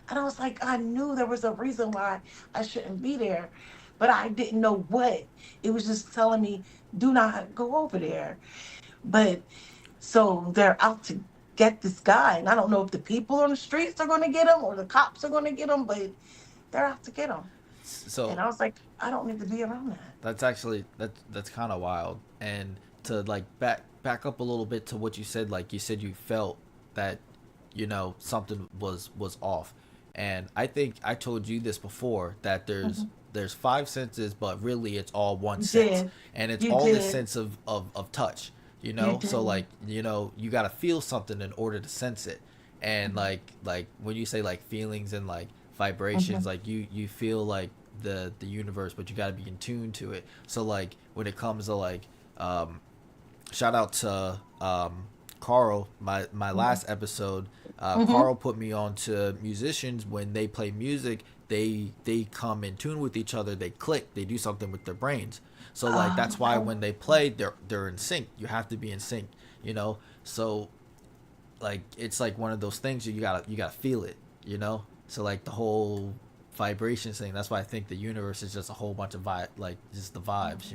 And I was like, I knew there was a reason why I shouldn't be there. But I didn't know what. It was just telling me, do not go over there. But so they're out to get this guy. And I don't know if the people on the streets are going to get him or the cops are going to get him, but they're out to get him. And So I was like, I don't need to be around that. that's actually that's kind of wild. And to like back up a little bit to what you said, like you said you felt that something was off. And I think I told you this before that Hmm. there's five senses, but really it's all one You sense, did. and it's You all the did. sense of touch. You So did. like you got to feel something in order to sense it. And like when you say like feelings and like vibrations, Hmm. like you feel like the universe, but you got to be in tune to it. So like when it comes to like shout out to Carl, my Hmm. last episode. Hmm. Carl put me on to musicians. When they play music, they come in tune with each other. They click. They do something with their brains. So like that's why Okay. when they play, they're in sync. You have to be in sync. So like it's like one of those things you gotta feel it. So like the whole vibration thing. That's why I think the universe is just a whole bunch of like just the vibes.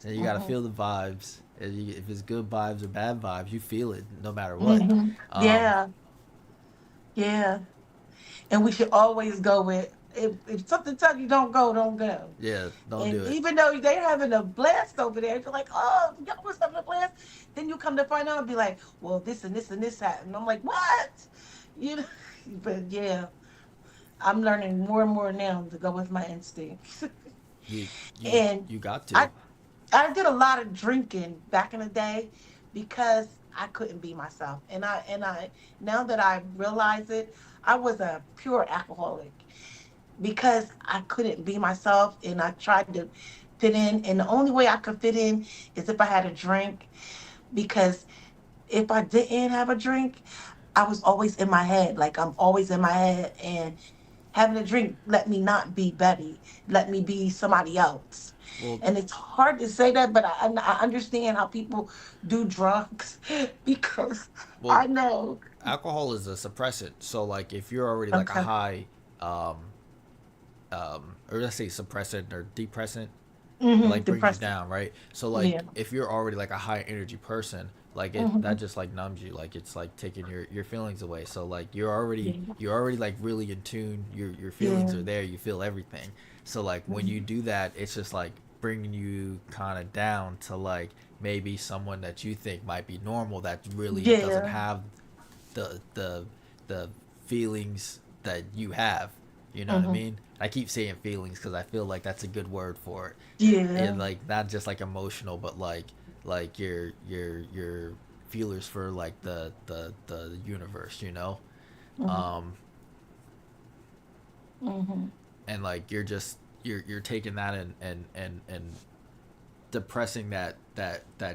And you gotta Hmm. feel the vibes. If it's good vibes or bad vibes, you feel it no matter what. Hmm. Um, Yeah. Yeah. And we should always go with, if something tells you don't go, don't go. yeah, don't do And it. even though they're having a blast over there, you're like, oh, y'all was having a blast. Then you come to find out and be like, well, this and this and this happened. I'm like, what? You know, but yeah, I'm learning more and more now to go with my instincts. You you And you got to. I I did a lot of drinking back in the day because I couldn't be myself. And I now that I realize it, I was a pure alcoholic because I couldn't be myself and I tried to fit in. And the only way I could fit in is if I had a drink because if I didn't have a drink, I was always in my head. Like I'm always in my head, and having a drink let me not be Betty, let me be somebody else. Well, And it's hard to say that, but I understand how people do drugs because well, I know. alcohol is a suppressant. So like if you're already like a Okay. high, or let's say suppressant or depressant, it Mm-hmm. like brings you Depressing. down, right? So like Yeah. if you're already like a high energy person, like it Mm-hmm. that just like numbs you, like it's like taking your feelings away. So like Yeah. you're already like really in tune. Your feelings Yeah. are there. You feel everything. So like when you Mhm. do that, it's just like bringing you kind of down to like maybe someone that you think might be normal that really doesn't Yeah. have the the feelings that you have. You know what I Mm-hmm. mean? I keep saying feelings because I feel like that's a good word for it. Yeah. And like not just like emotional, but like your feelers for like the universe, you know. Mm-hmm. Um, Mm-hmm. and like you're taking that and depressing that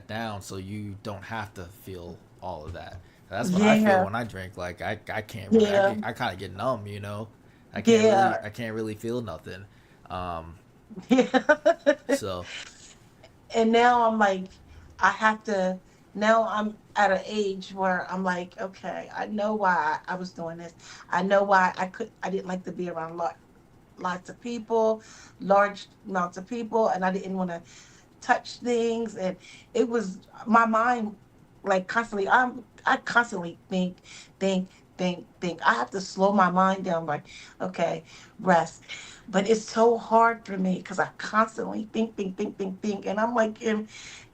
down so you don't have to feel all of that. That's what I feel Yeah. when I drink. Like I can't really Yeah. I kind of get numb, you know. Yeah. I can't really feel nothing. Um, Yeah. so And now I'm like, I have to. Now I'm at an age where I'm like, okay, I know why I was doing this. I know why I didn't like to be around lots of people, large amounts of people, and I didn't want to touch things. And it was my mind, like constantly. I constantly think, think. I have to slow my mind down. Like, okay, rest. But it's so hard for me because I constantly think, and I'm like,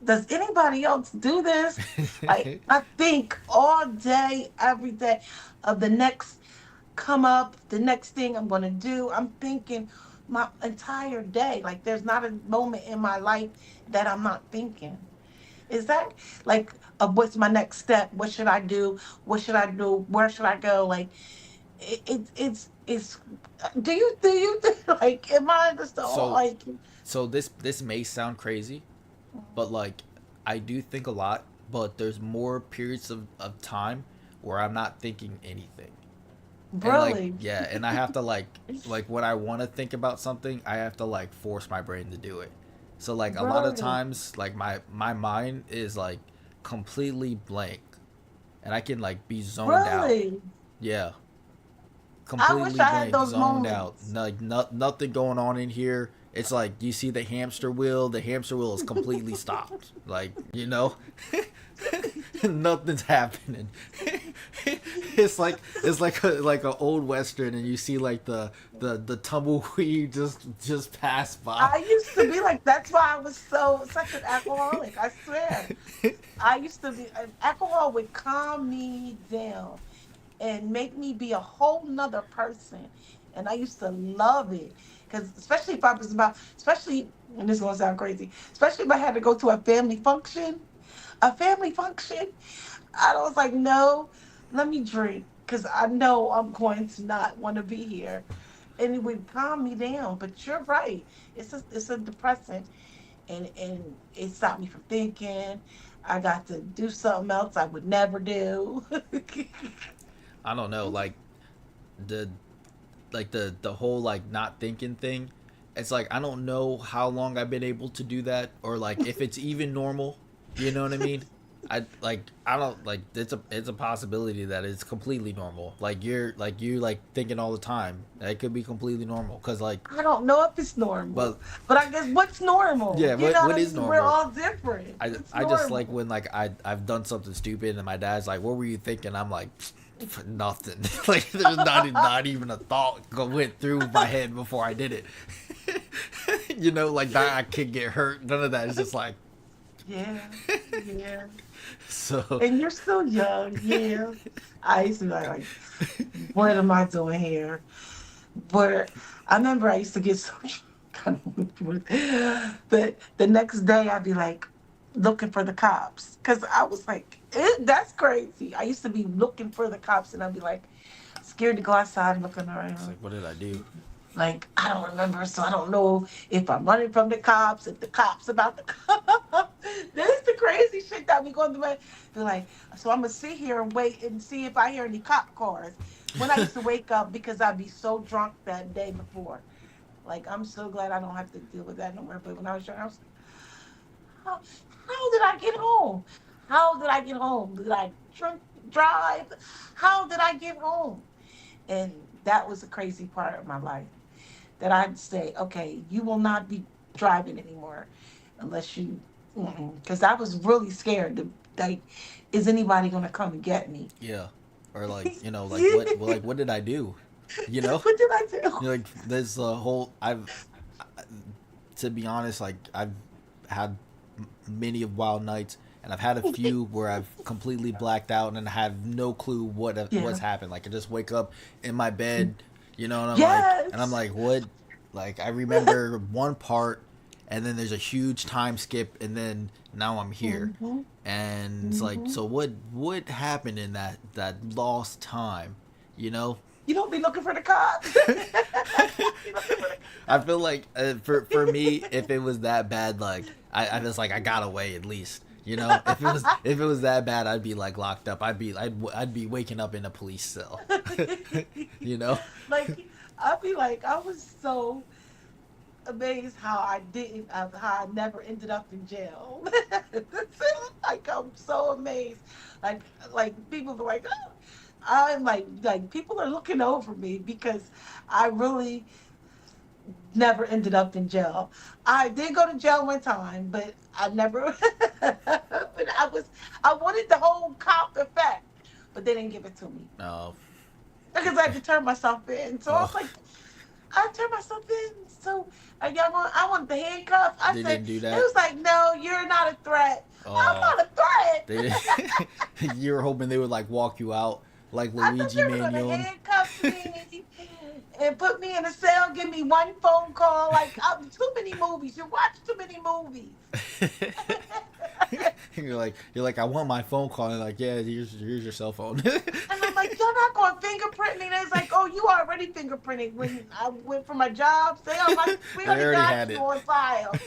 does anybody else do this? Like, I think all day, every day of the next come up, the next thing I'm going to do. I'm thinking my entire day. Like there's not a moment in my life that I'm not thinking. Is that like what's my next step? What should I do? What should I do? Where should I go? Like it's do you like am I just all so like so this may sound crazy, but like I do think a lot, but there's more periods of time where I'm not thinking anything. And like really? yeah, and I have to like when I want to think about something, I have to like force my brain to do it. So like a lot of Really? times like my mind is like completely blank and I can like be zoned out. Really? Yeah, I wish completely I had blank, those zoned out. moments. Like nothing going on in here. It's like you see the hamster wheel. The hamster wheel is completely stopped. Like you know, nothing's happening. It's like an old western, and you see like the tumbleweed just pass by. I used to be like that's why I was such an alcoholic. I swear. I used to be alcohol would calm me down and make me be a whole nother person. And I used to love it. Because especially if I was about especially and this is gonna sound crazy, especially if I had to go to a family function, I was like, no, let me drink. Cause I know I'm going to not want to be here. And it would calm me down. But you're right. It's a depressant and it stopped me from thinking. I got to do something else I would never do. I don't know, the the whole like not thinking thing. It's like I don't know how long I've been able to do that, or like if it's even normal. You know what I mean? I don't like it's a possibility that it's completely normal. Like you like thinking all the time. That could be completely normal because like I don't know if it's normal, but but I guess what's normal? yeah, You know what what I is mean? We're normal? all different. What's I just like normal? when like I've done something stupid and my dad's like, "What were you thinking?" I'm like, "Nothing." Like there's not even a thought went through my head before I did it. You know, like that I could get hurt. None of that. It's just like Yeah, yeah. so. And you're still young. Yeah. I used to be like, what am I doing here? But I remember I used to get so kind of but the next day I'd be like looking for the cops because I was like, that's crazy. I used to be looking for the cops and I'd be like scared to go outside looking It's around. like, what did I do? Like I don't remember, so I don't know if I'm running from the cops, if the cops about the cops. This is the crazy shit that we going to be like. So I'm gonna sit here and wait and see if I hear any cop cars. When I used to wake up because I'd be so drunk that day before. Like I'm so glad I don't have to deal with that no more. But when I was young, I was like, how did I get home? How did I get home? Did I drink drive? How did I get home? And that was the crazy part of my life. That I'd say, okay, you will not be driving anymore unless you, because I was really scared. Like, is anybody gonna come and get me? Yeah. Or like, What like what did I do? You know? did I do? Like there's a whole I've to be honest, like I've had many of wild nights, and I've had a few where I've completely blacked out and I have no clue what's Yeah. happened. Like I just wake up in my bed, and I'm Yes. like, what? Like I remember one part, and then there's a huge time skip, and then now I'm here, hmm and it's like, hmm so what happened in that lost time, you know? You don't be looking for the cops. You looking for the I feel cops. like for me, if it was that bad, like I was like I got away at least. You know, if it was that bad, I'd be like locked up. I'd be waking up in a police cell. You know? Like I'd be like, I was so amazed how I never ended up in jail. Like I'm so amazed. Like people are like, oh, I'm like people are looking over me because I really never ended up in jail. I did go to jail one time, but I never. But I wanted the whole cop effect, but they didn't give it to me Oh, because I had to turn myself in. So I was oh, like, I turned myself in. So I want the handcuffs. I they said, didn't do it that. was like, no, you're not a threat. Oh, I'm not a they threat. you were hoping they would like walk you out like I thought Luigi they were going to Mannion. handcuff me and put me in a cell, give me one phone call. Like, too many movies. You watch too many movies. You're like I want my phone call. And like, yeah, here's your cell phone. And I'm like, you're not going to fingerprint me. And it's like, oh, you already fingerprinted when I went for my job. They are like, we They already already got had you it. on file.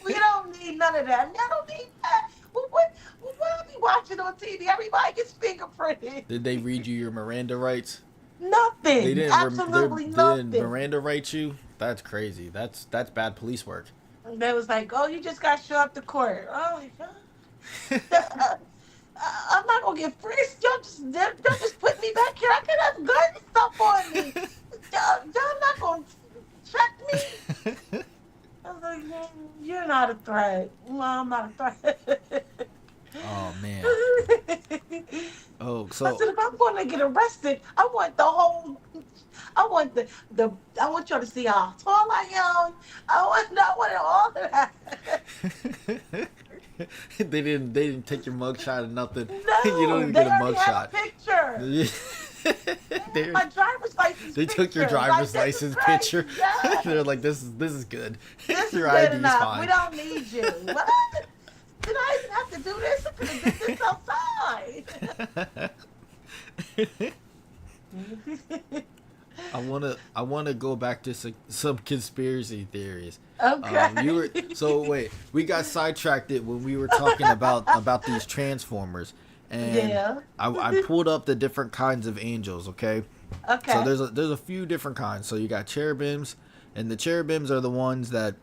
We don't need none of that. I don't need that. What I be watching on TV? Everybody gets fingerprinted. Did they read you your Miranda rights? They Nothing. didn't. Absolutely They didn't nothing. Miranda write you. That's crazy. That's bad police work. And they was like, oh, you just got to show up to court. Oh, my God. I'm not gonna get frisked. Y'all just put me back here. I could have gun stuff on me. Y'all not gonna check me. I was like, you're not a threat. No, I'm not a threat. Oh man. I Oh, said, so if I'm going to get arrested, I want the whole. I want the. I want y'all to see how tall I am. I want all of that. they didn't take your mugshot or nothing. You don't No, even they get a already have a mugshot. picture. They have they my driver's license they took your picture. Like, driver's this is license great. picture. They're Yes. like, this is good. This is Your good ID's enough. We fine. don't need you. What? Did I even have to do this? I could have did this outside. I wanna go back to some conspiracy theories. You were Okay. so wait. We got sidetracked it when we were talking about these transformers, and Yeah. I pulled up the different kinds of angels. Okay, so Okay. there's a few different kinds. So you got cherubims, and the cherubims are the ones that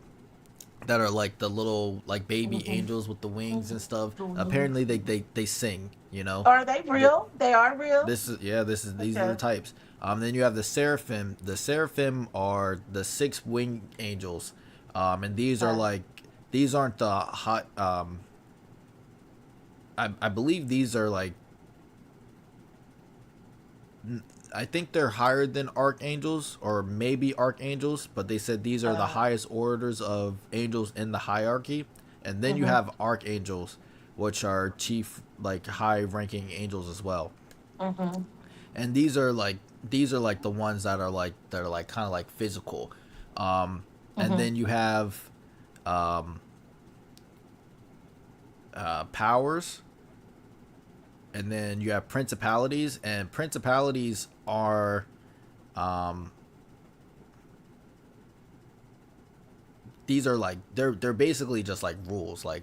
are like the little like baby Mhm. angels with the wings and stuff. Mhm. Apparently they sing. You know, Are they The- real? They are real. this is yeah. This is these are the Okay. types. Then you have the seraphim. The seraphim are the six winged angels, and these are Okay. like these aren't the hot. I believe these are like I think they're higher than archangels or maybe archangels, but they said these are the Uh. highest orders of angels in the hierarchy. And then you Mhm. have archangels, which are chief like high ranking angels as well. Mhm. And these are like the ones that are like kind of like physical. And Mhm. then you have um, powers, and then you have principalities, and principalities are um, these are like they're basically just like rules. Like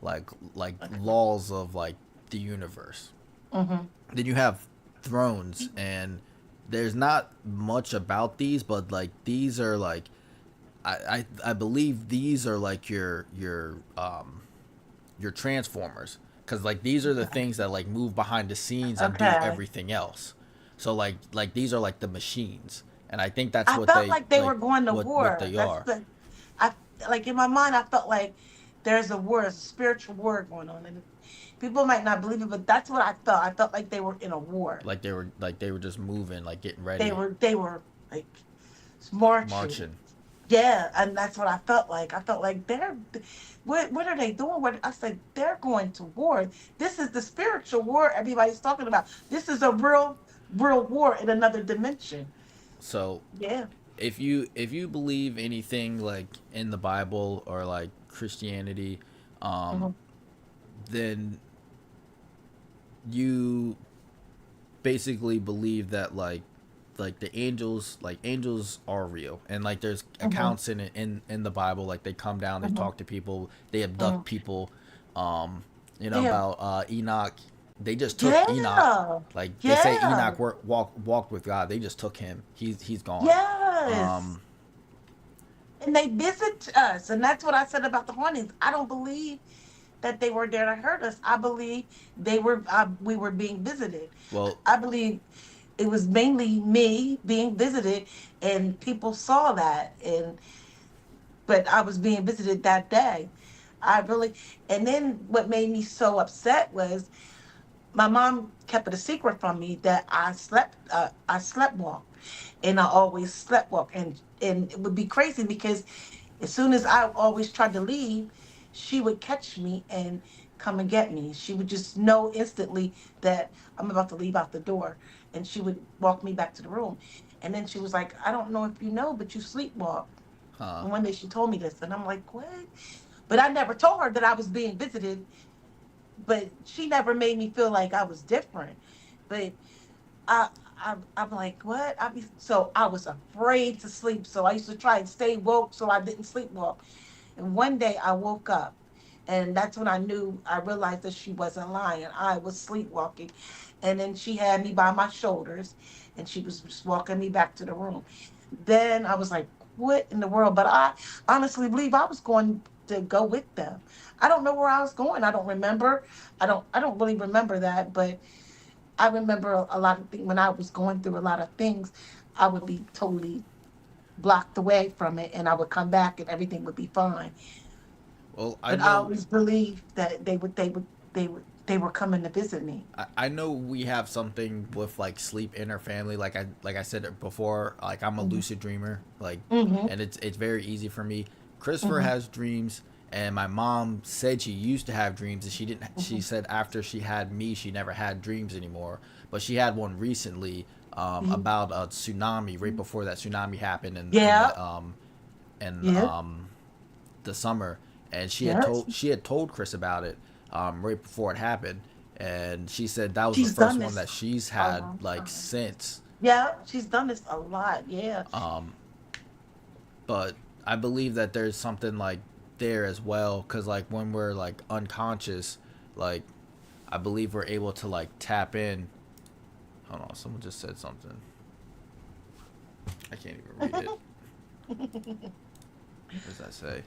like like Okay. laws of like the universe. Mm-hmm. Then you have thrones, and there's not much about these, but like these are like I believe these are like your transformers, because like these are the Okay. things that like move behind the scenes and do Okay. everything else. So like these are like the machines, and I think that's I what felt they like they like were going to what war. they That's are. the I like in my mind. I felt like there's a war, a spiritual war going on, and people might not believe it, but that's what I felt. I felt like they were in a war. Like they were just moving, like getting They ready, were they were like marching. marching. Yeah, and that's what I felt like. I felt like what are they doing? What I said, they're going to war. This is the spiritual war everybody's talking about. This is a real war in another dimension. So Yeah. if you believe anything like in the Bible or like Christianity, Hmm. then you basically believe that like the angels, like angels are real, and like there's Hmm. accounts in the Bible, like they come down, they Hmm. talk to people, they Hmm. abduct people. um Yeah. about Enoch. They just took Enoch. Yeah. Like they say Yeah. Enoch walked with God. They just took him. He's gone. Yes. um And they visit us. And that's what I said about the hauntings. I don't believe that they were there to hurt us. I believe we were being visited. well I believe it was mainly me being visited, and people saw that. And but I was being visited that day. I really, and then what made me so upset was my mom kept it a secret from me that I slept walk, and I always slept walk, and it would be crazy because as soon as I always tried to leave, she would catch me and come and get me. She would just know instantly that I'm about to leave out the door, and she would walk me back to the room. And then she was like, I don't know if you know, but you sleepwalk. huh And one day she told me this, and I'm like, what? But I never told her that I was being visited, but she never made me feel like I was different. But I'm like, what? So I was afraid to sleep. So I used to try and stay woke so I didn't sleepwalk. And one day I woke up, and that's when I realized that she wasn't lying. I was sleepwalking. And then she had me by my shoulders, and she was just walking me back to the room. Then I was like, what in the world? But I honestly believe I was going to go with them. I don't know where I was going. I don't remember. I don't really remember that, but I remember a lot of things when I was going through a lot of things. I would be totally blocked away from it, and I would come back and everything would be fine. well I But I know always believed that they were coming to visit me. I know we have something with like sleep in our family. Like I said before, like I'm a Hmm. lucid dreamer. Like, Hmm. and it's very easy for me. Christopher Hmm. has dreams, and my mom said she used to have dreams, and she didn't. She Hmm. said after she had me, she never had dreams anymore. But she had one recently, Hmm. about a tsunami right before that tsunami happened, Yeah. in Yeah. the summer, and Yes. she had told Chris about it, right before it happened, and she said that was the She's first done one this that she's a had long like time. since. Yeah, she's done this a lot. Yeah. Um, but I believe that there's something like there as well, because like when we're like unconscious, like I believe we're able to like tap in. Hold on, someone just said something. I can't even read it. What does that say?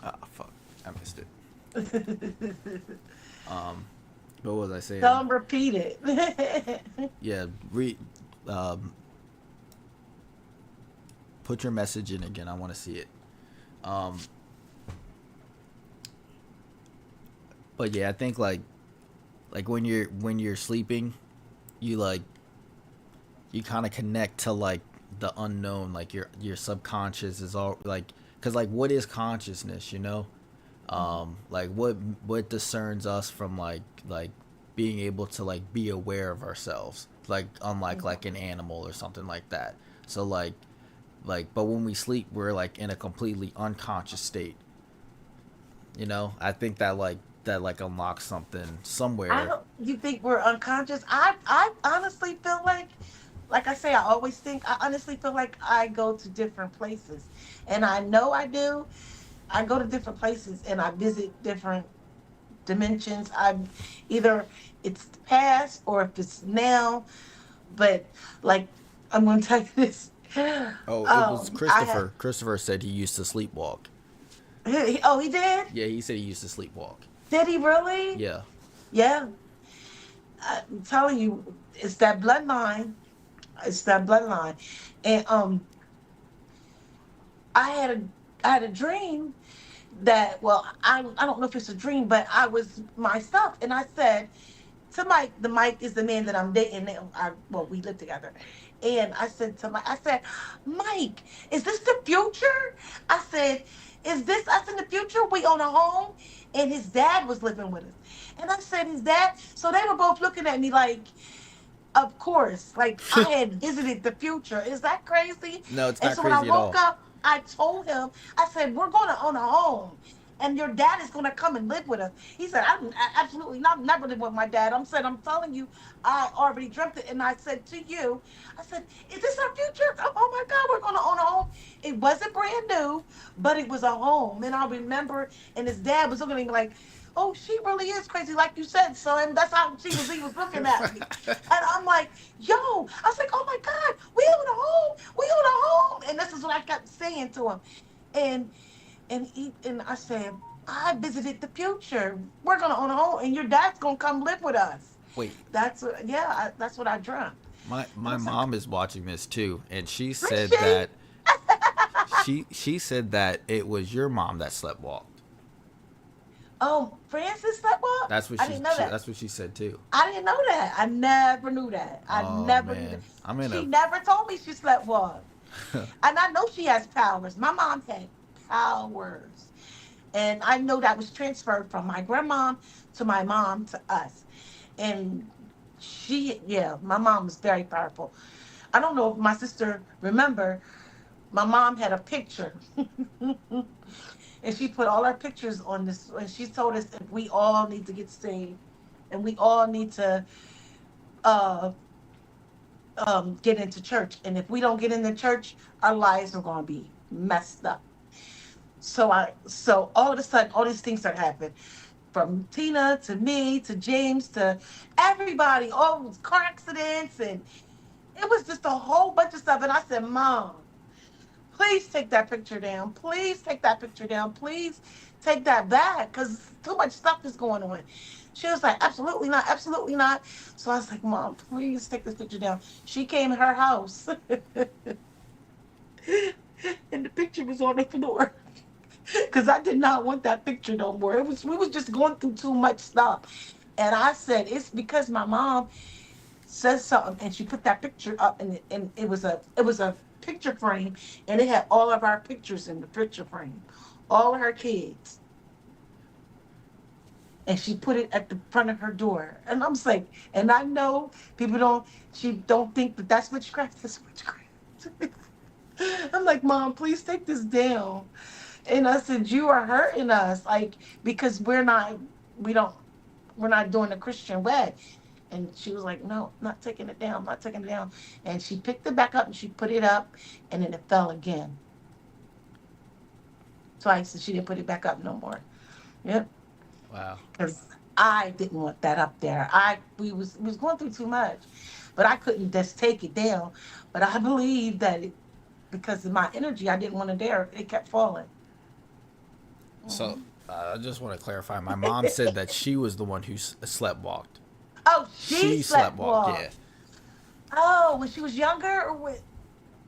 Ah, fuck, I missed it. Um, what was I saying? Don't repeat it. Yeah, um, put your message in again. I want to see it. Um, but yeah, I think like when you're sleeping, you like you kind of connect to like the unknown. Like your subconscious is all like, because like what is consciousness? You know, like what discerns us from like being able to like be aware of ourselves, like unlike like an animal or something like that. So like but when we sleep, we're like in a completely unconscious state. You know, I think that like that like unlocks something I somewhere. don't. You think we're unconscious? I honestly feel like I say, I always think. I honestly feel like I go to different places, and I know I do. I go to different places and I visit different dimensions. I'm either it's the past or if it's now. But like I'm gonna tell you this. Oh, it was I had. Christopher. Christopher said he used to sleepwalk. Oh, he did. Yeah, he said he used to sleepwalk. Did he really? Yeah. Yeah. I'm telling you, it's that bloodline. It's that bloodline. And I had a I had a dream that, well, I don't know if it's a dream, but I was myself and I said to Mike, the Mike is the man that I'm dating now. Well, we live together. And I said to Mike, I said, Mike, is this the future? I said, is this us in the future? We own a home. And his dad was living with us. And I said, his dad. So they were both looking at me like, of course, like I had visited the future. Is that crazy? No, it's And not so when I crazy at woke all. up, I told him, I said, we're going to own a home. And your dad is going to come and live with us. He said, absolutely not. I'm never live with my dad. I'm said, I'm telling you, I already dreamt it. And I said to you, I said, is this our future? Oh my God, we're going to own a home. It wasn't brand new, but it was a home. And I remember, and his dad was looking at me like, oh, she really is crazy, like you said, son. That's how he was looking at me. And I'm like, yo, I was like, oh my God, we own a home. We own a home. And this is what I kept saying to him. And and I said, I visited the future. We're gonna own a home and your dad's gonna come live with us. Wait, That's what I dreamt. And I my was like, mom is watching this too, and she is said she? that she said that it was your mom that sleptwalked. Oh, Francis slept well? That's what I didn't know that. that's what she said too. I didn't know that. I never knew that. I Oh never knew that. man, I'm in She a. never told me she slept well. And I know she has powers. My mom had powers. And I know that was transferred from my grandmom to my mom to us. And yeah, my mom was very powerful. I don't know if my sister remember, my mom had a picture. And she put all our pictures on this. And she told us if we all need to get saved and we all need to uh, get into church. And if we don't get into church, our lives are going to be messed up. So all of a sudden, all these things start happening from Tina to me to James to everybody, all those car accidents, and it was just a whole bunch of stuff. And I said, Mom, please take that picture down. Please take that picture down. Please take that back because too much stuff is going on. She was like, absolutely not, absolutely not. So I was like, Mom, please take this picture down. She came in her house and the picture was on the floor. Because I did not want that picture no more. We was just going through too much stuff. And I said, it's because my mom says something and she put that picture up and it was a picture frame and it had all of our pictures in the picture frame. All of her kids. And she put it at the front of her door. And I'm just like, and I know people she don't think that that's witchcraft. That's witchcraft. I'm like, Mom, please take this down. And I said, you are hurting us, like, because we don't, we're not doing the Christian way. And she was like, no, I'm not taking it down, I'm not taking it down. And she picked it back up and she put it up and then it fell again. Twice and she didn't put it back up no more. Yep. Wow. Because I didn't want that up there. We was going through too much. But I couldn't just take it down. But I believe that because of my energy, I didn't want to dare. It kept falling. So Mhm. I just want to clarify. My mom said that she was the one who sleptwalked. Oh, she She slept sleptwalked. walk. Yeah. Oh, when she was younger or with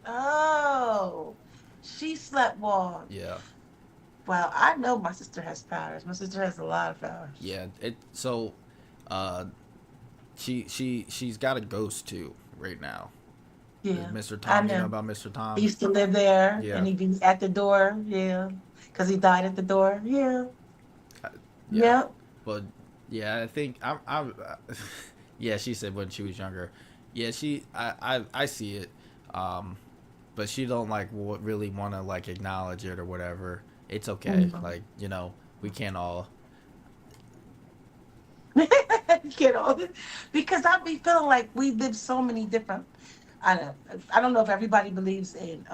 oh, she slept walk. Yeah. Well, I know my sister has powers. My sister has a lot of powers. Yeah. It. So, uh, she's got a ghost too right now. Is Yeah, Mr. I Tom? You know know. about Mr. He Tom? used to live there, Yeah. and he'd be at the door. Yeah, because he died at the door. Yeah, Uh, yeah. yeah. But yeah, I think yeah, she said when she was younger. Yeah, I see it. Um, but she don't like really want to like acknowledge it or whatever. It's okay. Mhm. Like we can't all You know, because I be feeling like we live so many different. I don't, I don't know if everybody believes in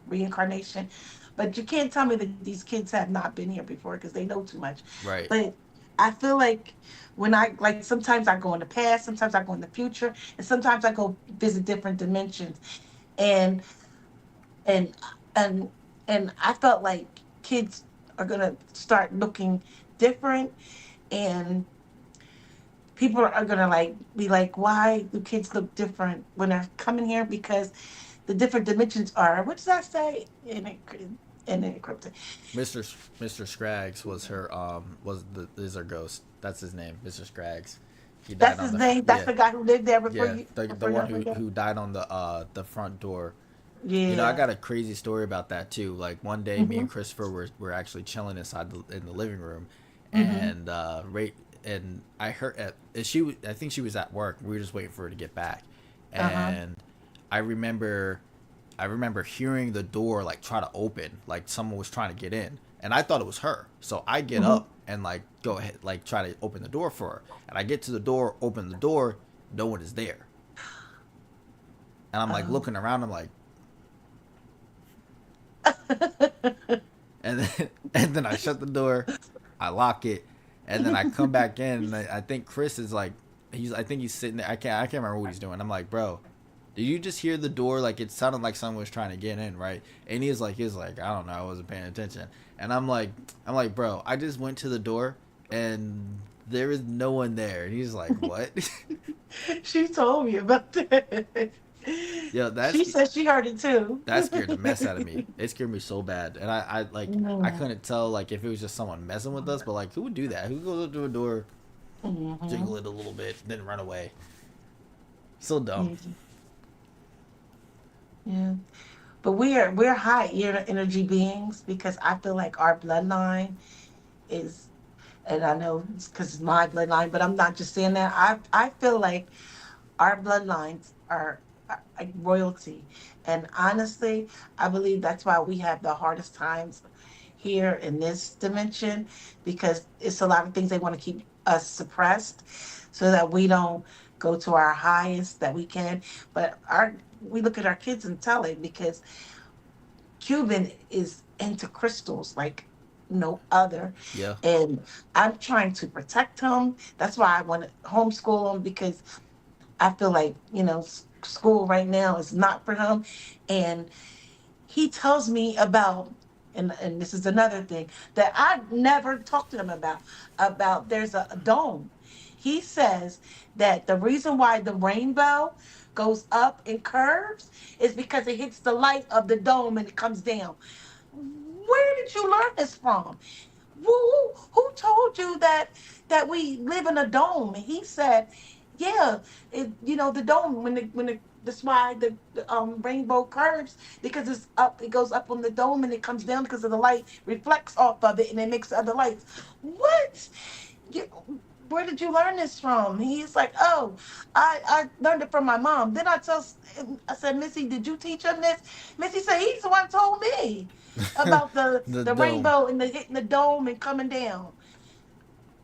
reincarnation, but you can't tell me that these kids have not been here before because they know too much. Right. But I feel like when I like sometimes I go in the past, sometimes I go in the future, and sometimes I go visit different dimensions, and and and and I felt like kids are gonna start looking different, and people are gonna like be like, why do kids look different when they're coming here? Because the different dimensions are. What does that say? In encrypted. Mr. Scraggs was her was the is her ghost. That's his name, Mr. Scraggs. He died That's on his the name. That's yeah the guy who lived there before yeah you the before one y'all got. who died on the front door. You know, I Yeah. got a crazy story about that too. Like one day, me and Mhm. Christopher were actually chilling inside in the living room, Mhm. and and I heard I think she was at work. We were just waiting for her to get back, Uh huh. and I remember I remember hearing the door like try to open, like someone was trying to get in, and I thought it was her. So I get Mhm. up and like go ahead, like try to open the door for her, and I get to the door, open the door, no one is there, and I'm like Oh. looking around, I'm like, and then and then I shut the door, I lock it, and then I come back in. And I think Chris is like, I think he's sitting there. I can't remember what he's doing. I'm like, bro, did you just hear the door? Like it sounded like someone was trying to get in, right? And he was like, I don't know, I wasn't paying attention. And I'm like, bro, I just went to the door and there is no one there. And he's like, what? She told me about that. Yo, She said she heard it too. that scared the mess out of me. It scared me so bad, and I like I Mm. couldn't tell like if it was just someone messing with us, but like who would do that? Who goes up to a door, Mhm. jiggle it a little bit, then run away? So dumb. Yeah. Yeah. But we're high energy beings because I feel like our bloodline is, and I know it's because it's my bloodline, but I'm not just saying that. I feel like our bloodlines are like royalty, and honestly, I believe that's why we have the hardest times here in this dimension because it's a lot of things they want to keep us suppressed so that we don't go to our highest that we can. But our we look at our kids and tell it because Cuban is into crystals like no other. Yeah, And I'm trying to protect him. That's why I want to homeschool him because I feel like, school right now is not for him. And he tells me about, and this is another thing that I never talked to him about there's a dome. He says that the reason why the rainbow goes up and curves is because it hits the light of the dome and it comes down. Where did you learn this from? Who told you that we live in a dome? And he said, yeah, the dome that's why the rainbow curves because it's up. It goes up on the dome and it comes down because of the light reflects off of it and it makes other lights. What? You, where did you learn this from? He's like, oh, I learned it from my mom. Then I said, Missy, did you teach him this? Missy said, he's the one told me about the the the dome. rainbow and the hitting the dome and coming down.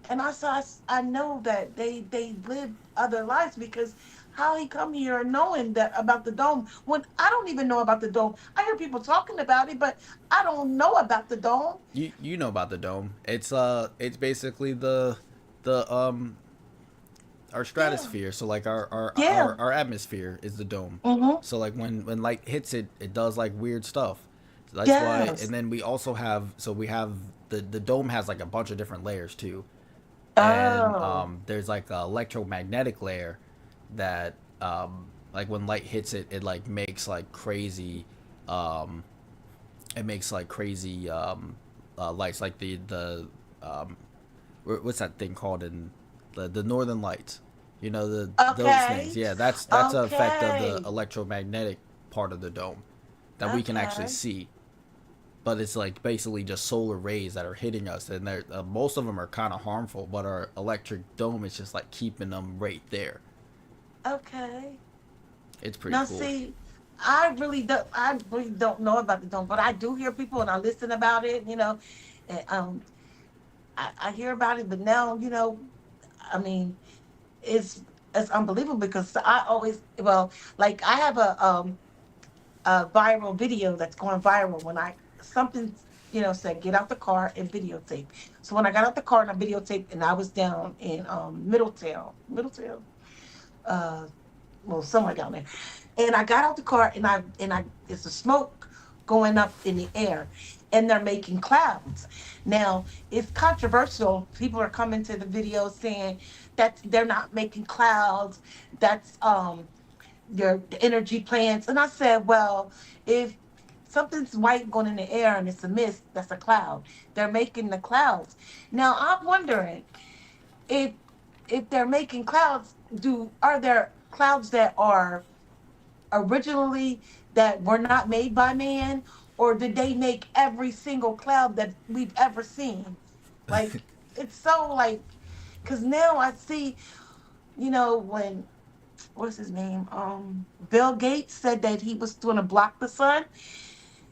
And I said, I know that they live other lives because how he come here knowing that about the dome when I don't even know about the dome. I hear people talking about it, but I don't know about the dome. You know about the dome? It's basically the our Yeah, stratosphere. So like yeah. our atmosphere is the dome. Mm-hmm. So like when light hits it, it does like weird stuff. So that's why. Yes. And then we also have we have the dome has like a bunch of different layers too. And Oh. there's like a electromagnetic layer that like when light hits it, it like makes like crazy um, it makes like crazy lights like um, what's that thing called in the northern lights, you know, those things. Okay. Yeah, that's an effect of the Okay. electromagnetic part of the dome that we can actually Okay. see, but it's like basically just solar rays that are hitting us, and they're most of them are kind of harmful, but our electric dome is just like keeping them right there. Okay. It's pretty Now cool. see, I really don't know about the dome, but I do hear people and I listen about it, and I hear about it, but now, I mean, it's unbelievable because I always, well, like I have a viral video that's going viral when I something said get out the car and videotape. So when I got out the car and I videotaped, and I was down in Middletown, uh, well, somewhere down there. And I got out the car, and I it's a smoke going up in the air, and they're making clouds. Now it's controversial. People are coming to the video saying that they're not making clouds. That's your energy plants. And I said, well, if something's white going in the air and it's a mist, that's a cloud. They're making the clouds. Now I'm wondering if they're making clouds, do are there clouds that are originally that were not made by man, or did they make every single cloud that we've ever seen? Like it's so like, because now I see, when what's his name? Bill Gates said that he was going to block the sun.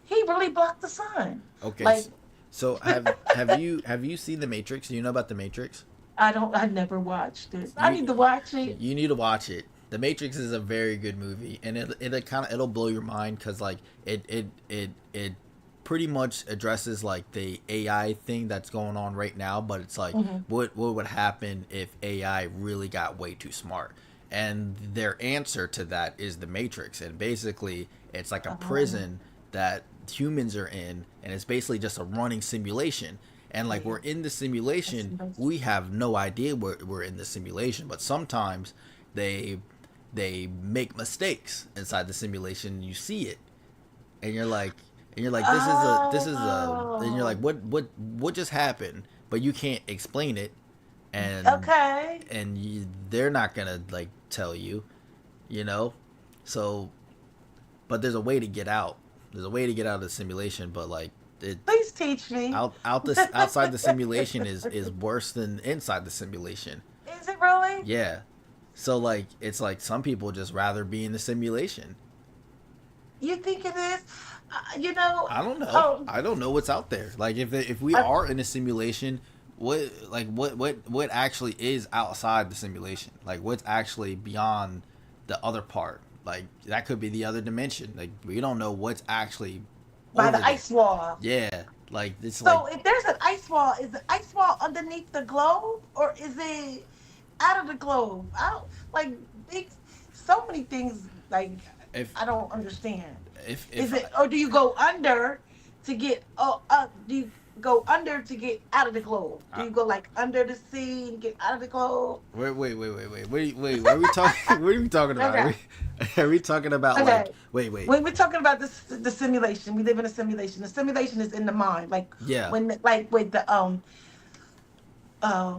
He really blocked the sun. Okay, Like so have you seen the Matrix? Do you know about the Matrix? I never watched it. I You need to watch it. you need to watch it. The Matrix is a very good movie, and it'll blow your mind because like it pretty much addresses like the AI thing that's going on right now, but it's like Hmm. what would happen if AI really got way too smart? And their answer to that is the Matrix, and basically it's like a Oh, prison that humans are in, and it's basically just a running simulation. And like yeah. we're in the That's simulation, nice. we have no idea we're in the simulation, but sometimes they they make mistakes inside the simulation. You see it, and you're like this is a and you're like Oh, what just happened, but you can't explain it, and okay. they're not gonna like tell you, you know. So, but there's a way to get out. There's a way to get out of the simulation, but like it Please teach me. out this outside the simulation is worse than inside the simulation. Is it really? Yeah. So like it's like some people just rather be in the simulation. You think it is? You know, I don't know. oh, I don't know what's out there. Like if we I, are in a simulation, what actually is outside the simulation? Like what's actually beyond the other part? Like that could be the other dimension. Like we don't know what's actually by over the there. ice wall. Yeah. Like it's like So if there's an ice wall, is the ice wall underneath the globe, or is it out of the globe? I don't like big, so many things. Like if I don't understand. Is if it, or do you go under to get? Oh, do you go under to get out of the globe? Do I, you go like under the sea and get out of the globe? wait. What are we talking? What are we talking about? Okay, Are we talking about like? okay. Wait. When we're talking about this, the simulation, we live in a simulation. The simulation is in the mind. Like Yeah. when, like with the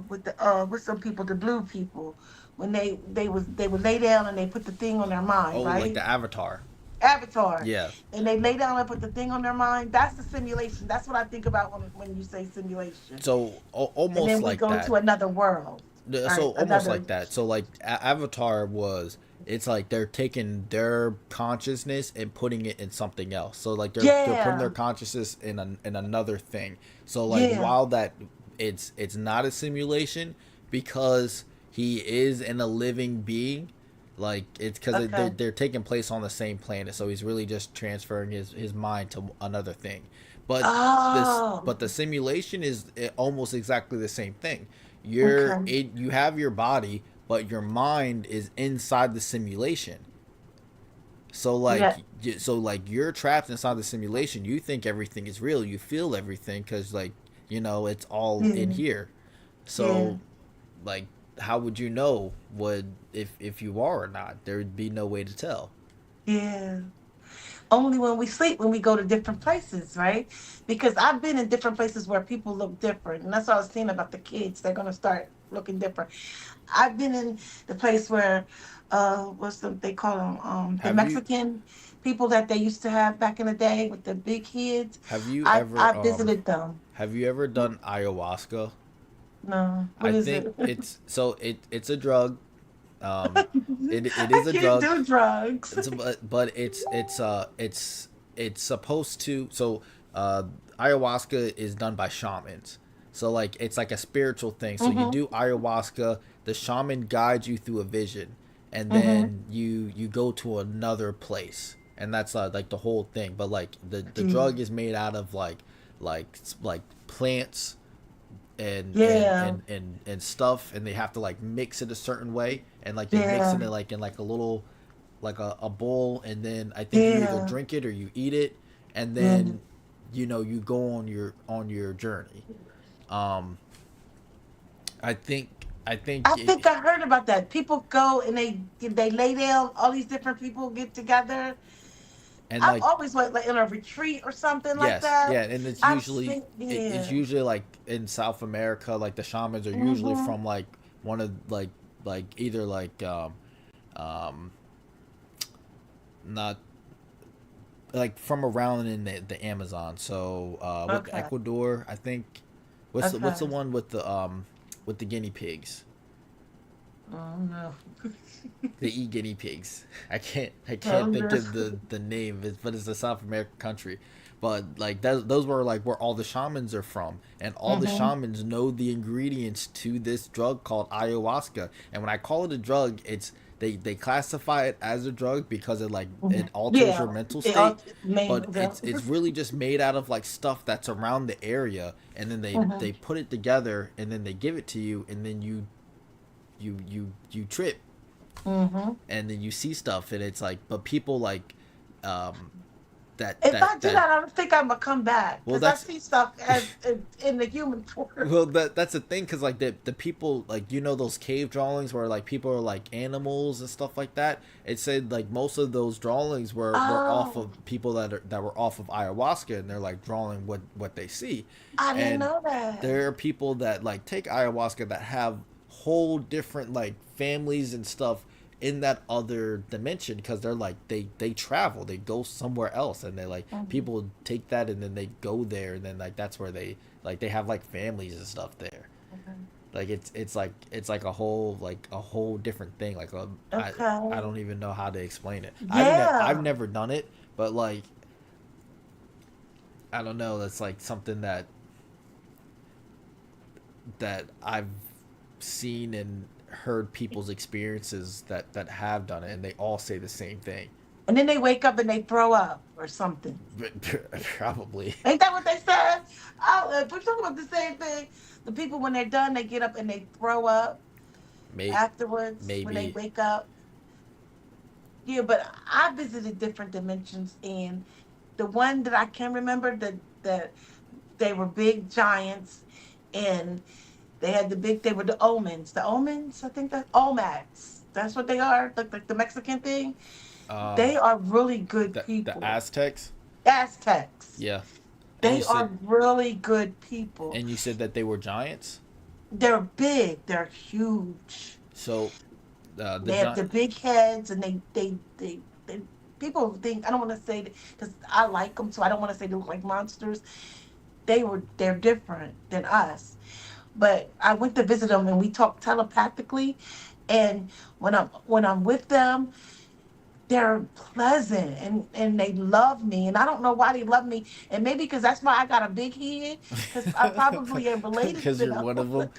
with some people, the blue people, when they would lay down and they put the thing on their mind, Oh, like right? the Avatar. Avatar, Yeah. and they lay down and put the thing on their mind. That's the simulation. That's what I think about when you say simulation. So And almost then we like go that. to another world, So right? almost Another, like that. So like Avatar was. It's like they're taking their consciousness and putting it in something else. So like they're putting their yeah, consciousness in another thing. So like yeah, while that it's not a simulation because he is in a living being. Like it's because okay. they're taking place on the same planet, so he's really just transferring his mind to another thing. But Oh, but the simulation is almost exactly the same thing. okay. You have your body, but your mind is inside the simulation. So Yeah, like you're trapped inside the simulation. You think everything is real. You feel everything because like it's all in yeah, here. yeah, So like how would you know what if you are or not? There would be no way to tell. yeah. Only when we sleep, when we go to different places, right? Because I've been in different places where people look different, and that's what I was saying about the kids. They're gonna start looking different. I've been in the place where, what's they call them, the Have you Mexican people that they used to have back in the day with the big kids. have you I ever visited them. have you ever done ayahuasca? No, what I is think it? it's a drug. Um, it I is a can't drug. do drugs. But it's supposed to. So ayahuasca is done by shamans. So like it's like a spiritual thing. So you Mhm. do ayahuasca, the shaman guides you through a vision, and Mhm. then you go to another place, and that's like the whole thing. But like the Gee. drug is made out of like plants and and Yeah. and and and stuff, and they have to like mix it a certain way, and like they mix Yeah. it like in like a little like a bowl, and then I think you either Yeah. drink it or you eat it, and Yeah. then you go on your journey. um I think I think I heard about that. People go and they lay down. All these different people get together. and I've like always went like in a retreat or something like yes, that. yeah, and it's I've usually seen, it's yeah. usually like in South America, like the shamans are usually Mhm. from like one of like either um not like from around in the Amazon. So with Okay. Ecuador, I think what's the Okay. one with the guinea pigs? Oh no. They eat guinea pigs. I Oh can't think no. of the name, but it's a South American country. But like those were like where all the shamans are from, and all the Mhm. shamans know the ingredients to this drug called ayahuasca. And when I call it a drug, it's they classify it as a drug because it Mhm. alters Yeah. your mental It state, all main but them. it's really just made out of like stuff that's around the area, and then they Mhm. put it together, and then they give it to you, and then you trip, Mhm. and then you see stuff, and it's like, but people like um If I do that that, I don't think I'm gonna come back well because I that's see stuff as in the human form. well that's the thing, because like the people, like those cave drawings where like people are like animals and stuff like that. It said like most of those drawings were off Oh, of people that were off of ayahuasca, and they're like drawing what they see. I didn't And know that. there are people that like take ayahuasca that have whole different like families and stuff in that other dimension, because they're like they travel, they go somewhere else, and they like Mhm. people take that, and then they go there, and then like that's where they have like families and stuff there. Mhm. Like it's like a whole different thing. Like I Okay. don't even know how to explain it. I've Yeah. never done it, but like I don't know, that's like something that I've seen and heard people's experiences that have done it, and they all say the same thing. And then they wake up and they throw up or something. Probably. Ain't that what they said? We're talking about the same thing. The people, when they're done, they get up and they throw up May afterwards when they maybe. wake up. Yeah, but I visited different dimensions, and the one that I can remember that they were big giants, and they had they were the omens. The omens, I think that Olmacs. That's what they are. Like the Mexican thing. Um, They are really good the people. Aztecs. Aztecs. Yeah, and They are really good people. you said that they were giants. They're big. They're huge. So the They have giant. the big heads, and they people think I don't want to say because I like them, so I don't want to say they look like monsters. They're different than us. But I went to visit them, and we talked telepathically. And when I'm with them, they're pleasant and they love me, and I don't know why they love me, and maybe because that's why I got a big head, because I probably am related Because to you're them. one of them.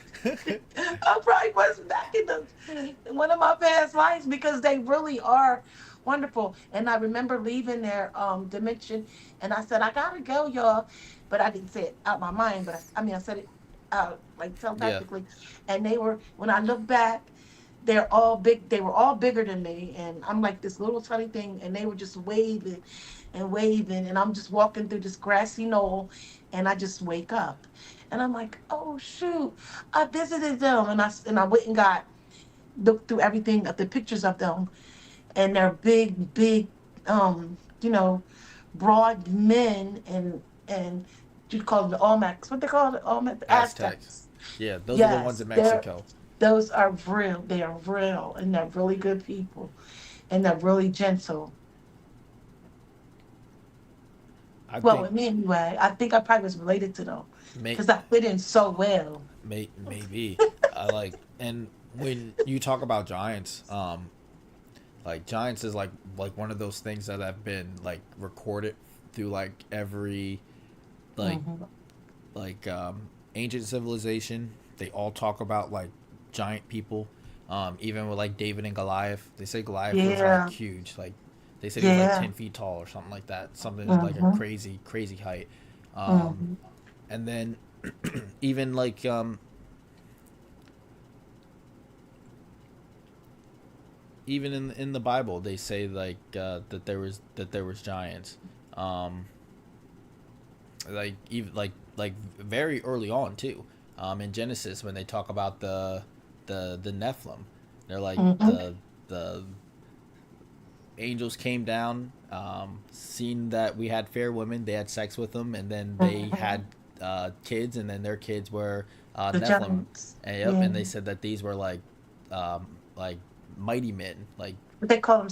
I probably was back in one of my past lives, because they really are wonderful. And I remember leaving their dimension, and I said, I gotta go, y'all, but I didn't say it out my mind, but I mean I said it out like Yeah. telepathically. And they were, when I look back, they're all big. They were all bigger than me, and I'm like this little tiny thing, and they were just waving and waving, and I'm just walking through this grassy knoll, and I just wake up, and I'm like, oh shoot, I visited them, and I went and got looked through everything of the pictures of them, and they're big, you know, broad men, and you call them the Olmecs. What they call it? Olmec, the Aztecs. Aztecs. Yeah, those are the ones Yes, in Mexico. those are real. They are real, and they're really good people, and they're really gentle. I Well, think with me anyway, I think I probably was related to them may because I fit in so well. maybe I like, and when you talk about giants, like giants is like one of those things that have been like recorded through like every like Hmm. like ancient civilization, they all talk about like giant people. Even with like David and Goliath, they say Goliath was like Yeah. huge. Like they said he was like Yeah. 10 feet tall or something like that. Something like a Mm-hmm. crazy, crazy height. Um, Mm-hmm. and then even like even in the Bible, they say like that there was giants. Um, like even like very early on too. In Genesis, when they talk about the Nephilim, they're like Mm-hmm. the angels came down, seen that we had fair women, they had sex with them, and then they Mm-hmm. had kids, and then their kids were The Nephilim. giants. And, yep, Yeah. and they said that these were like mighty men, like What they call them,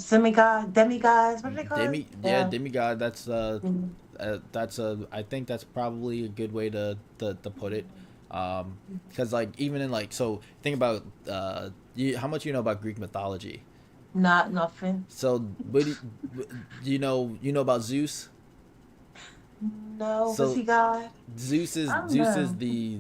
demigods. What do they call it? yeah, Yeah. demigod. Mm-hmm. That's a I think that's probably a good way to put it. Because like even in like so think about how much you know about Greek mythology. Not nothing. So what you know about Zeus? No, was So he God? I don't Zeus is know.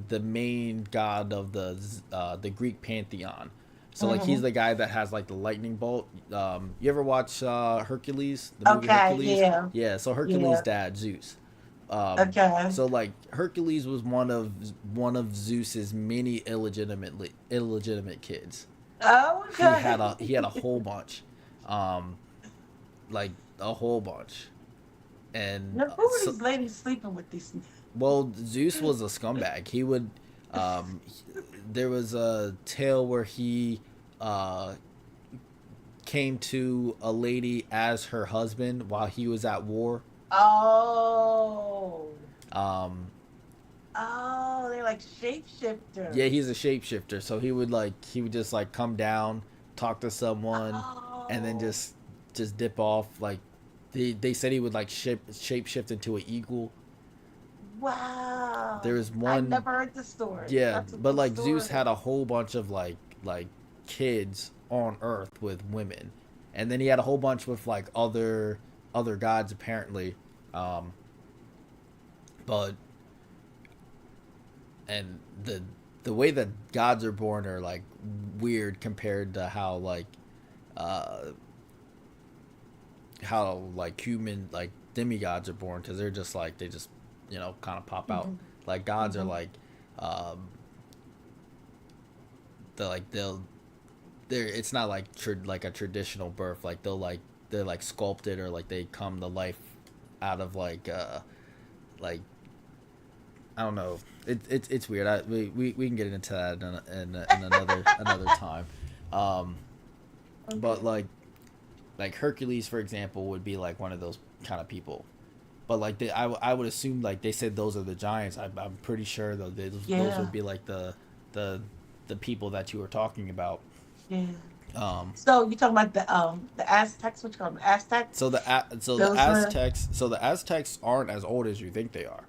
the main god of the Greek pantheon. So like he's Mm-hmm. the guy that has like the lightning bolt. You ever watch Hercules, the movie Okay. Hercules? Yeah. Yeah, so Hercules' Yeah. dad Zeus. Um, Okay. so like Hercules was one of Zeus's many illegitimate kids. Oh, okay. He had a whole bunch, um, like a whole bunch, and Now, who were so these ladies sleeping with these? well, Zeus was a scumbag. He would, um, there was a tale where he uh, came to a lady as her husband while he was at war. Oh. Um, Oh, they're like yeah, he's shapeshifters. a shapeshifter, so he would just like come down, talk to someone, and then Oh. just dip off. Like they said he would like shapeshift into an eagle. There Wow. was I one never heard the story. Yeah, That's a but good like Zeus story. had a whole bunch of like kids on Earth with women, and then he had a whole bunch with like other gods apparently. Um, but and the way that gods are born are like weird compared to uh how like human like demigods are born because they're just like they just kind of pop out. Hmm. Like gods are Hmm. like um they're like they're it's not like like a traditional birth. Like they're like sculpted or like they come to life out of like I don't know. It's weird. We can get into that in another time. Um, but Okay. like Hercules for example would be like one of those kind of people. But like I would assume like they said those are the giants. I'm pretty sure though those Yeah. would be like the the people that you were talking about. Yeah. Um, So you talking about the Aztecs? What you call them? Aztecs? Those were So the Aztecs aren't as old as you think they are.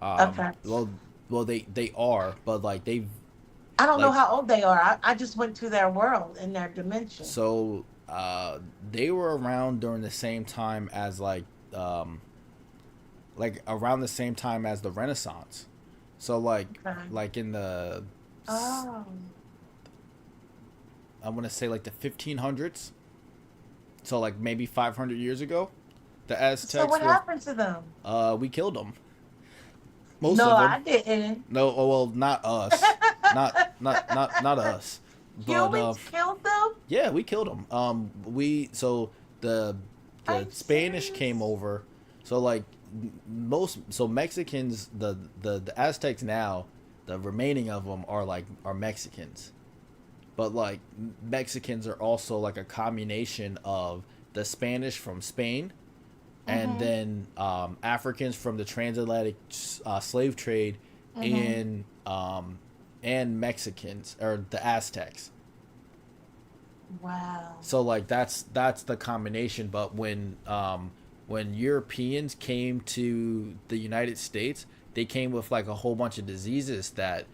okay. Well they are, but like they've I don't know like how old they are. I just went to their world in their dimension. so they were around during the same time as like around the same time as the Renaissance. So Okay. like in the Oh. I want to say like the 1500s. So like maybe 500 years ago, the So Aztecs what were happened to them? we killed them. Most No, of them. I didn't. No, oh, well, not us. Not us. But Humans killed them? yeah, we killed them. We so the Are the you Spanish came serious? over. So like most so Mexicans the Aztecs now the remaining of them are Mexicans. But like Mexicans are also like a combination of the Spanish from Spain and Mm-hmm. then Africans from the transatlantic slave trade Mm-hmm. and Mexicans or the Aztecs. Wow. So like that's the combination. But when Europeans came to the United States, they came with like a whole bunch of diseases that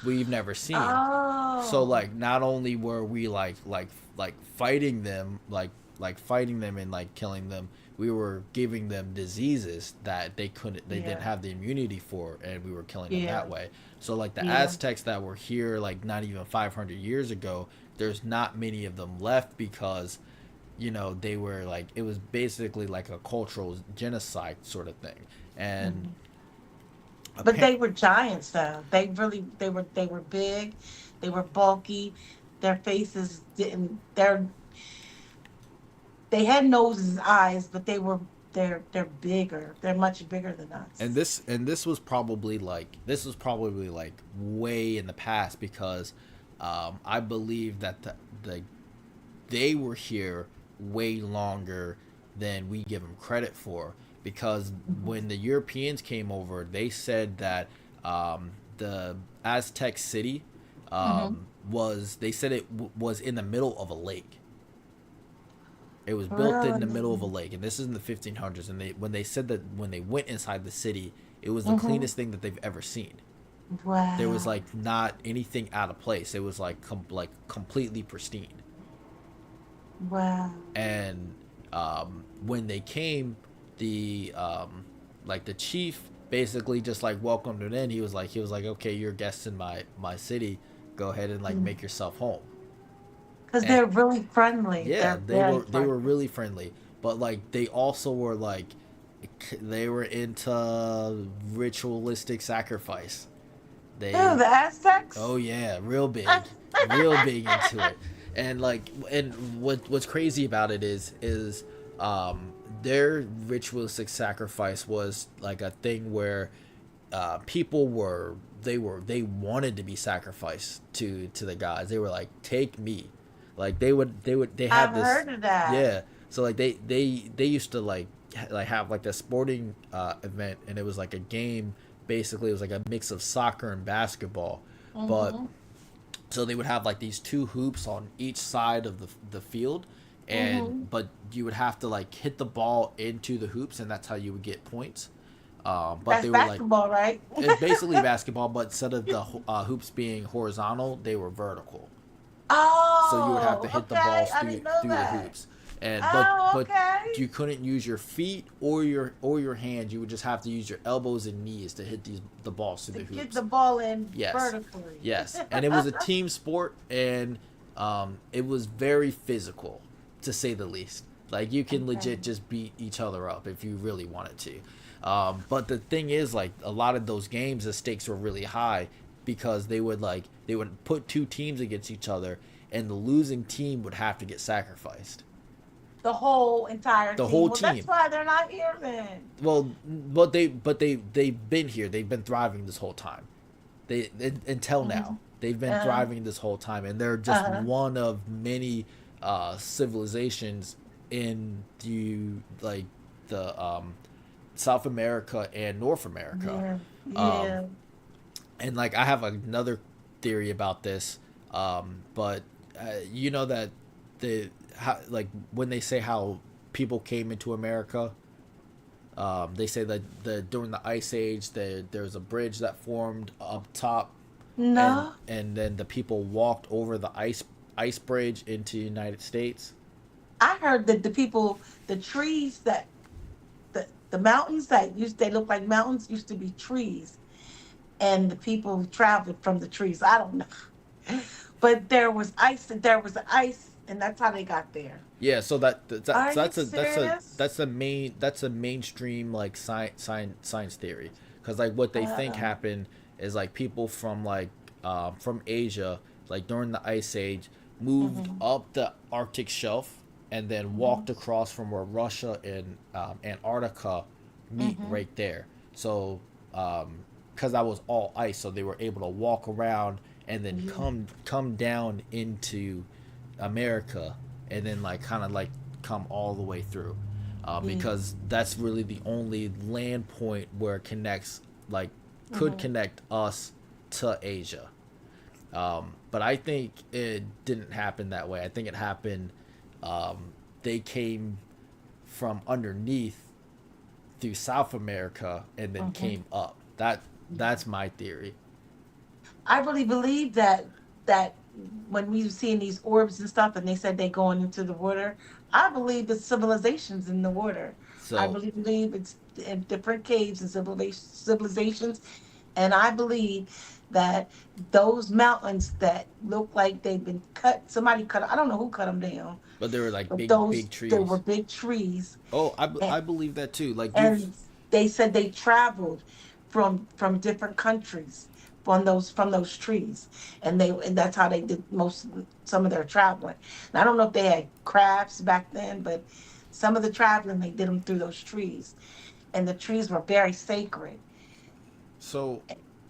we've never seen. So Oh. like not only were we like fighting them like fighting them and like killing them, we were giving them diseases that they didn't Yeah. have the immunity for, and we were killing them Yeah. that way. So like the Yeah. Aztecs that were here like not even 500 years ago, there's not many of them left because they were like, it was basically like a cultural genocide sort of thing. And Mhm. But apparently, they were giants though. They were big, they were bulky. Their faces didn't they had noses and eyes, but they're bigger. They're much bigger than and us. this was probably like way in the past because I believe that they were here way longer than we give them credit for, because Mhm. when the Europeans came over, they said that the Aztec city Mhm. was, they said was in the middle of a lake. It was built in the middle of a Really? lake, and this is in the 1500s. And they said that when they went inside the city, it was the Mhm. cleanest thing that they've ever seen. There was Wow. like not anything out of place. It was like like completely pristine. Wow. And when they came, the like the chief basically just like welcomed them in. He was like, okay, you're guests in my city. Go ahead and like make yourself home. Because And they're really friendly. yeah, They're they very were they were friendly. really friendly, but like they also were like, they were into ritualistic sacrifice. Ew, They the Oh Aztecs? yeah, real big into it. And like, and what's crazy about it is their ritualistic sacrifice was like a thing where people they wanted to be sacrificed to the gods. They were like, take me, like they I've had this, heard of that. yeah. So like they used to like have like a sporting event, and it was like a game. Basically, it was like a mix of soccer and basketball, but Mm-hmm. so they would have like these two hoops on each side of the field, and Mm-hmm. but you would have to like hit the ball into the hoops, and that's how you would get points. But That's they were like, basketball, right? it's basically basketball, but instead of the hoops being horizontal, they were vertical. So you would have to Oh, hit the okay. balls I through didn't know through the that. hoops, and Oh, but okay. you couldn't use your feet or your hands. You would just have to use your elbows and knees to hit the balls through To the get the hoops. ball in Yes, vertically. yes, and it was a team sport, and it was very physical, to say the least. Like you can Okay. legit just beat each other up if you really wanted to. But the thing is, like a lot of those games, the stakes were really high because they would put two teams against each other, and the losing team would have to get sacrificed. The whole entire The team. whole Well, that's team. why they're not here then. Well, they've been here. They've been thriving this whole time. Until Mm-hmm. now, they've been Uh, thriving this whole time, and they're just uh, one of many civilizations in the South America and North America. yeah, Um, yeah. and like I have another theory about this, but you know that like when they say how people came into America, they say that during the Ice Age, there's a bridge that formed up top, and No, then the people walked over the ice bridge into the United States. I heard that the people, the trees that the mountains that used they look like mountains used to be trees, and the people traveled from the trees. I don't know, but there was ice, and that's how they got there. Yeah, so Are you serious? that's a mainstream like science theory, because like what they think Uh, happened is like people from Asia, like during the Ice Age, moved mhm, up the Arctic shelf and then mhm, walked across from where Russia and Antarctica meet mhm, right there. So because that was all ice, so they were able to walk around and then yeah, come down into America, and then like kind of like come all the way through, yeah, because that's really the only land point where it connects, like could mhm. connect us to Asia. But I think it didn't happen that way. I think it happened. They came from underneath through South America and then Mhm. came up. That's my theory. I really believe that when we were seeing these orbs and stuff, and they said they going into the water, I believe it's civilizations in the water. I So, really believe it's in different caves and civilizations, and I believe that those mountains that look like they've been cut, somebody cut. I don't know who cut them down, but they were like but big those they were trees. big trees, Oh, and I believe that too. Like you've and they said they traveled from different countries from those trees, and that's how they did some of their traveling. And I don't know if they had crafts back then, but some of the traveling they did them through those trees, and the trees were very sacred. so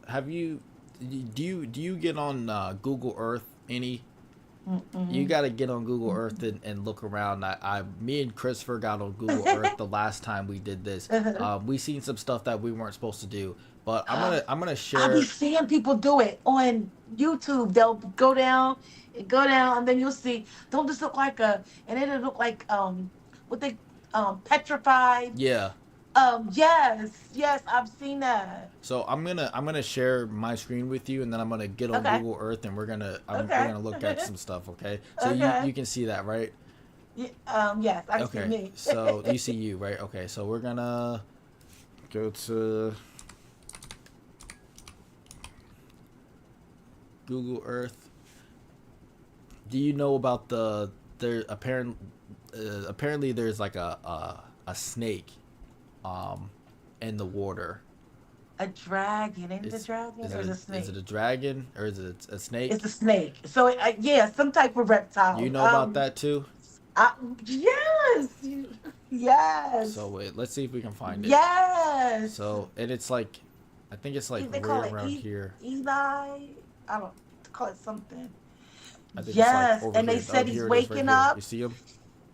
have you do you get on Google Earth any? You Mm-mm. got to get on Google Earth and look around. Me and Christopher got on Google Earth the last time we did this. We seen some stuff that we weren't supposed to do, but I'm gonna I be share. seeing people do it on YouTube. They'll go down, and then you'll see. Don't this look like and it'll look like what they petrified. Yeah. Yes, yes, I've seen that. So I'm gonna share my screen with you, and then I'm gonna get on Okay, Google Earth, and we're okay, gonna look at some stuff. Okay. So okay. you can see that, right? Yeah, yes, I see Okay. me. So you see you, right? Okay. So we're gonna go to Google Earth. Do you know about apparently there's like a snake um in the water. A dragon, ain't it a Is dragon or is it a is it snake? a dragon or is it a snake? It's a snake. So yeah, some type of You reptile. know about that too? I, yes, So yes, wait, let's see if we can find it. yes. So and it's like, I think it's like They right call it around here. Eli. I don't call it something. I think it's like Yes, over and they here. Oh, said he's here it is, right waking here. You up, see him?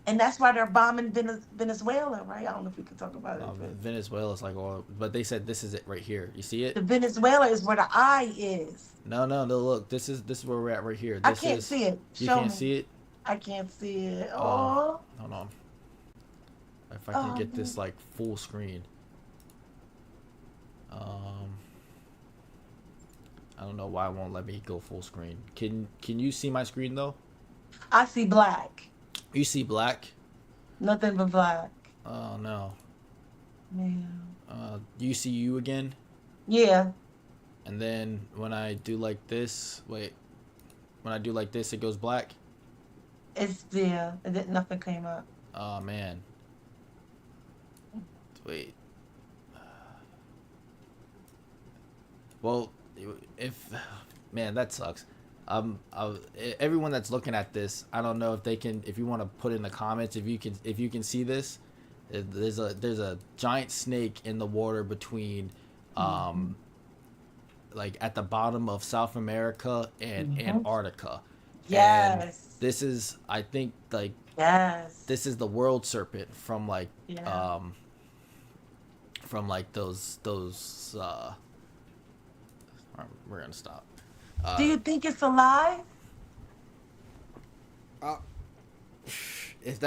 and that's why they're bombing Venezuela, right? I don't know if we can talk about it, but Venezuela is like all, but they said this is it right here. You see it? the Venezuela is where the eye is. No. Look, this is where we're at right here. I This can't is see it. you Show can't me. see it. I can't see it. Uh, Oh, hold on. If I can oh, get this like full screen. Um, I don't know why it won't let me go full screen. Can you see my screen though? I see black. You see black? Nothing but black. Oh no. Yeah. You see you again? Yeah. And then when I do like this, wait. When I do like this, it goes black. It's there. Nothing came up. Oh man. Wait. Well, if man, that sucks. Everyone that's looking at this, I don't know if they can. If you want to put in the comments, if you can see this, there's a giant snake in the water between, Mm-hmm. like at the bottom of South America and Mm-hmm. Antarctica, and Yes. this is I think like Yes. this is the world serpent Yeah. from like those we're gonna stop. Do Uh, you think it's alive? uh, if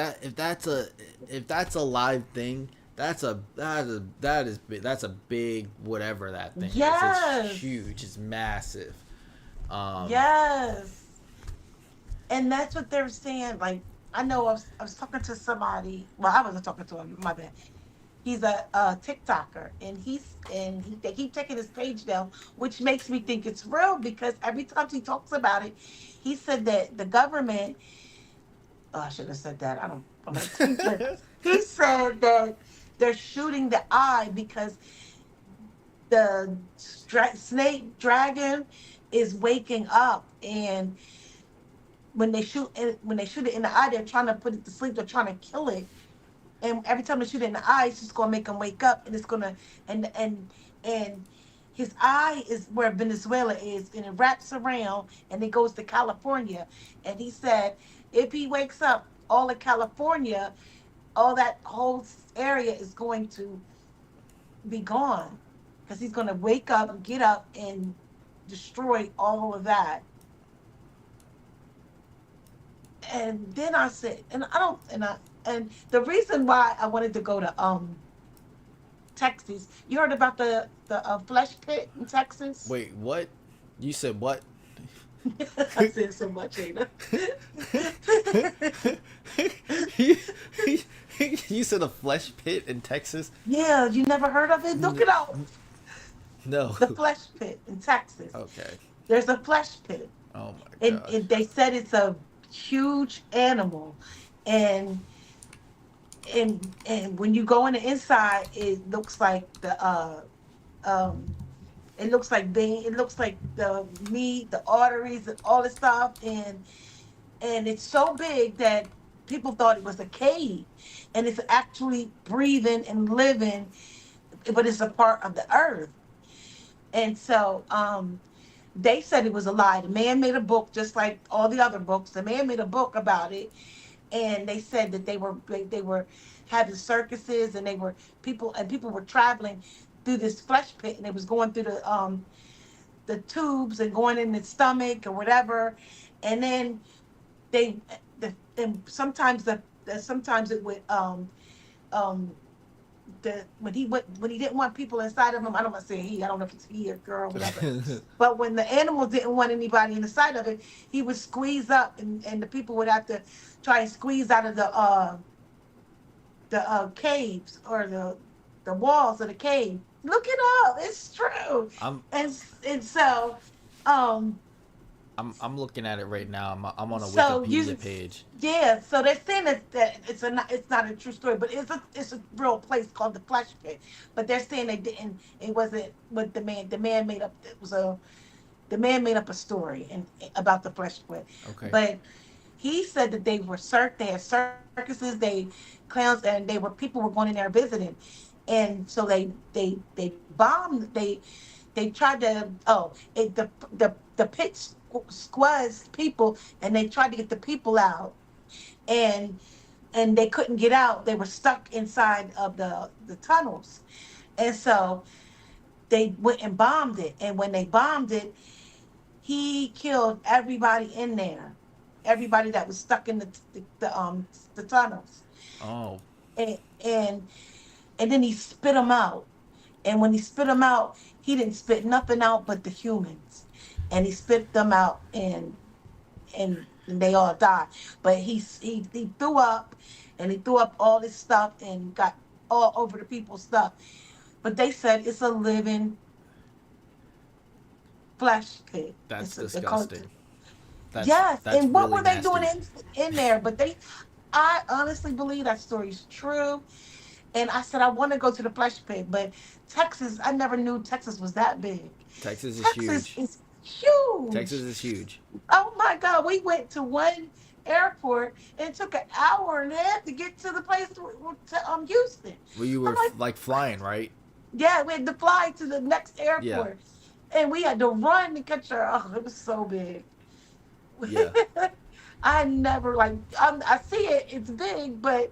that's a live thing, that's a big whatever that thing is. It's Yes. huge. It's massive. Um, Yes. And that's what they're saying. Like, I know I was talking to somebody. Well, I wasn't talking to him. My bad. He's a TikToker, and they keep taking his page down, which makes me think it's real because every time he talks about it, he said that the government. Oh, I should have said that. I don't. I'm not but he said that they're shooting the eye because the snake dragon is waking up, and when they shoot it in the eye, they're trying to put it to sleep. They're trying to kill it, and every time they shoot it in the eye, it's just gonna make him wake up, and it's gonna and his eye is where Venezuela is, and it wraps around, and it goes to California, and he said if he wakes up, all of California, all that whole area is going to be gone because he's gonna wake up, get up, and destroy all of that. And then I said, and I don't, and the reason why I wanted to go to Texas. You heard about the flesh pit in Texas? wait, what? You said what? I said so much, Ada. You said a flesh pit in Texas? Yeah, you never heard of it? Look N- it up. no. The flesh pit in Texas. Okay. There's a flesh pit, Oh my and gosh. they said it's a huge animal, and and when you go in the inside, it looks like um it looks like vein, it looks like the meat, the arteries, and all this stuff, and it's so big that people thought it was a cave, and it's actually breathing and living, but it's a part of the earth. And so they said it was a lie. The man made a book just like all the other books. The man made a book about it, and they said that they were having circuses, and they were people were traveling through this flesh pit, and it was going through the tubes and going in the stomach or whatever, and then they and sometimes it would um when he didn't want people inside of him. I don't want to say he. I don't know if it's he or girl or whatever. But when the animal didn't want anybody inside of it, he would squeeze up, and the people would have to try and squeeze out of the caves or the walls of the cave. Look it up. It's true. I'm And so um I'm looking at it right now. I'm on a so Wikipedia you page. yeah, so they're saying that it's not a true story, but it's a real place called the Flesh Pit. But they're saying they didn't. It wasn't what the man made up. It was a the man made up a story and about the Flesh Pit. Okay. But he said that they had circuses, they clowns, and people were going in there visiting, and so they bombed they tried to the pit squazzed people, and they tried to get the people out, and they couldn't get out. They were stuck inside of the tunnels, and so they went and bombed it. And when they bombed it, he killed everybody in there, everybody that was stuck in the tunnels, Oh. and and and then he spit them out. And when he spit them out, he didn't spit nothing out but the humans, and he spit them out, and they all died. But he threw up, and he threw up all this stuff and got all over the people's stuff. But they said it's a living flesh pit. That's They call it. disgusting. Yes, That's and what really were they doing nasty. in there? But I honestly believe that story is true. And I said I want to go to the flesh pit, but Texas, I never knew Texas was that big. Texas is Texas huge. is Texas huge. is huge. Oh my God, we went to one airport and it took an hour and a half to get to the place to Houston. Well, you I'm were like, like flying, right? yeah, we had to fly to the next Yeah. airport, and we had to run to catch our. Oh, it was so big. Yeah. I never like. I see it. It's big, but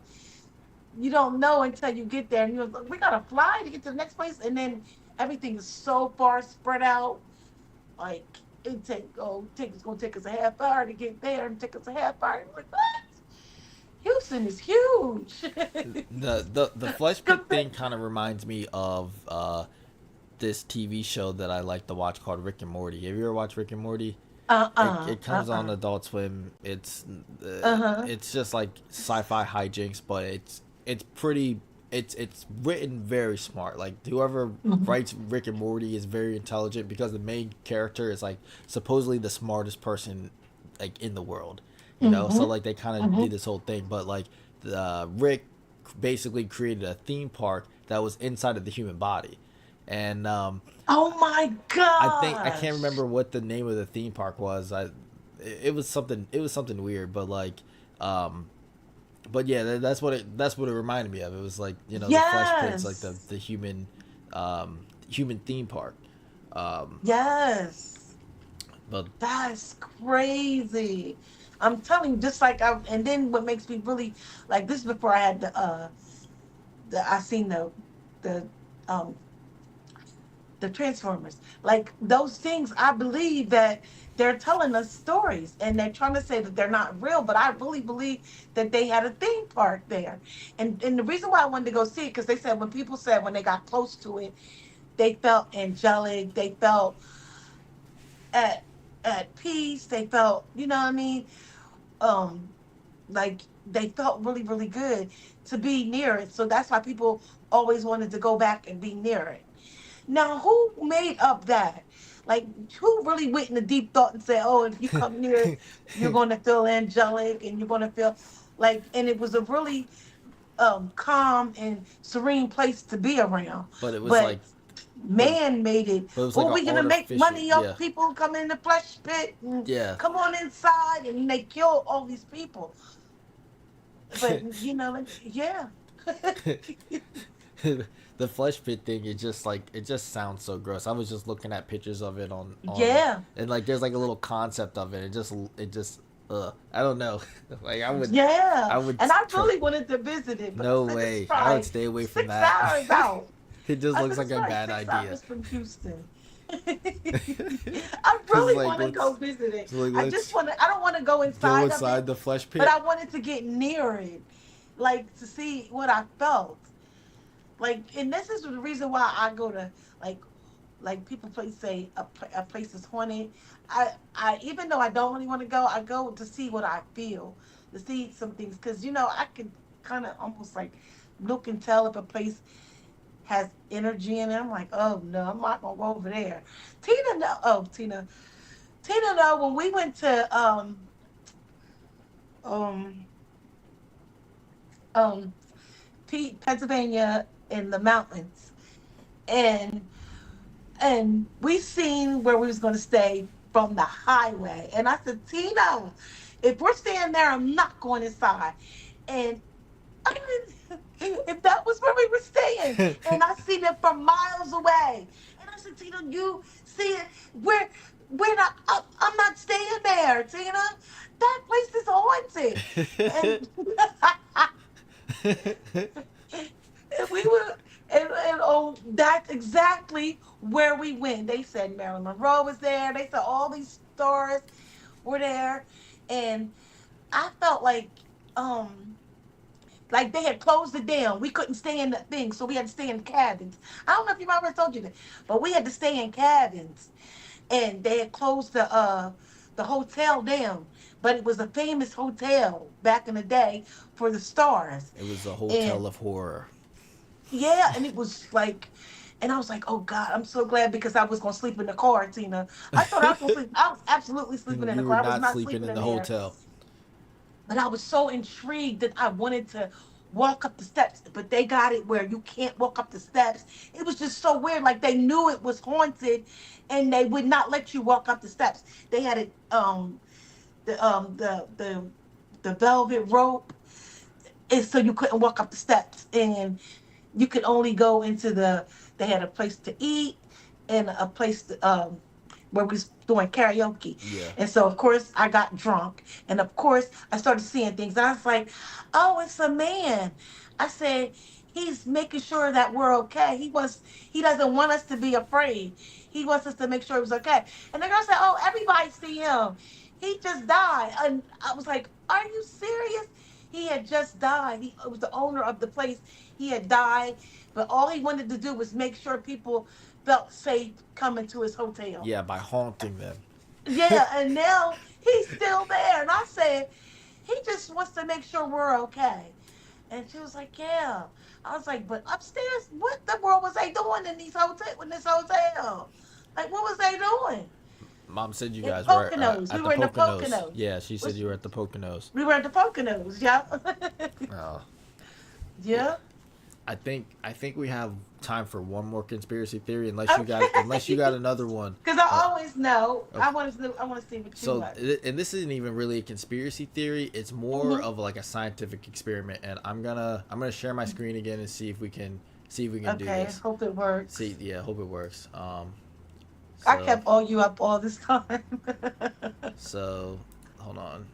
you don't know until you get there. And you're like, we gotta fly to get to the next place, and then everything is so far spread out. Like it's gonna take us a half hour to get there, and take us a half hour. I'm like, what? Houston is huge. The flesh pit thing kind of reminds me of this TV show that I like to watch called Rick and Morty. Have you ever watched Rick and Morty? It comes on Uh-uh. Adult Swim. Uh-huh. It's just like sci-fi hijinks, but it's pretty. It's written very smart. Like whoever Mhm. writes Rick and Morty is very intelligent because the main character is like supposedly the smartest person like in the world. You know, so Mhm. like they kind of do Mhm. this whole thing, but like the Rick basically created a theme park that was inside of the human body, and Oh my I can't gosh. remember what the name of the theme park was. It was something weird, um but yeah, that's what it reminded me of. It was like, you know, the flesh pits, like Yes. the human theme park. Um Yes. but That's crazy. I'm telling you, just like and then what makes me really like this before I had I seen the um the Transformers. Like those things, I believe that they're telling us stories, and they're trying to say that they're not real, but I really believe that they had a theme park there. And the reason why I wanted to go see it, because they said when people said when they got close to it, they felt angelic, they felt at at peace, they felt, you know what I mean? Um like they felt really, really good to be near it. So that's why people always wanted to go back and be near it. Now, who made up that? Like, who really went into deep thought and said, "Oh, if you come near it, you're going to feel angelic and you're going to feel like," and it was a really calm and serene place to be around. But it was But like, but man made it. but it was like Oh, an we gonna make artificial. money Yeah, off people come in the flesh pit and yeah. come on inside, and they kill all these people. But you know, like, yeah, The flesh pit thing, it just like it just sounds so gross. I was just looking at pictures of it on yeah, and like there's like a little concept of it. It just I don't know. Like yeah. I would And I try, really wanted to visit it, but I no said it's way. I would probably stay away from 6 hours that. out. It just I looks said like it's a probably bad six idea. hours from Houston. I Cuz really like want to go let's visit it. so like I just let's want to. I don't want to go go inside of inside it, the flesh but pit. I wanted to get near it, like to see what I felt. Like, and this is the reason why I go to like people place say a place is haunted. I even though I don't really want to go, I go to see what I feel, to see some things, because I can kind of almost like look and tell if a place has energy in it. I'm like, oh no, I'm not gonna go over there. Tina, no, oh Tina, no. When we went to um um Pennsylvania in the mountains, and we seen where we was going to stay from the highway. And I said, Tina, if we're staying there, I'm not going inside. And I if that was where we were staying, and I seen it from miles away. And I said, Tina, you see it? We're not. I'm not staying there, Tina. That place is haunted. And and we were, and oh, that's exactly where we went. They said Marilyn Monroe was there. They said all these stars were there, and I felt like they had closed it down. We couldn't stay in the thing, so we had to stay in cabins. I don't know if you remember I told you that, but we had to stay in cabins, and they had closed the hotel down. But it was a famous hotel back in the day for the stars, It was a and hotel of horror. yeah, and it was like, and I was like, oh God, I'm so glad because I was gonna sleep in the car, Tina. I thought I was gonna sleep. I was absolutely sleeping in the You were car. I was not not sleeping sleeping in in the there. hotel. But I was so intrigued that I wanted to walk up the steps, but they got it where you can't walk up the steps. It was just so weird. Like they knew it was haunted, and they would not let you walk up the steps. They had it the the velvet rope, and so you couldn't walk up the steps, and you could only go into they had a place to eat and a place where we was doing karaoke. Yeah. And so of course I got drunk, and of course I started seeing things, and I was like, oh, it's a man. I said, he's making sure that we're okay. He doesn't want us to be afraid. He wants us to make sure it was okay. And the girl said, oh, everybody see him. He just died. And I was like, are you serious? He had just died. He was the owner of the place. He had died, but all he wanted to do was make sure people felt safe coming to his hotel. Yeah, by haunting them. Yeah, and now he's still there. And I said, he just wants to make sure we're okay. And she was like, yeah. I was like, but upstairs, what the world was they doing in this hotel? Like, what was they doing? Mom said you In guys were Poconos. We at the were in the Poconos. Poconos. Yeah, she said Which, you were at the Poconos. we were at the Poconos, yeah. Oh, yeah. Yeah. I think we have time for one more conspiracy theory, unless you Okay. got another one. Because I Uh, always know. okay. I want to see what you So, like. and this isn't even really a conspiracy theory. It's more Hmm. of like a scientific experiment, and I'm gonna share my screen again and see if we can do Okay. this. Hope it works. See, yeah, hope it works. I So kept all you up all this time. so hold on.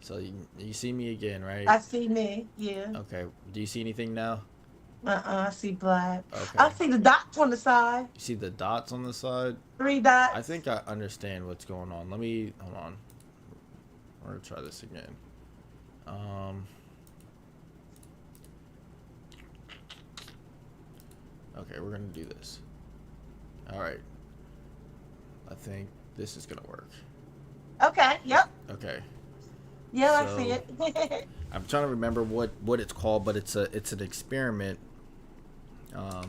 So you see me again, right? I see me. Yeah. Okay. Do you see anything now? I see black. Okay. I see the dots on the side. You see the dots on the side? Three I dots. think I understand what's going on. Let me hold on. We're gonna try this again. Um. Okay, we're gonna do this. All right. I think this is gonna work. Okay. Yep. Okay. Yeah, I see So it. I'm trying to remember what it's called, but it's an experiment. Um,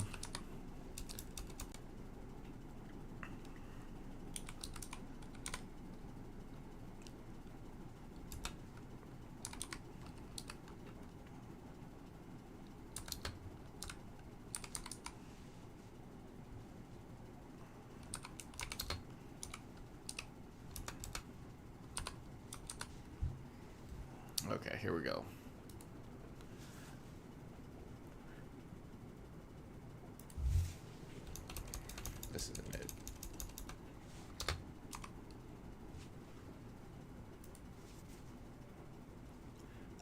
okay, here we go. This isn't it.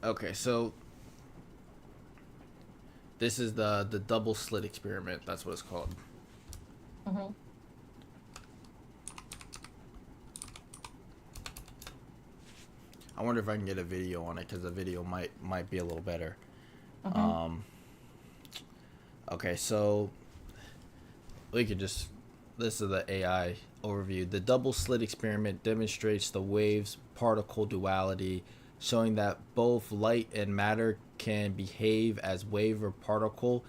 Okay, so this is the double slit experiment. That's what it's called. Hmm. I wonder if I can get a video on it because the video might be a little better. Hmm. Um, okay, so we could just this is the AI overview. The double slit experiment demonstrates the waves particle duality, showing that both light and matter can behave as wave or particle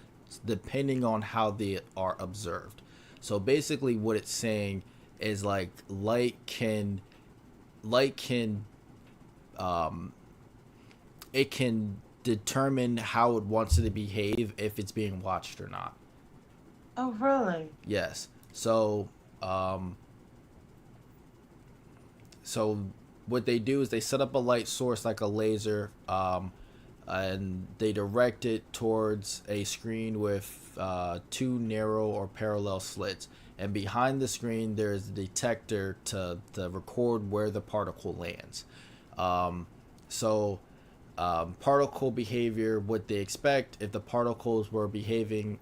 depending on how they are observed. So basically what it's saying is like light can um it can determine how it wants it to behave if it's being watched or not. Oh, really? Yes. Um so what they do is they set up a light source like a laser, and they direct it towards a screen with two narrow or parallel slits. And behind the screen, there's a detector to record where the particle lands. Um, so, particle behavior, what they expect if the particles were behaving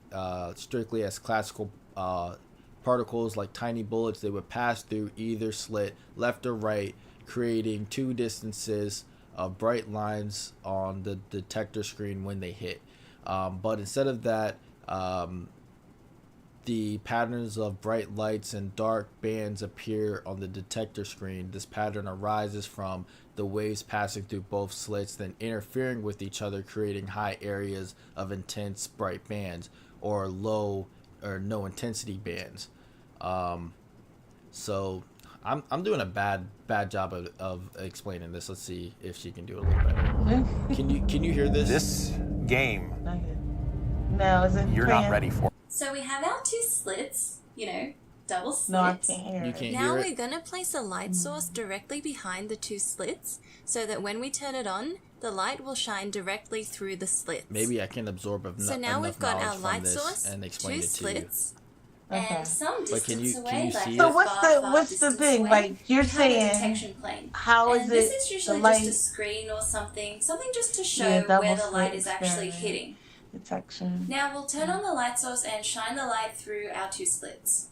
strictly as classical particles like tiny bullets, they would pass through either slit, left or right, creating two distances of bright lines on the detector screen when they hit. But instead of that, the patterns of bright lights and dark bands appear on the detector screen. This pattern arises from the waves passing through both slits, then interfering with each other, creating high areas of intense bright bands or low or no intensity bands. Um, so I'm doing a bad job of explaining this. Let's see if she can do it a little better. Can you hear this? This game, Okay. Now, is it you're not playing? ready for. So we have our two slits, double No, I slits. can't hear You it. can't Now hear we're it. going to place a light source directly behind the two slits so that when we turn it on, the light will shine directly through the slits. Maybe I can absorb So now enough we've got knowledge our from light this source, and explain two it to slits, Okay. And some But can distance you away, see like So it? a what's far, the far what's the distance thing? away, Like you're we have a saying, detection plane. how is And this it is the usually just a light? screen or something just to show Yeah, double where the light slit is actually experiment hitting. detection. Now we'll turn on the light source and shine the light through our two slits.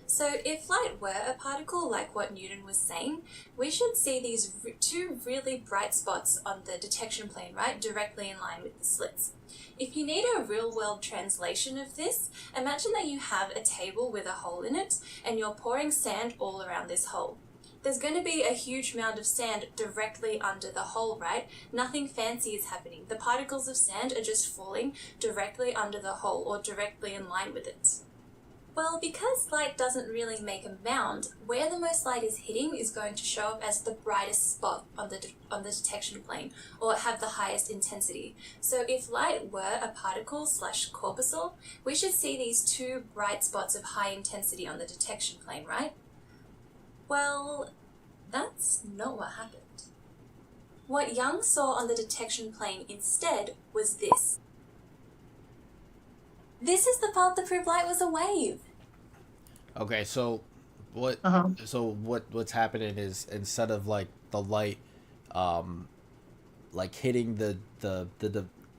So if light were a particle, like what Newton was saying, we should see these two really bright spots on the detection plane, right, directly in line with the slits. If you need a real-world translation of this, imagine that you have a table with a hole in it and you're pouring sand all around this hole. There's going to be a huge amount of sand directly under the hole, right? Nothing fancy is happening. The particles of sand are just falling directly under the hole or directly in line with it. Well, because light doesn't really make a mound, where the most light is hitting is going to show up as the brightest spot on the detection plane, or have the highest intensity. So if light were a particle/corpuscle, we should see these two bright spots of high intensity on the detection plane, right? Well, that's not what happened. What Young saw on the detection plane instead was this. This is the part that proved light was a wave. Okay, so what? Uh-huh. So what's happening is instead of like the light, like hitting the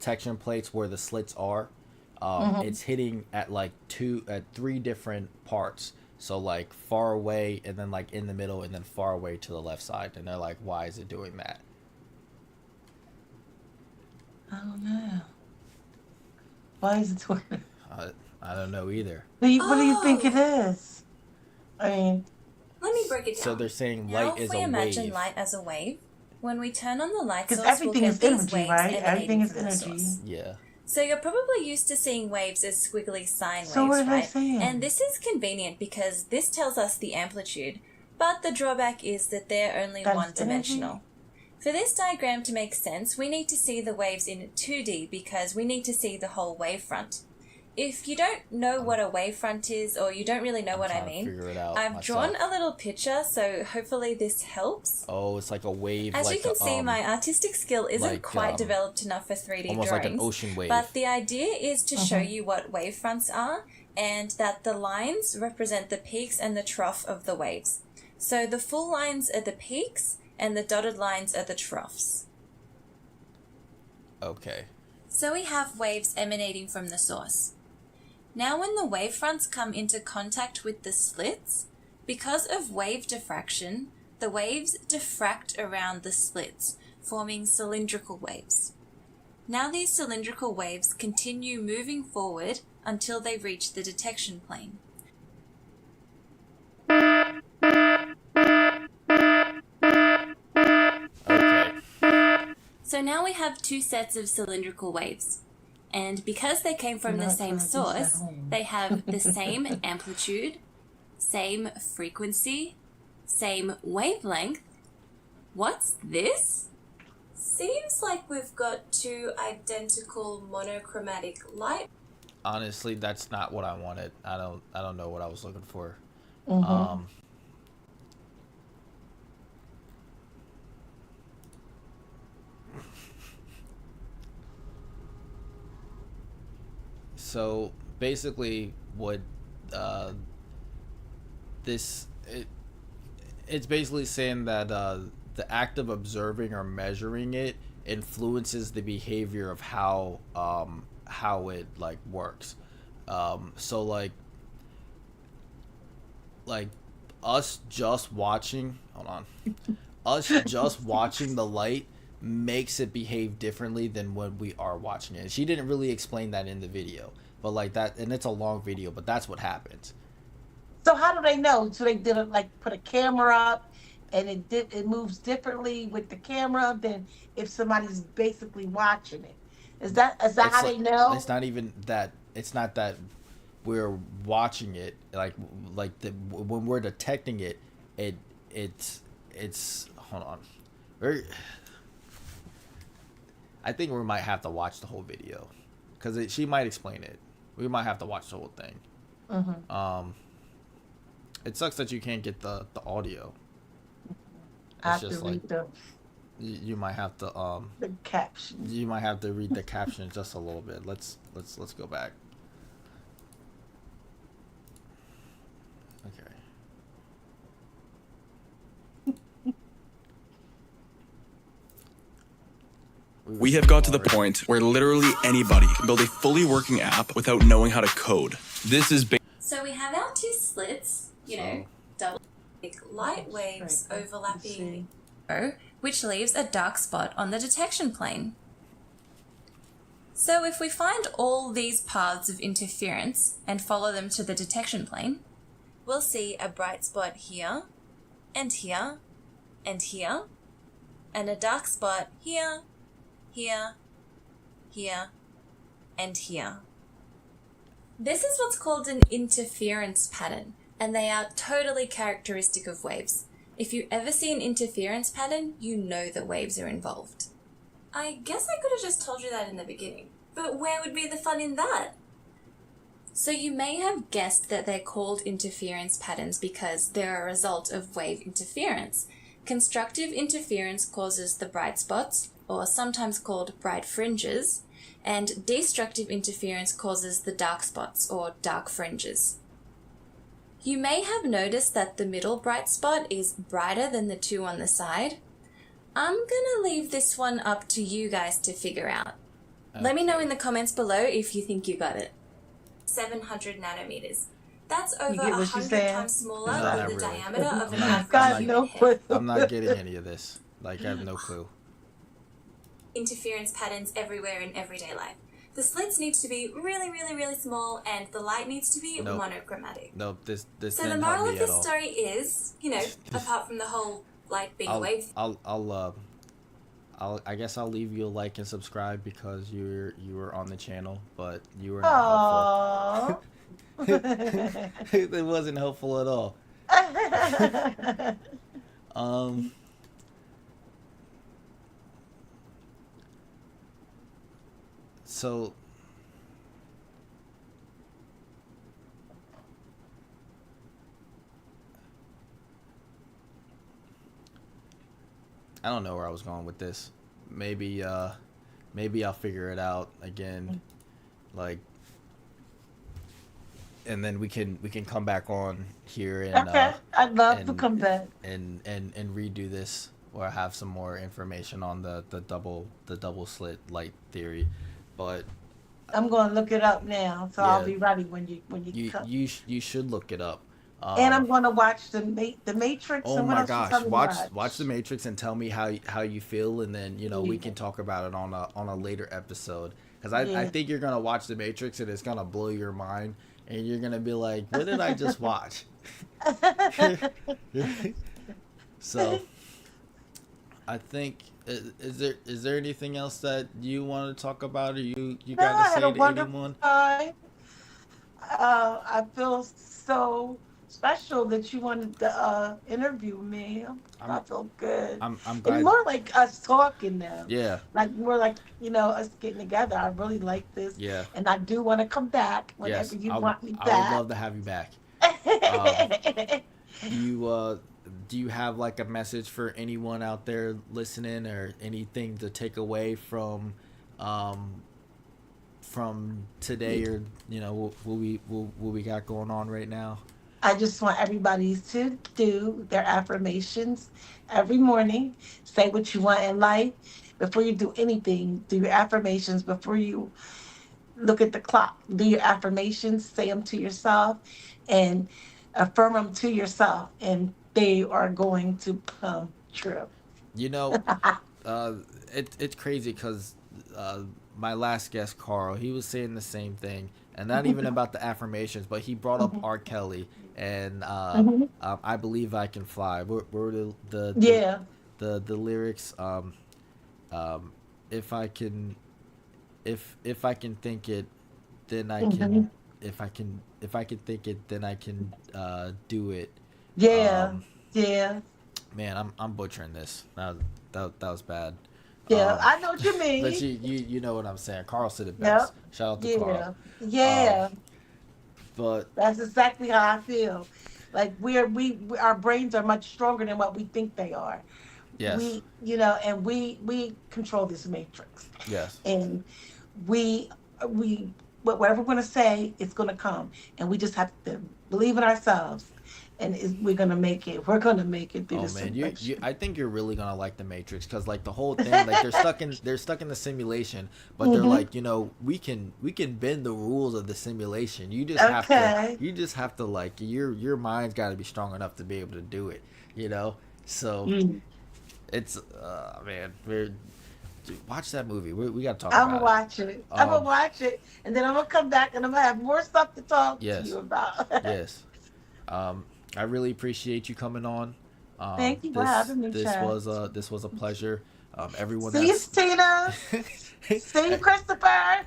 detection plates where the slits are, it's hitting at like three different parts. So like far away, and then like in the middle, and then far away to the left side. And they're like, why is it doing that? I don't know. Why is it doing? I don't know either. What do you think it Oh. is? I mean, Let me break it down. So they're saying Now, light if is we a imagine wave. light as a wave, When we turn on the light Because source, we'll everything get is these energy, waves right? emanating Everything is from the energy. source. Yeah. So you're probably used to seeing waves as squiggly sine So waves, what are they right? saying? And this is convenient because this tells us the amplitude, but the drawback is that they're only That is one-dimensional. For this diagram to make sense, we need to see the waves in 2D because we need to see the whole wavefront. If you don't know what a wavefront is, or you don't really know what I mean, figure it out I've drawn a little picture, so hopefully this helps. Oh, it's like a wave. As like you can see, my artistic skill isn't like, quite developed enough for 3D almost drawings. like an ocean wave. But the idea is to show you what wavefronts are, and that the lines represent the peaks and the trough of the waves. So the full lines are the peaks, and the dotted lines are the troughs. Okay. So we have waves emanating from the source. Now when the wavefronts come into contact with the slits, because of wave diffraction, the waves diffract around the slits, forming cylindrical waves. Now these cylindrical waves continue moving forward until they reach the detection plane. Okay. So now we have two sets of cylindrical waves. And because they came from the same source, they have the same amplitude, same frequency, same wavelength. What's this? Seems like we've got two identical monochromatic light. Honestly, that's not what I wanted. I don't know what I was looking for. So basically, what it's basically saying that the act of observing or measuring it influences the behavior of how it like works. So like us just watching, us just watching the light makes it behave differently than when we are watching it. She didn't really explain that in the video, but like that, and it's a long video, but that's what happens. So how do they know? So they did it like put a camera up, and it moves differently with the camera than if somebody's basically watching it. Is that how they know? It's not even that. It's not that we're watching it. When we're detecting it, it's hold on. I think we might have to watch the whole video because she might explain it. We might have to watch the whole thing. It sucks that you can't get the audio. I have to read you might have to the caption. You might have to read the caption just a little bit. Let's go back. Okay. We have got to the point where literally anybody can build a fully working app without knowing how to code. This is So we have our two slits, double Light waves overlapping, which leaves a dark spot on the detection plane. So if we find all these paths of interference and follow them to the detection plane, we'll see a bright spot here, and here, and here, and a dark spot here, here, here, and here. This is what's called an interference pattern, and they are totally characteristic of waves. If you ever see an interference pattern, you know that waves are involved. I guess I could have just told you that in the beginning, but where would be the fun in that? So you may have guessed that they're called interference patterns because they're a result of wave interference. Constructive interference causes the bright spots, or sometimes called bright fringes, and destructive interference causes the dark spots, or dark fringes. You may have noticed that the middle bright spot is brighter than the two on the side. I'm gonna leave this one up to you guys to figure out. Okay. Let me know in the comments below if you think you got it. 700 nanometers. That's over 100 saying? times smaller No, than not the really. diameter of an I've average got human no head. clue. I'm not getting any of this. Like, I have no clue. Interference patterns everywhere in everyday life. The slits need to be really, really, really small, and the light needs to be monochromatic. Nope, this So didn't the help moral me of at this all. story is, apart from the whole light being a wave. I'll I guess I'll leave you a like and subscribe because you were on the channel, but you were not helpful. Oh. It wasn't helpful at all. Um, so I don't know where I was going with this. Maybe maybe I'll figure it out again, like, and then we can come back on here Okay, I'd love to and come back. and redo this or have some more information on the double slit light theory, but I'm going to look it up now, so I'll yeah, be ready when you you come. you should look it up. And Um, I'm going to watch the Matrix. oh And what my else you tell gosh, me to watch the watch? Matrix and tell me how you feel, and then we Yeah, can talk about it on a later episode. Because I yeah. think you're gonna watch the Matrix and it's gonna blow your mind, and you're gonna be like, what did I just watch? So I think is there anything else that you want to talk about, or you No, got to I had a say to wonderful anyone? time. I feel so special that you wanted to interview me. I I'm feel good. I'm It's glad. more like us talking now. Yeah, Like more like, us getting together. I really like this. yeah, And I do want to come back whenever yes. you want me I would back. love to have you back. Um, do you do you have like a message for anyone out there listening, or anything to take away um from today, or what we got going on right now? I just want everybody to do their affirmations every morning. Say what you want in life. Before you do anything, do your affirmations. Before you look at the clock, do your affirmations, say them to yourself, and affirm them to yourself, and they are going to come true. You know, uh, it's crazy because uh, my last guest, Carl, he was saying the same thing, and not even about the affirmations, but he brought up R. Kelly and Mhm. I believe I can fly. What were Yeah. the lyrics? Um, if I can if I can think it, then I Hmm. can. If I can think it, then I can do it. Yeah. Um, Yeah. Man, I'm butchering this. That was bad. Yeah. Um, I know what you but mean. you know what I'm saying. Carl said it best. Yep. Shout out to Carl. Yeah. Um, Yeah. but That's exactly how I feel. Like our brains are much stronger than what we think they are. yes, And we control this matrix, yes. and we we whatever we're going to say, it's going to come, and we just have to believe in ourselves, and we're going to make it. We're going to make it through Oh the man, you simulation. I think you're really gonna like the Matrix because like the whole thing, like they're stuck in the simulation, but they're Hmm. like, we can bend the rules of the simulation. Okay. You just have to like your mind's got to be strong enough to be able to do it. You know, so Mm. it's man, watch that movie. We got to talk I'm gonna about it. watch it. I'm gonna Um, watch it, and then I'm gonna come back, and I'm gonna have more stuff to talk to yes, you about. yes. I really appreciate you coming on. Thank you for having me, Chad. This was a pleasure. Everyone See you, that's Tina. See you, Christopher.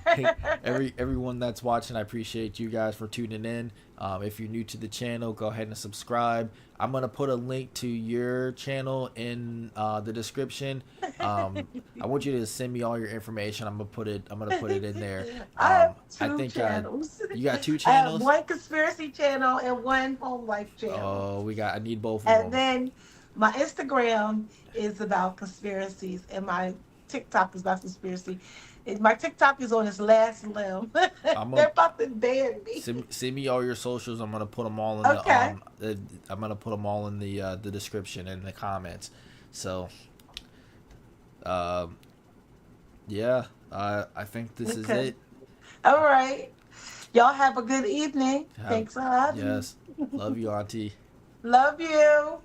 everyone that's watching, I appreciate you guys for tuning in. If you're new to the channel, go ahead and subscribe. I'm gonna put a link to your channel in the description. I want you to send me all your information. I'm gonna put it in there. I have I two think channels. you got two I have channels. one conspiracy channel and one home life channel. Oh, I need both of And them. then my Instagram is about conspiracies, and my TikTok is about conspiracy. My TikTok is on its last limb. I'm They're gonna about to ban me. send me all your socials. I'm gonna put them all in Okay. I'm gonna put them all in the description and the comments. So, um, yeah, I think this is Okay. it. All right. Y'all have a good evening. Have Thanks for having me. yes, love you, Auntie. Love you.